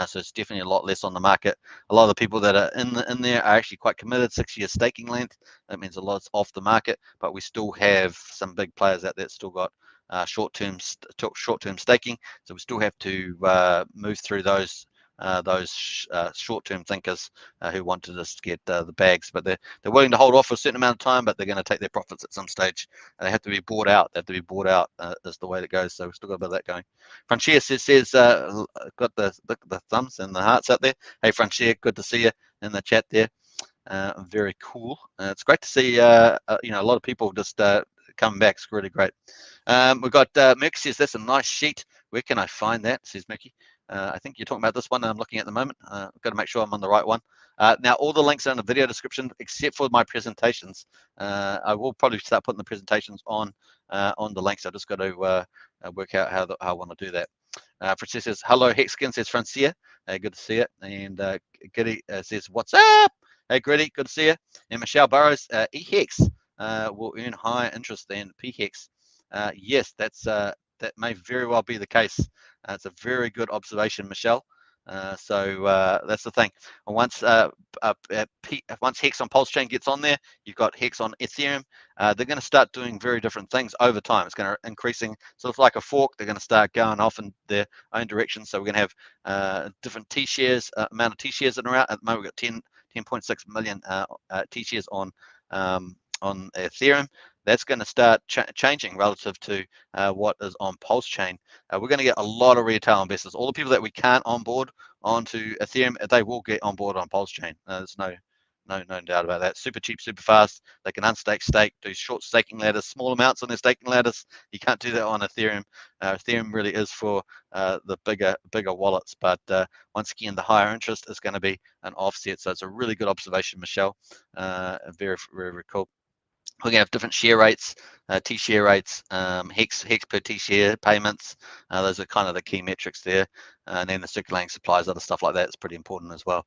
So it's definitely a lot less on the market. A lot of the people that are in there are actually quite committed. 6-year staking length. That means a lot's off the market, but we still have some big players out there that still got short-term staking. So we still have to move through those short-term thinkers who want to just get the bags, but they're willing to hold off for a certain amount of time, but they're going to take their profits at some stage. They have to be bought out. Is the way it goes. So we've still got a bit of that going. Francia says got the thumbs and the hearts out there. Hey Francia, good to see you in the chat there. Very cool. It's great to see a lot of people just coming back. It's really great. We've got Mick says that's a nice sheet. Where can I find that? Says Mickey. I think you're talking about this one I'm looking at the moment. I've got to make sure I'm on the right one. Now, all the links are in the video description except for my presentations. I will probably start putting the presentations on the links. I've just got to work out how I want to do that. Francis says, hello, Hexkin, says Francia. Good to see you. And Giddy says, what's up? Hey, Gritty, good to see you. And Michelle Burrows, EHEX will earn higher interest than PHEX. Yes, that may very well be the case. It's a very good observation, Michelle. So that's the thing. Once Hex on PulseChain gets on there, you've got Hex on Ethereum. They're going to start doing very different things over time. It's going to increasing. So it's like a fork. They're going to start going off in their own direction. So we're going to have different T-shares, amount of T-shares that are out. At the moment, we've got 10.6 million T-shares on Ethereum. That's going to start changing relative to what is on PulseChain. We're going to get a lot of retail investors. All the people that we can't onboard onto Ethereum, they will get on board on PulseChain. There's No doubt about that. Super cheap, super fast. They can unstake, stake, do short staking ladders, small amounts on their staking ladders. You can't do that on Ethereum. Ethereum really is for the bigger wallets, but once again, the higher interest is going to be an offset. So it's a really good observation, Michelle. Very, very, very cool. We're going to have different share rates, T-share rates, hex per T-share payments. Those are kind of the key metrics there. And then the circulating supplies, other stuff like that is pretty important as well.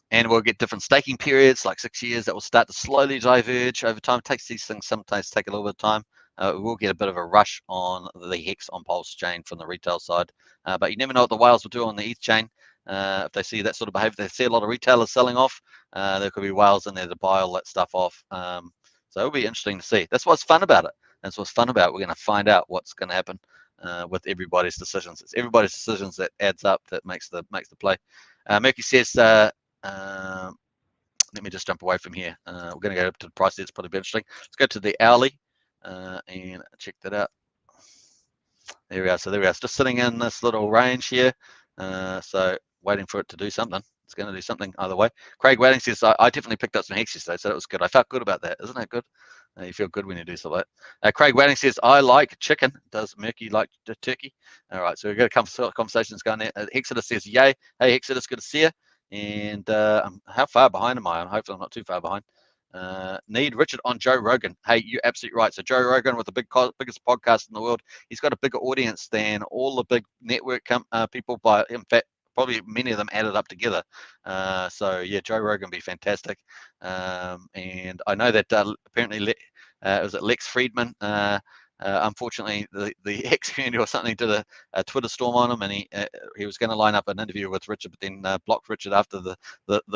And we'll get different staking periods, like 6 years, that will start to slowly diverge over time. It takes these things sometimes take a little bit of time. We will get a bit of a rush on the Hex on PulseChain from the retail side. But you never know what the whales will do on the ETH chain. If they see that sort of behavior, they see a lot of retailers selling off, there could be whales in there to buy all that stuff off. So it'll be interesting to see. That's what's fun about it. That's what's fun about it. We're going to find out what's going to happen with everybody's decisions. It's everybody's decisions that adds up, that makes the play. Merky says, let me just jump away from here. We're going to go up to the price. It's probably be interesting. Let's go to the hourly and check that out. There we are. So there we are. It's just sitting in this little range here. So waiting for it to do something. It's going to do something either way. Craig Wadding says, I definitely picked up some Hex yesterday, so that was good. I felt good about that. Isn't that good? You feel good when you do something like that. Craig Wadding says, I like chicken. Does Merky like turkey? All right, so we've got a couple of conversations going there. Hexodus says, yay. Hey, Hexodus, good to see you. And how far behind am I? Hopefully I'm not too far behind. Need Richard on Joe Rogan. Hey, you're absolutely right. So Joe Rogan, with the biggest podcast in the world, he's got a bigger audience than all the big network people. By in fact, probably many of them added up together. So yeah, Joe Rogan be fantastic. And I know that apparently was it Lex Friedman? Unfortunately, the Hex community or something did a Twitter storm on him, and he was going to line up an interview with Richard, but then blocked Richard after the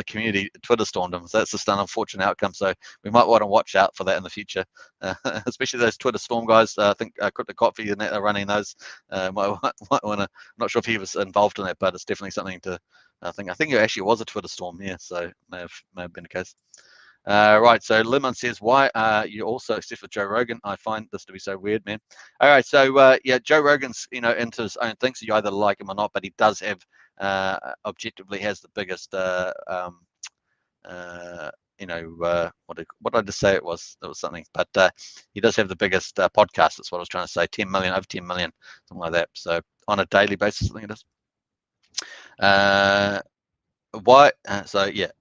community Twitter stormed him. So that's just an unfortunate outcome. So we might want to watch out for that in the future, especially those Twitter storm guys. I think Crypto Coffee and that are running those. Might want to. Not sure if he was involved in it, but it's definitely something to. I think it actually was a Twitter storm. Yeah, so may have been the case. Right, so Lemon says, why are you also obsessed with Joe Rogan? I find this to be so weird, man. All right, so yeah, Joe Rogan's into his own thing, so you either like him or not, but he does have objectively has the biggest what did I just say? It was something, but he does have the biggest podcast. That's what I was trying to say. 10 million, over 10 million, something like that. So on a daily basis, I think it is. Why? So yeah.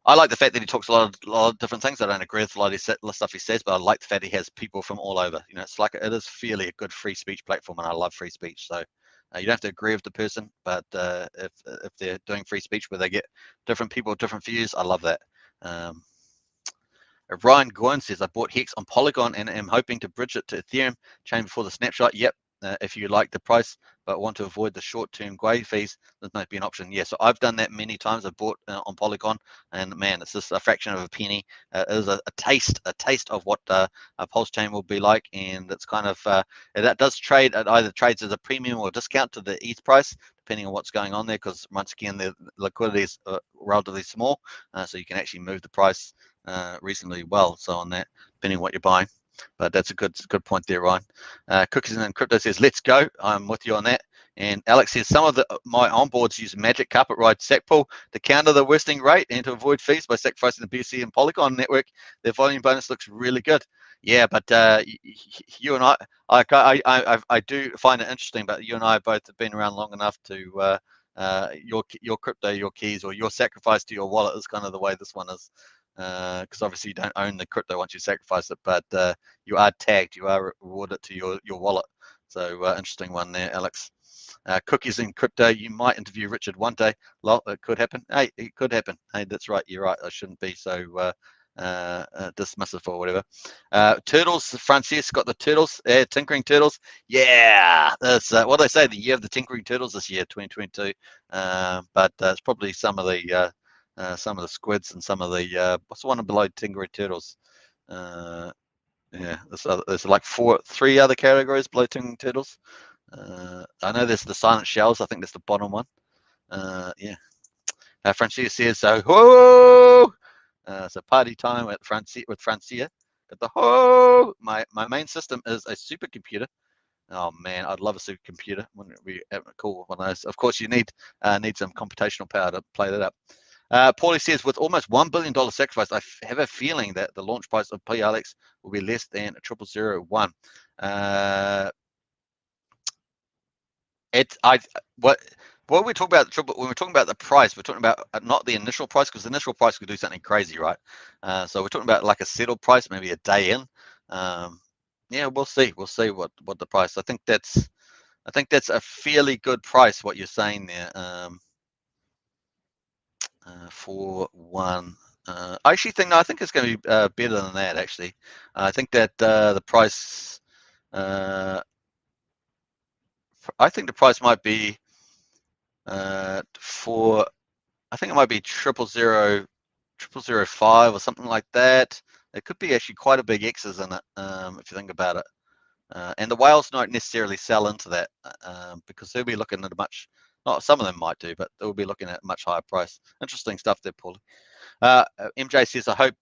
I like the fact that he talks a lot of different things. I don't agree with a lot of stuff he says, but I like the fact he has people from all over. It's like it is fairly a good free speech platform, and I love free speech. So you don't have to agree with the person, but if they're doing free speech where they get different people, different views, I love that. Ryan Gwyn says, I bought Hex on Polygon and am hoping to bridge it to Ethereum chain before the snapshot. Yep. If you like the price but want to avoid the short-term GUI fees, this might be an option. Yeah, so I've done that many times. I've bought on Polygon, and man, it's just a fraction of a penny. It is a taste of what a Pulse chain will be like, and it's kind of that does trade. It either trades as a premium or a discount to the ETH price, depending on what's going on there. Because once again, the liquidity is relatively small, so you can actually move the price reasonably well. So on that, depending on what you're buying. But that's a good point there, Ryan. Cookies and Crypto says, let's go. I'm with you on that. And Alex says, some of my onboards use Magic Carpet Ride Sac Pool to counter the worsening rate and to avoid fees by sacrificing the BSC and Polygon network. Their volume bonus looks really good. Yeah, but you and I do find it interesting, but you and I both have been around long enough to your crypto, your keys, or your sacrifice to your wallet is kind of the way this one is. Because obviously you don't own the crypto once you sacrifice it, but you are tagged, you are rewarded to your wallet. So interesting one there, Alex. Cookies in Crypto, you might interview Richard one day. It could happen. Hey, it could happen. Hey, that's right. You're right. I shouldn't be so dismissive or whatever. Turtles, Francis got the turtles. Tinkering Turtles. Yeah, that's what they say. The year of the Tinkering Turtles this year, 2022. But it's probably some of the squids and some of the what's the one below Tinkering Turtles? Yeah, there's like three other categories below Tinkering Turtles. I know there's the Silent Shells. I think that's the bottom one. Yeah. Francia says so. Whoa! So party time with Francia. But the my main system is a supercomputer. Oh man, I'd love a supercomputer. Wouldn't it be cool one of those? Of course, you need some computational power to play that up. Paulie says, with almost $1 billion sacrifice, I have a feeling that the launch price of PLX will be less than 0001. What we're talking about when we're talking about the price, we're talking about not the initial price, because the initial price could do something crazy, right? So we're talking about like a settled price, maybe a day in. Yeah, we'll see what the price. I think that's a fairly good price, what you're saying there. For one, I actually think I think it's going to be better than that. Actually, I think that the price. I think the price might be for. I think it might be 00005 or something like that. It could be actually quite a big X's in it, if you think about it. And the whales don't necessarily sell into that because they'll be looking at a much. Not some of them might do, but they'll be looking at a much higher price. Interesting stuff there, Paul. MJ says, I hope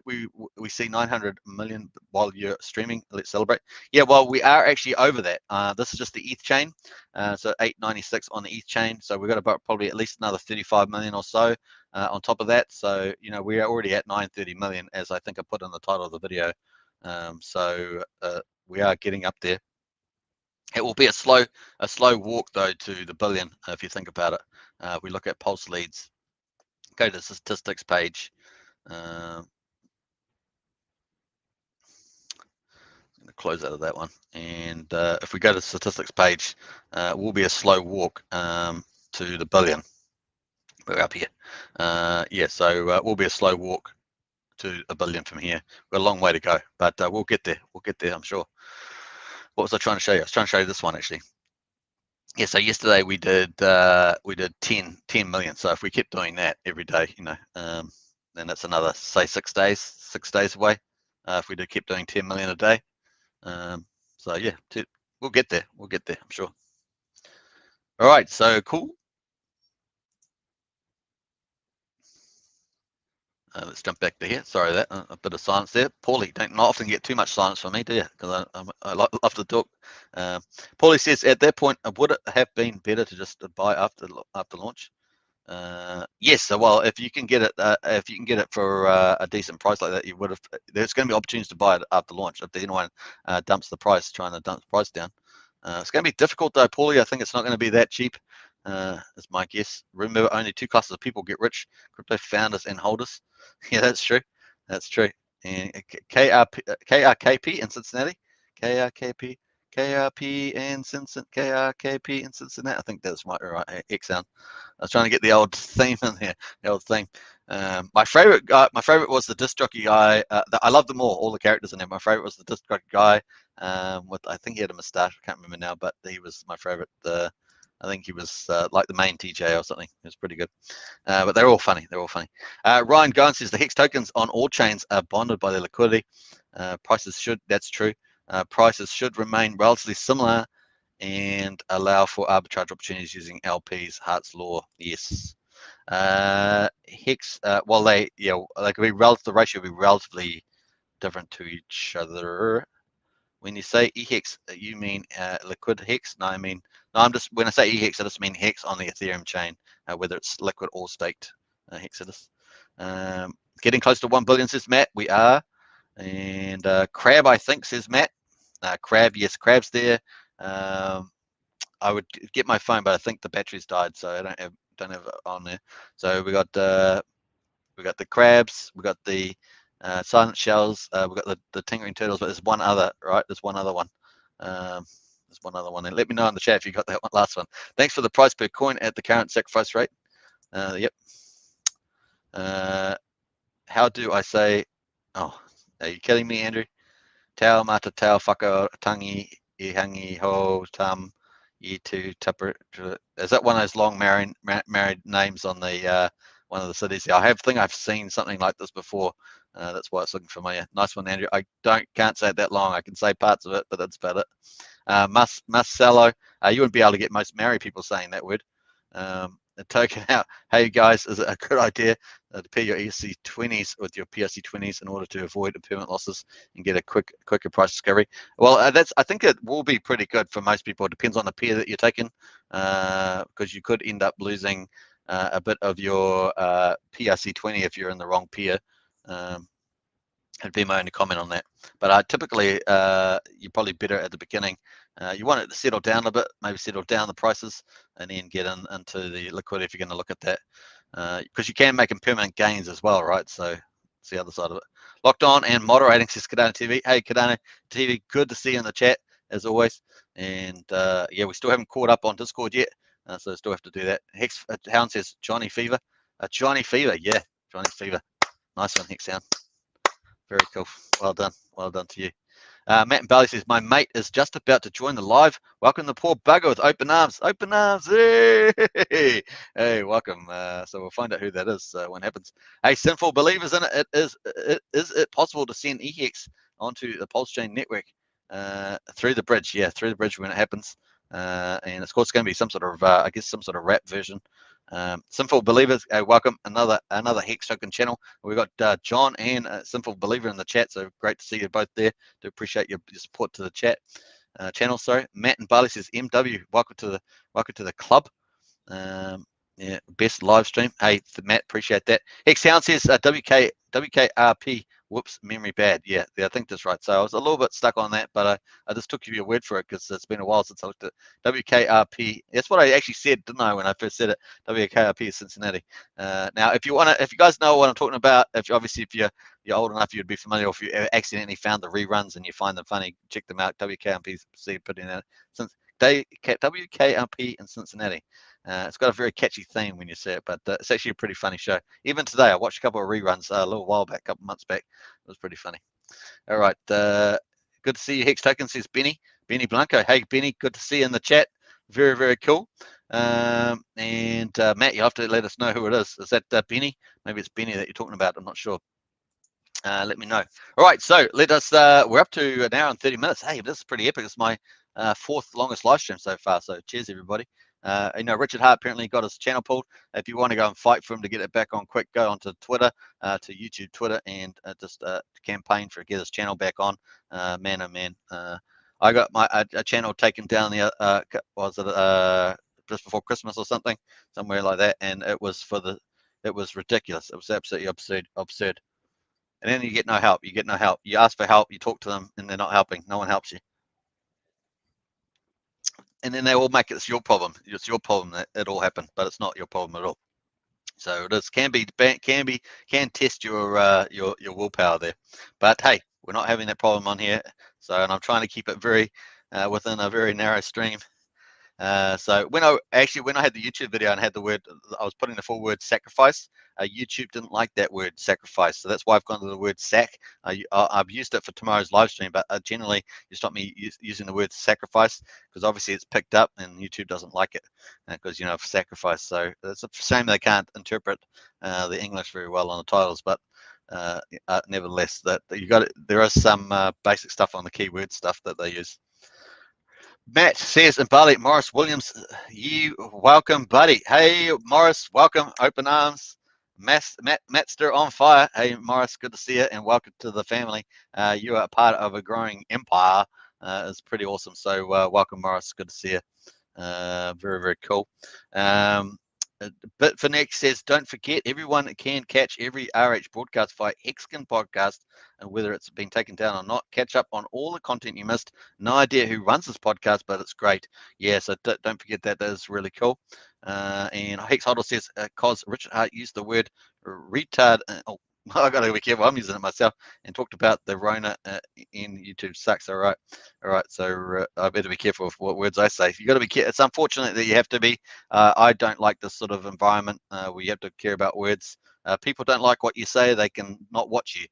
we see 900 million while you're streaming. Let's celebrate. Yeah, well, we are actually over that. This is just the ETH chain, so 896 on the ETH chain. So we've got about probably at least another 35 million or so on top of that. So we are already at 930 million, as I think I put in the title of the video. So we are getting up there. It will be a slow walk though to the billion if you think about it. We look at Pulse leads. Go to the statistics page. I'm going to close out of that one. And if we go to the statistics page, it will be a slow walk to the billion. We're up here. Yeah, so it will be a slow walk to a billion from here. We've got a long way to go, but we'll get there. We'll get there, I'm sure. What was I trying to show you? I was trying to show you this one actually. Yeah, so yesterday we did 10 million. So if we kept doing that every day, then that's another, say, 6 days away. If we keep doing 10 million a day. So yeah, we'll get there. We'll get there, I'm sure. All right, so cool. Let's jump back to here. Sorry, that a bit of silence there. Paulie, don't not often get too much silence from me, do you? Because I love to talk. Paulie says, at that point, would it have been better to just buy after launch? Yes. So, well, if you can get it for a decent price like that, you would have. There's going to be opportunities to buy it after launch if anyone dumps the price, trying to dump the price down. It's going to be difficult though, Paulie. I think it's not going to be that cheap. Is my guess. Remember, only two classes of people get rich: crypto founders and holders. Yeah, that's true. That's true. And KRKP in Cincinnati. KRKP. KRP in Cincinnati. I think that's right. X sound. I was trying to get the old theme in there. The old theme. My favorite was the disc jockey guy. I love them all the characters in there. My favorite was the disc jockey guy. I think he had a moustache. I can't remember now, but he was my favorite. I think he was like the main TJ or something. It was pretty good. But they're all funny. They're all funny. Ryan Gowan says the Hex tokens on all chains are bonded by their liquidity. Prices should. That's true. Prices should remain relatively similar and allow for arbitrage opportunities using LPs. Hart's law. Yes. Hex. Well, they could be relative. The ratio will be relatively different to each other. When you say EHEX, you mean liquid hex? No, I'm just, when I say EHEX, I just mean hex on the Ethereum chain, whether it's liquid or staked Hexadus. Getting close to 1 billion, says Matt. We are. And Crab, I think, says Matt. Crab, yes, Crab's there. I would get my phone, but I think the battery's died, so I don't have it on there. So we got the crabs, we got the silent shells, we've got the tinkering turtles, but there's one other, right? There's one other one. There's one other one. And let me know in the chat if you got that last one. Thanks for the price per coin at the current sacrifice rate. Yep. How do I say? Oh, are you kidding me, Andrew? Tau mata tau whaka tangi I hangi ho tam I tu tupper. Is that one of those long married names on the one of the cities? I think I've seen something like this before. That's why it's looking familiar. Nice one, Andrew. I can't say it that long. I can say parts of it, but that's about it. Marcelo, you wouldn't be able to get most Maori people saying that word. token out. Hey guys, is it a good idea to pair your ERC20s with your PRC20s in order to avoid impairment losses and get a quicker price discovery? Well, I think it will be pretty good for most people. It depends on the pair that you're taking, because you could end up losing a bit of your PRC20 if you're in the wrong pair. It'd be my only comment on that. But typically, you're probably better at the beginning. You want it to settle down a bit, maybe settle down the prices, and then get into the liquidity if you're going to look at that. Because you can make impermanent gains as well, right? So it's the other side of it. Locked on and moderating, says Cardano TV. Hey, Cardano TV, good to see you in the chat, as always. And yeah, we still haven't caught up on Discord yet, so still have to do that. Hex Hound says Johnny Fever. Johnny Fever, yeah, Johnny Fever. Nice one, Hex Hound. Very cool. Well done. Well done to you. Matt and Barley says, my mate is just about to join the live. Welcome the poor bugger with open arms. Open arms. Hey, hey, welcome. So we'll find out who that is when it happens. Hey, Sinful Believers in it. Is it possible to send EHEX onto the PulseChain network through the bridge? Yeah, through the bridge when it happens. And of course, it's going to be some sort of, I guess, some sort of wrap version. Sinful Believers, welcome another Hex Token channel. We've got John and Sinful Believer in the chat, so great to see you both there. Do appreciate your support to the chat channel. Sorry, Matt and Barley says MW, welcome to the club. Yeah, best live stream. Hey, Matt, appreciate that. Hex Hound says WKRP. Whoops, memory bad. Yeah, I think that's right. So I was a little bit stuck on that, but I just took your word for it because it's been a while since I looked at WKRP. That's what I actually said, didn't I, when I first said it? WKRP is Cincinnati. Now, if you guys know what I'm talking about, if you're old enough, you'd be familiar. If you accidentally found the reruns and you find them funny, check them out. WKRP, putting out since WKRP in Cincinnati. It's got a very catchy theme when you see it, but it's actually a pretty funny show. Even today, I watched a couple of reruns a little while back, a couple months back. It was pretty funny. All right. Good to see you, Hex Token, says Benny Blanco. Hey, Benny, good to see you in the chat. Very, very cool. And Matt, you have to let us know who it is. Is that Benny? Maybe it's Benny that you're talking about. I'm not sure. Let me know. All right, so let us. We're up to an hour and 30 minutes. Hey, this is pretty epic. It's my fourth longest live stream so far. So cheers, everybody. Richard Hart apparently got his channel pulled. If you want to go and fight for him to get it back on quick, go onto Twitter, to YouTube, Twitter, and just campaign for get his channel back on. Man, oh man, I got my a channel taken down the was it just before Christmas or something, somewhere like that, and it was ridiculous. It was absolutely absurd. And then you get no help. You ask for help, you talk to them, and they're not helping. No one helps you. And then they all make it's your problem. It's your problem that it all happened, but it's not your problem at all. So it is can test your willpower there. But hey, we're not having that problem on here. So, and I'm trying to keep it very within a very narrow stream. So when I had the YouTube video and had the word, I was putting the full word sacrifice. YouTube didn't like that word sacrifice, so that's why I've gone to the word sac. I've used it for tomorrow's live stream, but generally you stop me using the word sacrifice because obviously it's picked up and YouTube doesn't like it because sacrifice. So it's a shame they can't interpret the English very well on the titles, but nevertheless, that there is some basic stuff on the keyword stuff that they use. Matt says, and Bali, Morris Williams, you welcome, buddy. Hey, Morris, welcome. Open arms. Mattster on fire. Hey, Morris, good to see you, and welcome to the family. You are a part of a growing empire. It's pretty awesome. So welcome, Morris. Good to see you. Very, very cool. But for next says, don't forget, everyone can catch every RH broadcast via Hexkin podcast, and whether it's been taken down or not, catch up on all the content you missed. No idea who runs this podcast, but it's great. Yeah, so don't forget that. That is really cool. And Hex Hodl says, cause Richard Hart used the word retard. I got to be careful. I'm using it myself. And talked about the Rona in YouTube sucks. All right. So I better be careful with what words I say. You got to be careful. It's unfortunate that you have to be. I don't like this sort of environment where you have to care about words. People don't like what you say. They can not watch you.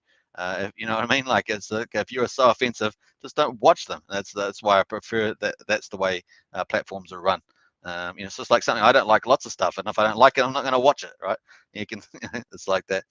You know what I mean? Like if you're so offensive, just don't watch them. That's why I prefer that. That's the way platforms are run. It's just like something I don't like lots of stuff, and if I don't like it, I'm not going to watch it, right? You can, it's like that.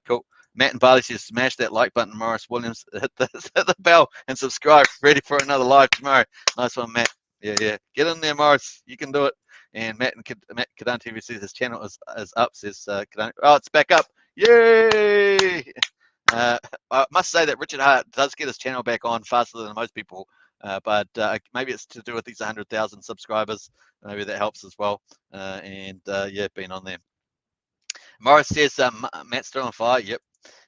Cool. Matt and Barley says, smash that like button. Morris Williams, hit the bell and subscribe. Ready for another live tomorrow. Nice one, Matt. Yeah. Get in there, Morris. You can do it. And Matt Cardano TV says his channel is up. Says Cardano. Oh, it's back up. Yay! I must say that Richard Hart does get his channel back on faster than most people, but maybe it's to do with these 100,000 subscribers. Maybe that helps as well. Yeah, been on there. Morris says Matt's still on fire. Yep.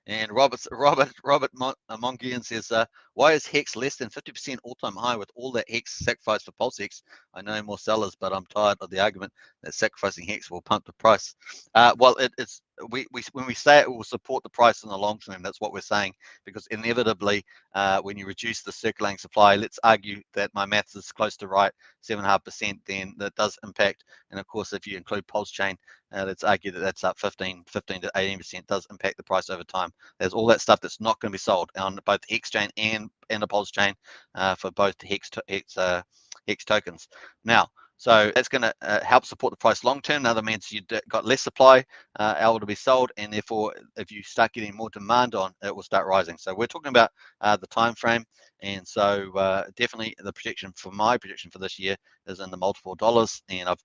And Robert Mongian says, why is Hex less than 50% all-time high with all that Hex sacrifice for PulseX? I know more sellers, but I'm tired of the argument that sacrificing Hex will pump the price. Well, it's when we say it will support the price in the long term, that's what we're saying, because inevitably, when you reduce the circulating supply, let's argue that my maths is close to right, 7.5%, then that does impact. And of course, if you include PulseChain, let's argue that that's up 15 to 18%, does impact the price over time. There's all that stuff that's not going to be sold on both the Hex chain and the PulseChain for both the Hex tokens. Now, so that's going to help support the price long term. Now that means you've got less supply able to be sold, and therefore, if you start getting more demand on, it will start rising. So we're talking about the time frame, and so definitely the projection for my prediction for this year is in the multiple dollars, and I've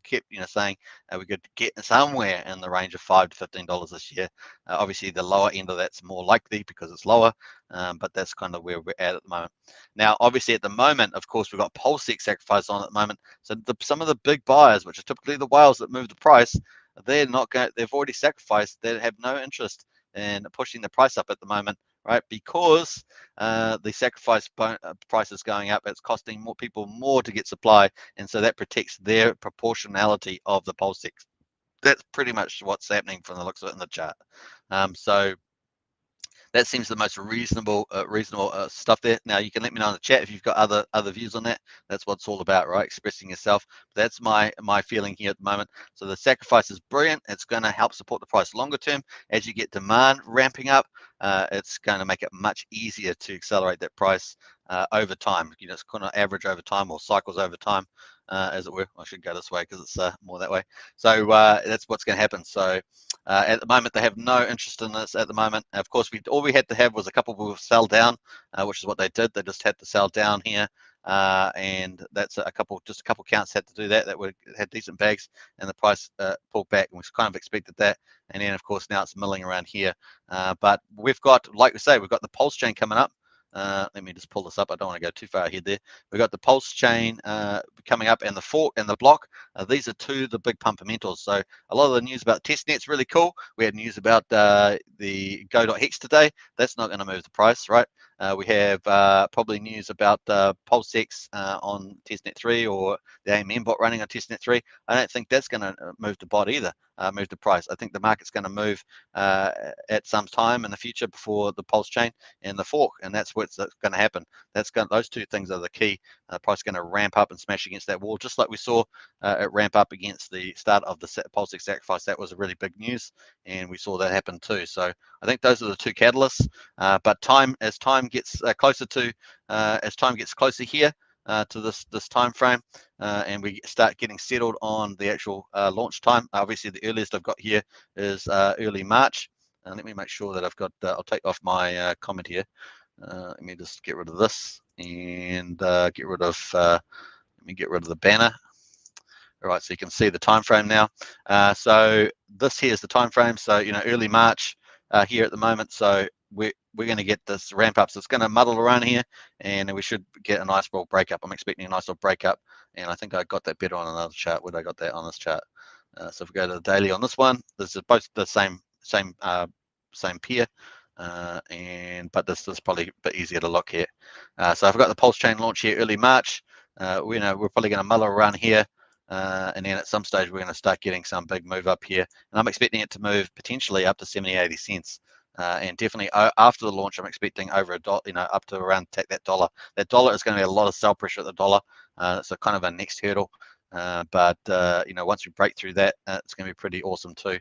kept saying we could get somewhere in the range of $5 to $15 this year. Obviously, the lower end of that's more likely because it's lower, but that's kind of where we're at the moment. Now, obviously, at the moment, of course, we've got PulseX Sacrifice on at the moment. So some of the big buyers, which are typically the whales that move the price, they're not going. They've already sacrificed. They have no interest in pushing the price up at the moment, right? Because the sacrifice price is going up. It's costing more people more to get supply, and so that protects their proportionality of the PulseX. That's pretty much what's happening from the looks of it in the chart. So that seems the most reasonable stuff there. Now you can let me know in the chat if you've got other views on that. That's what it's all about, right? Expressing yourself. That's my feeling here at the moment. So the sacrifice is brilliant. It's going to help support the price longer term. As you get demand ramping up, it's going to make it much easier to accelerate that price over time. It's kind of average over time or cycles over time, as it were. I should go this way because it's more that way. So that's what's going to happen. So at the moment, they have no interest in this at the moment. Of course, all we had to have was a couple will sell down, which is what they did. They just had to sell down here, and that's just a couple counts had to do that. That had decent bags, and the price pulled back, and we kind of expected that. And then, of course, now it's milling around here. But we've got, like we say, we've got the PulseChain coming up. Let me just pull this up. I don't want to go too far ahead there. We've got the PulseChain coming up, and the fork and the block. These are the big fundamentals. So a lot of the news about testnet's really cool. We had news about the go.hex today. That's not going to move the price, right? We have probably news about PulseX on testnet 3 or the AMM bot running on testnet 3. I don't think that's going to move the bot either, move the price. I think the market's going to move at some time in the future before the PulseChain and the fork, and that's what's going to happen. Those two things are the key. The price is going to ramp up and smash against that wall, just like we saw it ramp up against the start of the PulseX Sacrifice. That was a really big news, and we saw that happen too. So I think those are the two catalysts. But as time gets closer here to this time frame, and we start getting settled on the actual launch time. Obviously, the earliest I've got here is early March. Let me make sure that I've got. I'll take off my comment here. Let me just get rid of this and get rid of. Let me get rid of the banner. All right, so you can see the time frame now. So this here is the time frame. So early March here at the moment. So we're going to get this ramp up. So it's going to muddle around here, and we should get a nice little breakup. I'm expecting a nice little breakup, and I think I got that better on another chart. Where I got that on this chart? So if we go to the daily on this one, this is both the same peer, but this is probably a bit easier to look here. So I've got the PulseChain launch here early March. We're probably going to muddle around here. And then at some stage we're going to start getting some big move up here, and I'm expecting it to move potentially up to 70-80 cents, and definitely after the launch I'm expecting over $1, up to around that dollar. That dollar is going to be a lot of sell pressure at the dollar, so kind of a next hurdle, but once we break through that, it's going to be pretty awesome too.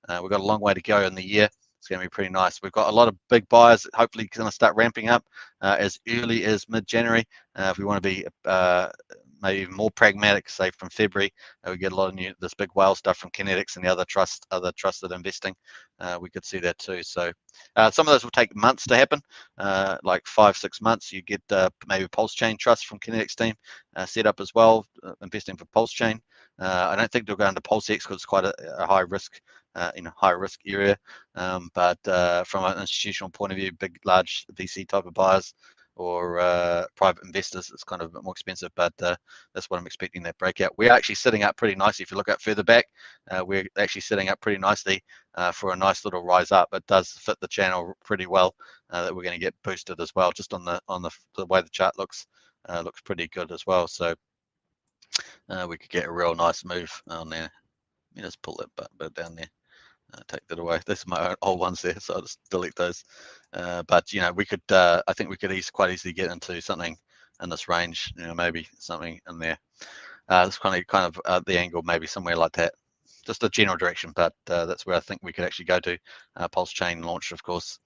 We've got a long way to go in the year. It's going to be pretty nice. We've got a lot of big buyers hopefully going to start ramping up as early as mid-January. If we want to be maybe even more pragmatic, say from February, we get a lot of this big whale stuff from Kinetics and the other trusted investing. We could see that too. So some of those will take months to happen, like 5-6 months. You get maybe PulseChain Trust from Kinetics team set up as well, investing for PulseChain. I don't think they'll go into PulseX because it's quite a high risk, high risk area. But from an institutional point of view, big, large VC type of buyers or private investors, it's kind of a bit more expensive. But that's what I'm expecting, that breakout. We're actually sitting up pretty nicely. If you look up further back, we're actually sitting up pretty nicely for a nice little rise up. It does fit the channel pretty well. That we're going to get boosted as well, just on the way the chart looks pretty good as well. So we could get a real nice move on there. Let me just pull that bit down there. Take that away. There's my old ones there, so I'll just delete those. But we could, I think we could quite easily get into something in this range. Maybe something in there. It's kind of the angle, maybe somewhere like that. Just a general direction, but that's where I think we could actually go to. PulseChain launch, of course.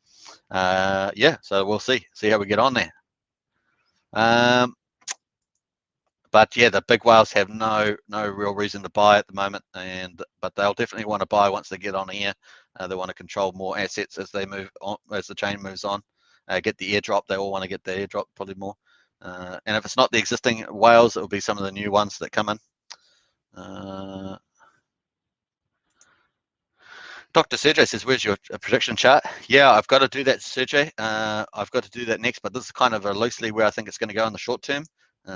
Yeah, so we'll see how we get on there. But yeah, the big whales have no real reason to buy at the moment, but they'll definitely want to buy once they get on here. They want to control more assets as they move on, as the chain moves on. Get the airdrop. They all want to get the airdrop probably more. And if it's not the existing whales, it will be some of the new ones that come in. Dr. Sergey says, where's your prediction chart? Yeah, I've got to do that, Sergey. I've got to do that next, but this is kind of loosely where I think it's going to go in the short term.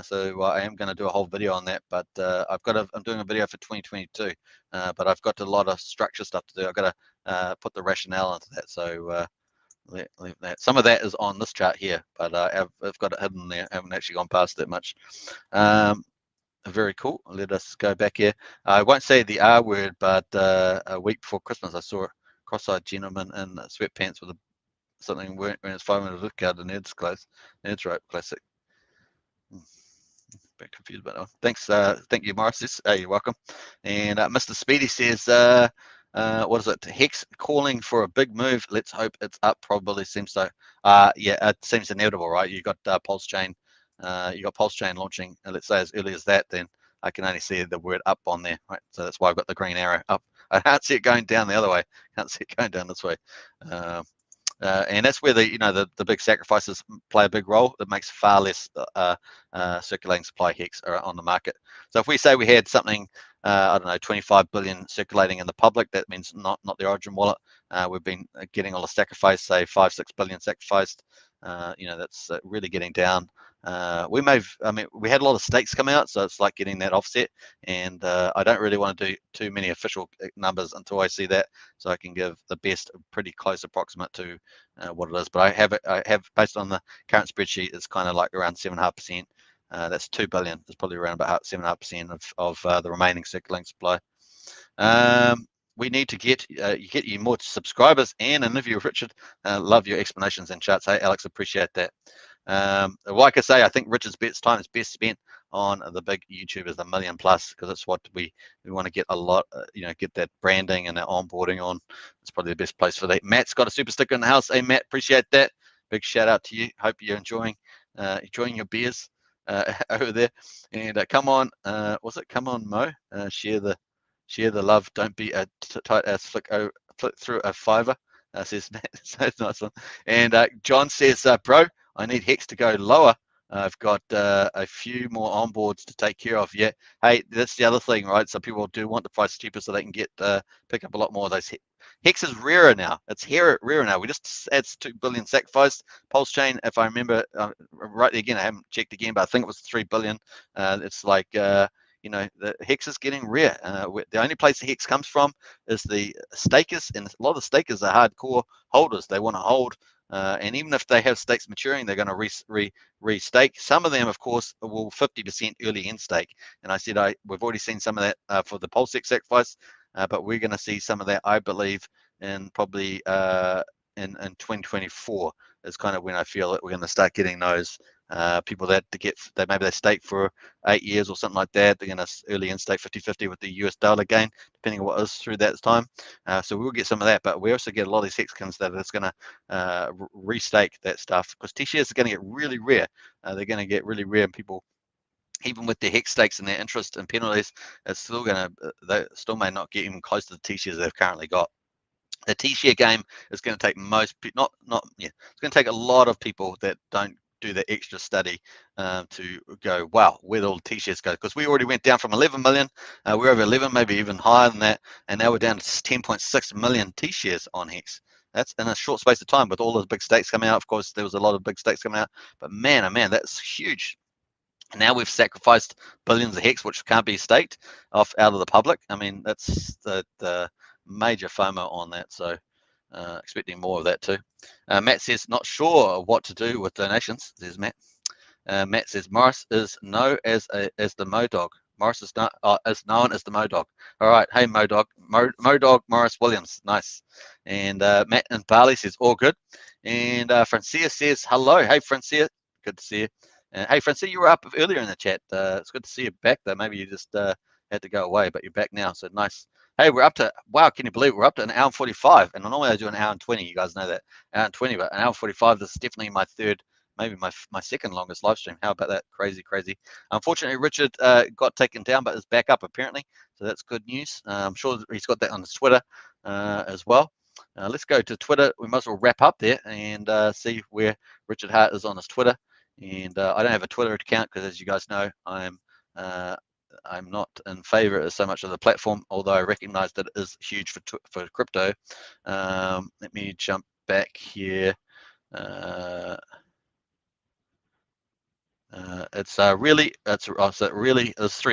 So I am going to do a whole video on that, but I'm doing a video for 2022, but I've got a lot of structure stuff to do. I've got to put the rationale into that. So leave that. Some of that is on this chart here, but I've got it hidden there. I haven't actually gone past that much. Very cool. Let us go back here. I won't say the R word, but a week before Christmas, I saw a cross-eyed gentleman in sweatpants with something wearing his 500 look out, and Ned's clothes. Ned's rope, classic. Bit confused about that one. Thanks. Thank you, Morris. You're welcome. And Mr. Speedy says, what is it? Hex calling for a big move. Let's hope it's up. Probably seems so. Yeah, it seems inevitable, right? You got PulseChain. You got PulseChain launching. Let's say as early as that, then I can only see the word up on there, right? So that's why I've got the green arrow up. I can't see it going down the other way. Can't see it going down this way. And that's where the big sacrifices play a big role. It makes far less circulating supply hex on the market. So if we say we had something, I don't know, 25 billion circulating in the public, that means not the Origin wallet. We've been getting all the sacrifice, say 5-6 billion sacrificed. That's really getting down. We had a lot of stakes come out, so it's like getting that offset. And I don't really want to do too many official numbers until I see that, so I can give the best, pretty close approximate to what it is. But I have based on the current spreadsheet, it's kind of like around 7.5%. That's 2 billion. It's probably around about 7.5% of the remaining circulating supply. We need to get you more subscribers and an interview with Richard. Love your explanations and charts. Hey, Alex, appreciate that. Like I say, I think Richard's time is best spent on the big YouTubers, the million plus, because it's what we want to get a lot, get that branding and that onboarding on. It's probably the best place for that. Matt's got a super sticker in the house. Hey, Matt, appreciate that. Big shout out to you. Hope you're enjoying your beers over there. And come on, come on, Mo? Share the love. Don't be a tight ass flick through a fiver. Says Matt. So it's a nice one. And John says, bro, I need Hex to go lower. I've got a few more onboards to take care of. Yeah. Hey, that's the other thing, right? So people do want the price cheaper so they can pick up a lot more of those. Hex is rarer now. It's rarer now. We just adds 2 billion sacrificed. PulseChain, if I remember rightly, again, I haven't checked again, but I think it was 3 billion. It's like the Hex is getting rare. The only place the Hex comes from is the stakers, and a lot of the stakers are hardcore holders. They want to hold, and even if they have stakes maturing, they're going to re-stake. Some of them, of course, will 50% early in stake. And I said we've already seen some of that for the PulseX sacrifice, but we're going to see some of that, I believe, in probably in 2024 is kind of when I feel that we're going to start getting those people that maybe they stake for 8 years or something like that. They're going to early in stake 50-50 with the US dollar gain, depending on what is through that time. So we'll get some of that, but we also get a lot of these hexkins that it's going to restake that stuff, because T-shares are going to get really rare. They're going to get really rare, and people, even with their hex stakes and their interest and penalties, it's still going to, they still may not get even close to the T-shares they've currently got. The T-share game is going to take it's going to take a lot of people that don't do the extra study to go, wow, where'd all the T-shares go? Because we already went down from 11 million, we're over 11, maybe even higher than that, and now we're down to 10.6 million T-shares on Hex. That's in a short space of time with all the big stakes coming out. Of course, there was a lot of big stakes coming out, but man, oh man, that's huge. And now we've sacrificed billions of Hex, which can't be staked out of the public. I mean, that's the major FOMO on that. So expecting more of that too. Matt says, not sure what to do with donations. There's Matt. Matt says, Morris is known as the Modog. Morris is known as the Modog. All right, hey Modog, Modog Morris Williams, nice. And Matt and Barley says, all good. And Francia says, hello, hey Francia, good to see you. Hey Francia, you were up earlier in the chat. It's good to see you back there. Maybe you just had to go away, but you're back now, so nice. Hey, we're up to, wow, can you believe we're up to an hour and 45? And normally I do an hour and 20, you guys know that, hour and 20, but an hour and 45, this is definitely my third, maybe my second longest live stream. How about that? Crazy, crazy. Unfortunately, Richard got taken down, but is back up apparently, so that's good news. I'm sure he's got that on his Twitter as well. Let's go to Twitter. We might as well wrap up there and see where Richard Hart is on his Twitter. And I don't have a Twitter account because, as you guys know, I'm not in favor of so much of the platform, although I recognize that it is huge for crypto. Let me jump back here. It's 3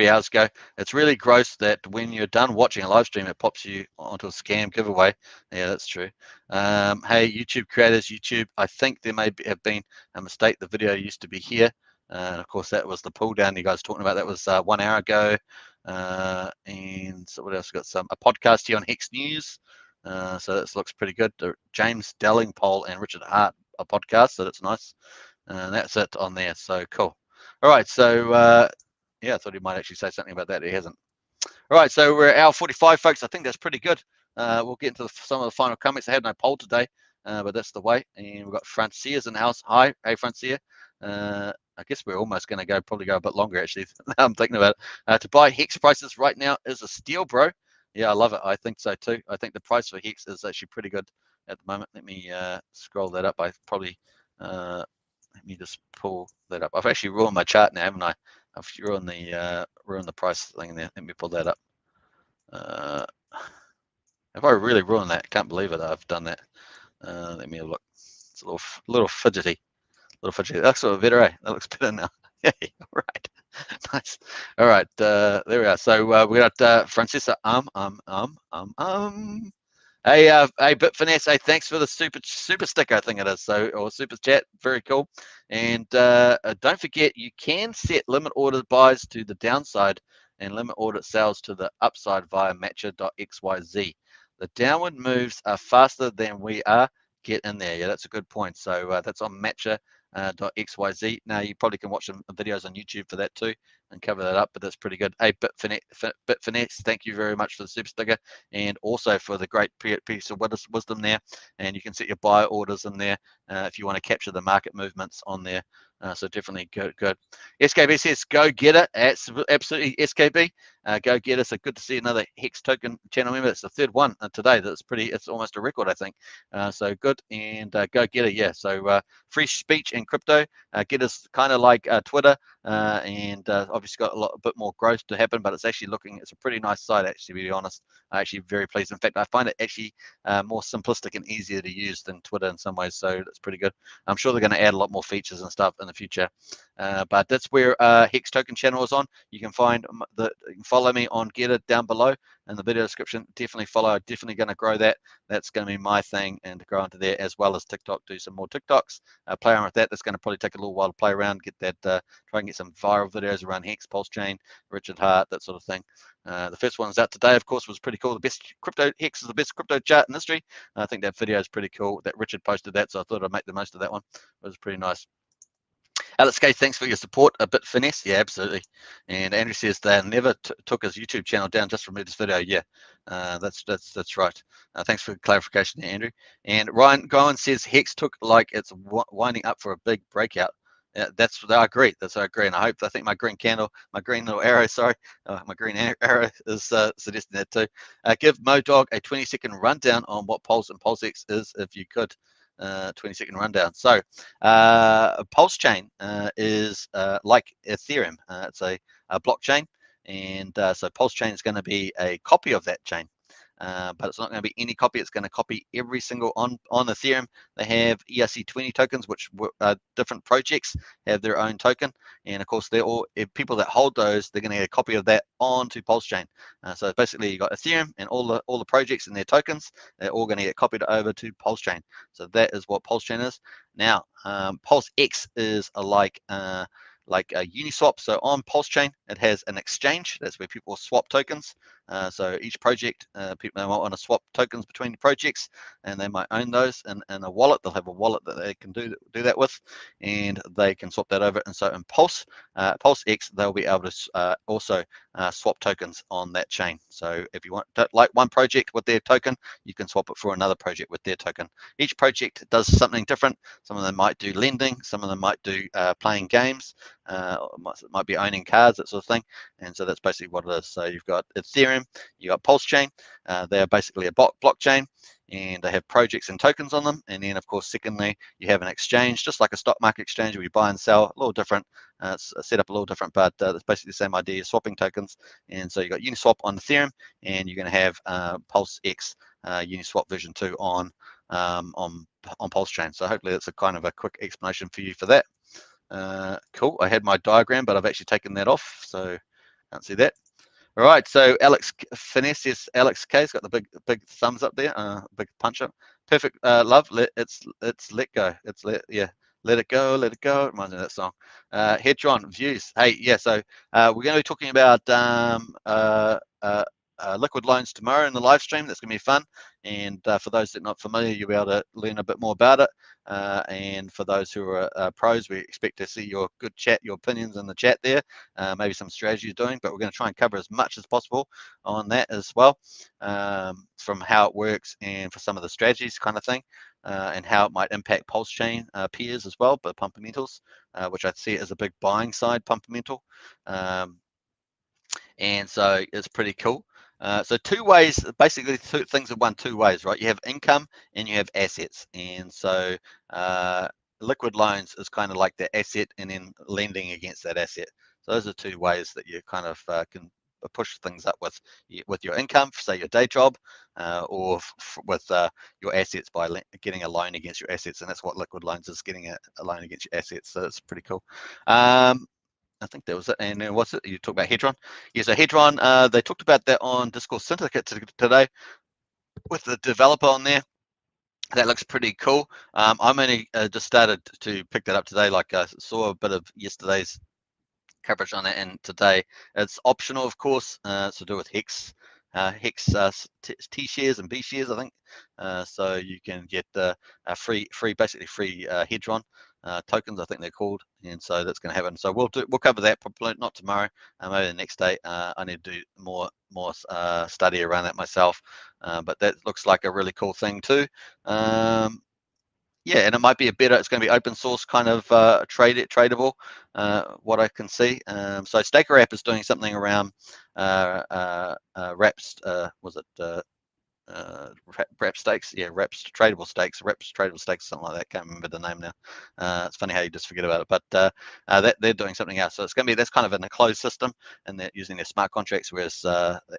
hours ago. It's really gross that when you're done watching a live stream, it pops you onto a scam giveaway. Yeah, that's true. Hey, YouTube creators, YouTube, I think there may have been a mistake. The video used to be here. And of course, that was the pull down you guys talking about. That was 1 hour ago. And so what else? Got a podcast here on Hex News. So this looks pretty good. James Dellingpole and Richard Hart, a podcast. So that's nice. And that's it on there. So cool. All right. So yeah, I thought he might actually say something about that. He hasn't. All right. So we're at hour 45, folks. I think that's pretty good. We'll get into some of the final comments. I had no poll today, but that's the way. And we've got Francia's in the house. Hi, hey Francia. I guess we're almost going to probably go a bit longer actually. Now I'm thinking about it. To buy Hex prices right now is a steal, bro. Yeah, I love it. I think so too. I think the price for Hex is actually pretty good at the moment. Let me scroll that up. I probably let me just pull that up. I've actually ruined my chart now, haven't I? I've ruined the price thing there. Let me pull that up. Have I really ruined that? Can't believe it. I've done that. Let me have a look. It's a little fidgety. That's sort of better, eh? That looks better now. Yeah, all right. Nice. All right, there we are. So we got Francesca. Hey, Bitfinesse. Hey, thanks for the super sticker. I think it is. So, or super chat. Very cool. And don't forget, you can set limit order buys to the downside and limit order sales to the upside via matcha.xyz. The downward moves are faster than we are. Get in there. Yeah, that's a good point. So that's on matcha.xyz. Now you probably can watch some videos on YouTube for that too and cover that up, but that's pretty good. Hey, Bitfinesse, thank you very much for the super sticker and also for the great piece of wisdom there. And you can set your buy orders in there if you want to capture the market movements on there. So definitely good. SKB says, go get it. Absolutely, SKB. Go get it. So good to see another Hex Token channel member. It's the third one today. It's almost a record, I think. So good. And go get it. Yeah. So free speech in crypto. Get us kind of like Twitter. And obviously got a bit more growth to happen, but it's a pretty nice site, actually, to be honest. I'm actually very pleased. In fact, I find it actually more simplistic and easier to use than Twitter in some ways. So that's pretty good. I'm sure they're going to add a lot more features and stuff in the future. But that's where Hex Token channel is on. You can follow me on Get It down below in the video description. Definitely follow. Definitely going to grow that. That's going to be my thing, and to grow into there as well as TikTok. Do some more TikToks. Play around with that. That's going to probably take a little while to play around. Get that. Try and get some viral videos around Hex, PulseChain, Richard Hart, that sort of thing. The first one's out today, of course, was pretty cool. The best crypto Hex is the best crypto chart in history. I think that video is pretty cool. That Richard posted that, so I thought I'd make the most of that one. It was pretty nice. Alex K, thanks for your support. A bit finesse, yeah, absolutely. And Andrew says they never took his YouTube channel down, just removed this video. Yeah, that's right. Thanks for the clarification there, Andrew. And Ryan Gowan says Hex took like it's winding up for a big breakout. Yeah, I agree. I agree, and I think my green little arrow, sorry, my green arrow is suggesting that too. Give Modog a 20-second rundown on what Pulse and PulseX is, if you could. 20-second rundown. So PulseChain is like Ethereum. It's a blockchain, and so PulseChain is going to be a copy of that chain. But it's not going to be any copy. It's going to copy every single on Ethereum. They have ERC20 tokens, which different projects have their own token, and of course they're all people that hold those. They're going to get a copy of that onto PulseChain. So basically, you got Ethereum and all the projects and their tokens. They're all going to get copied over to PulseChain. So that is what PulseChain is. Now, PulseX is like a Uniswap. So on PulseChain, it has an exchange. That's where people swap tokens. So each project, people might want to swap tokens between the projects, and they might own those in a wallet. They'll have a wallet that they can do that with, and they can swap that over. And so in PulseX, they'll be able to also swap tokens on that chain. So if you want like one project with their token, you can swap it for another project with their token. Each project does something different. Some of them might do lending, some of them might do playing games, might be owning cards, that sort of thing. And so that's basically what it is. So you've got Ethereum, you've got PulseChain. They are basically a blockchain, and they have projects and tokens on them. And then, of course, secondly, you have an exchange, just like a stock market exchange where you buy and sell, a little different. It's set up a little different, but it's basically the same idea, swapping tokens. And so you've got Uniswap on Ethereum, and you're going to have PulseX Uniswap version 2 on PulseChain. So hopefully that's a kind of a quick explanation for you for that. Cool. I had my diagram, but I've actually taken that off, so can't see that. All right. So Alex Finesse, Alex K's got the big thumbs up there, big punch up. Perfect. Love. It's let go. It's let it go. Let it go. It reminds me of that song. Hedron views. Hey, yeah. So we're going to be talking about liquid loans tomorrow in the live stream. That's going to be fun. And for those that are not familiar, you'll be able to learn a bit more about it. And for those who are pros, we expect to see your good chat, your opinions in the chat there, maybe some strategy you're doing, but we're going to try and cover as much as possible on that as well, from how it works and for some of the strategies kind of thing, and how it might impact PulseChain peers as well, but fundamentals, which I see as a big buying side fundamental. And so it's pretty cool. So two ways, basically things are one two ways, right? You have income and you have assets. And so liquid loans is kind of like the asset and then lending against that asset. So those are two ways that you kind of can push things up with your income, say your day job, or with your assets by getting a loan against your assets. And that's what liquid loans is, getting a loan against your assets. So it's pretty cool. I think that was it. And then what's it? You talked about Hedron. Yeah, so Hedron, they talked about that on Discourse Syndicate today with the developer on there. That looks pretty cool. I'm only just started to pick that up today. Like I saw a bit of yesterday's coverage on it, and today it's optional, of course. It's to do with Hex T shares and B shares, I think. So you can get basically free Hedron tokens, I think they're called, and so that's going to happen. So we'll cover that probably not tomorrow, maybe the next day. I need to do more study around that myself, but that looks like a really cool thing too. Yeah, and it might be it's going to be open source kind of tradable, what I can see. So Staker App is doing something around wraps, was it wrap stakes? Yeah, wraps tradable stakes, something like that. Can't remember the name now. It's funny how you just forget about it, but that they're doing something else. So it's going to be, that's kind of in a closed system, and they're using their smart contracts, whereas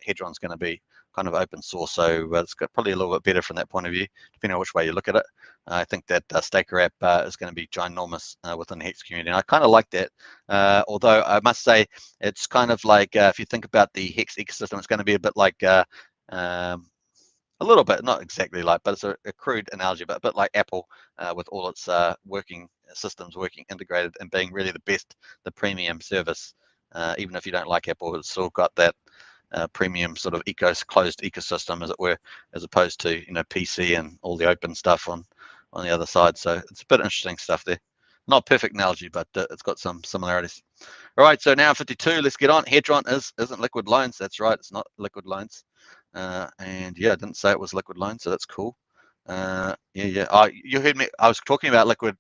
Hedron's going to be kind of open source. So it's got probably a little bit better from that point of view, depending on which way you look at it. I think that Staker App is going to be ginormous within the Hex community, and I kind of like that. Although I must say, it's kind of like if you think about the Hex ecosystem, it's going to be a bit like a little bit, not exactly like, but it's a crude analogy, but a bit like Apple with all its working systems integrated and being really the premium service. Even if you don't like Apple, it's still got that premium sort of closed ecosystem, as it were, as opposed to PC and all the open stuff on the other side. So it's a bit interesting stuff there. Not a perfect analogy, but it's got some similarities. All right, so now 52, let's get on. Hedron isn't liquid loans. That's right, it's not liquid loans. And yeah, I didn't say it was liquid loans, so that's cool. Yeah. Oh, you heard me. I was talking about liquid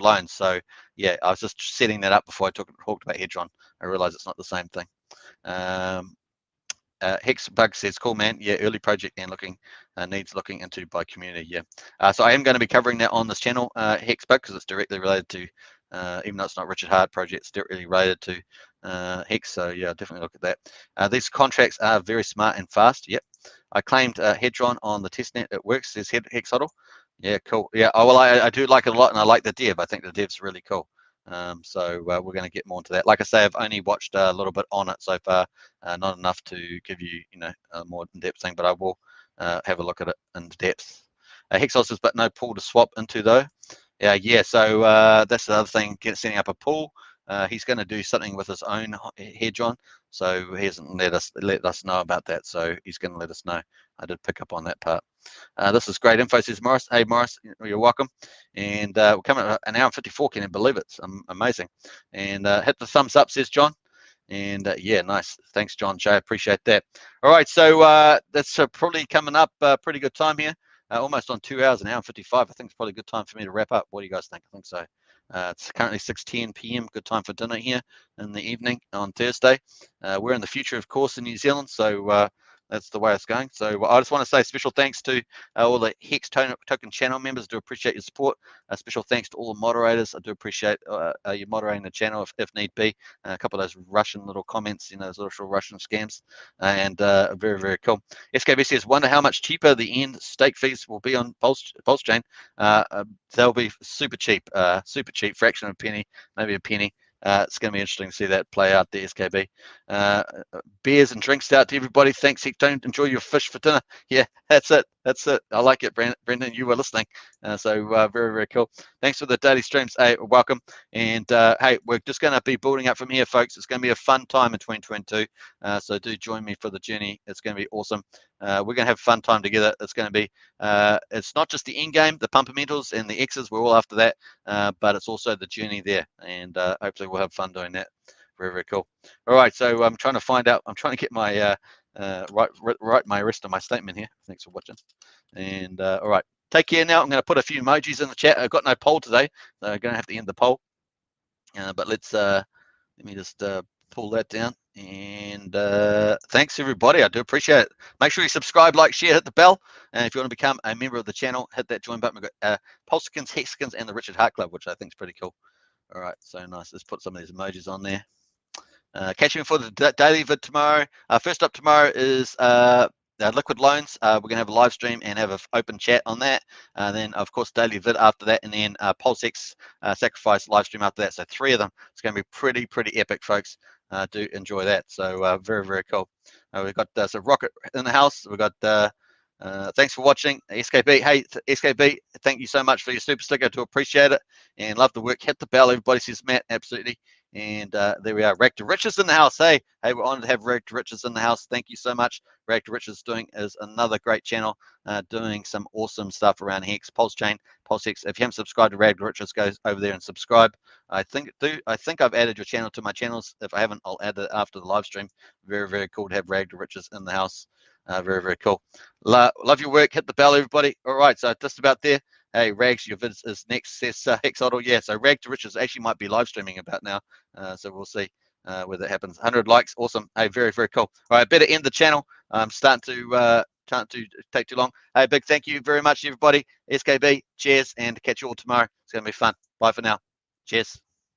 loans. So yeah, I was just setting that up before I talked about Hedron. I realized it's not the same thing. Hex Bug says, cool man, yeah, early project and needs looking into by community, yeah. So I am going to be covering that on this channel, Hex Bug, because it's directly related to, even though it's not Richard Hart project, it's directly related to Hex, so yeah, definitely look at that. These contracts are very smart and fast, yep. I claimed Hedron on the testnet, it works, says Hex Huddle. Yeah, cool. Yeah, oh, well, I do like it a lot, and I like the dev. I think the dev's really cool. So we're going to get more into that. Like I say, I've only watched a little bit on it so far, not enough to give you, a more in-depth thing, but I will have a look at it in depth. Hexos says, but no pool to swap into though. Yeah. So that's the other thing. Setting up a pool. He's going to do something with his own Hedron, so he hasn't let us know about that. So he's going to let us know. I did pick up on that part. This is great info, says Morris. Hey, Morris, you're welcome. And we're coming at an hour and 54. Can you believe it? It's amazing. And hit the thumbs up, says John. And yeah, nice. Thanks, John J. Appreciate that. All right, so that's probably coming up pretty good time here. Almost on 2 hours, an hour and 55. I think it's probably a good time for me to wrap up. What do you guys think? I think so. It's currently 6:10 p.m. Good time for dinner here in the evening on Thursday. We're in the future, of course, in New Zealand, so that's the way it's going. So I just want to say special thanks to all the Hex Token channel members. I do appreciate your support. Special thanks to all the moderators. I do appreciate you moderating the channel if need be. A couple of those Russian little comments, those little Russian scams, and very, very cool. SKB says, wonder how much cheaper the end stake fees will be on PulseChain. They'll be super cheap, fraction of a penny, maybe a penny. It's going to be interesting to see that play out there, SKB. Beers and drinks out to everybody. Thanks, Hector. Enjoy your fish for dinner. Yeah, that's it. I like it, Brendan. You were listening. So very, very cool. Thanks for the daily streams. Hey, welcome. And hey, we're just going to be building up from here, folks. It's going to be a fun time in 2022. So do join me for the journey. It's going to be awesome. We're going to have a fun time together. It's going to be, it's not just the end game, the pumpermentals and the X's. We're all after that. But it's also the journey there. And hopefully we'll have fun doing that. Very, very cool. All right, so I'm trying to find out. I'm trying to get my write my rest of my statement here. Thanks for watching. And all right, take care now. I'm going to put a few emojis in the chat. I've got no poll today, so I'm going to have to end the poll. But let me just pull that down. And thanks everybody. I do appreciate it. Make sure you subscribe, like, share, hit the bell. And if you want to become a member of the channel, hit that join button. We've got PulseChain, Hexkins, and the Richard Hart Club, which I think is pretty cool. All right, so nice. Let's put some of these emojis on there. Catch me for the daily vid tomorrow. First up tomorrow is liquid loans. We're going to have a live stream and have an open chat on that. Then, of course, daily vid after that, and then PulseX Sacrifice live stream after that. So 3 of them. It's going to be pretty epic, folks. Do enjoy that. So very, very cool. We've got some Rocket in the house. We've got thanks for watching, SKB. Hey, SKB, thank you so much for your super sticker. To appreciate it and love the work. Hit the bell. Everybody says Matt, absolutely. And there we are. Rag to Riches in the house. Hey, we're honored to have Rag to Riches in the house. Thank you so much. Rag to Riches is another great channel, doing some awesome stuff around Hex, PulseChain, PulseX. If you haven't subscribed to Rag to Riches, go over there and subscribe. I think I've added your channel to my channels. If I haven't, I'll add it after the live stream. Very, very cool to have Rag to Riches in the house. Very, very cool. Love your work. Hit the bell, everybody. All right, so just about there. Hey, Rags, your vid is next, says Hex Huddle. Yeah, so Rag to Riches actually might be live streaming about now. So we'll see whether it happens. 100 likes, awesome. Hey, very, very cool. All right, better end the channel. I'm starting to take too long. Hey, big thank you very much, everybody. SKB, cheers, and catch you all tomorrow. It's going to be fun. Bye for now. Cheers.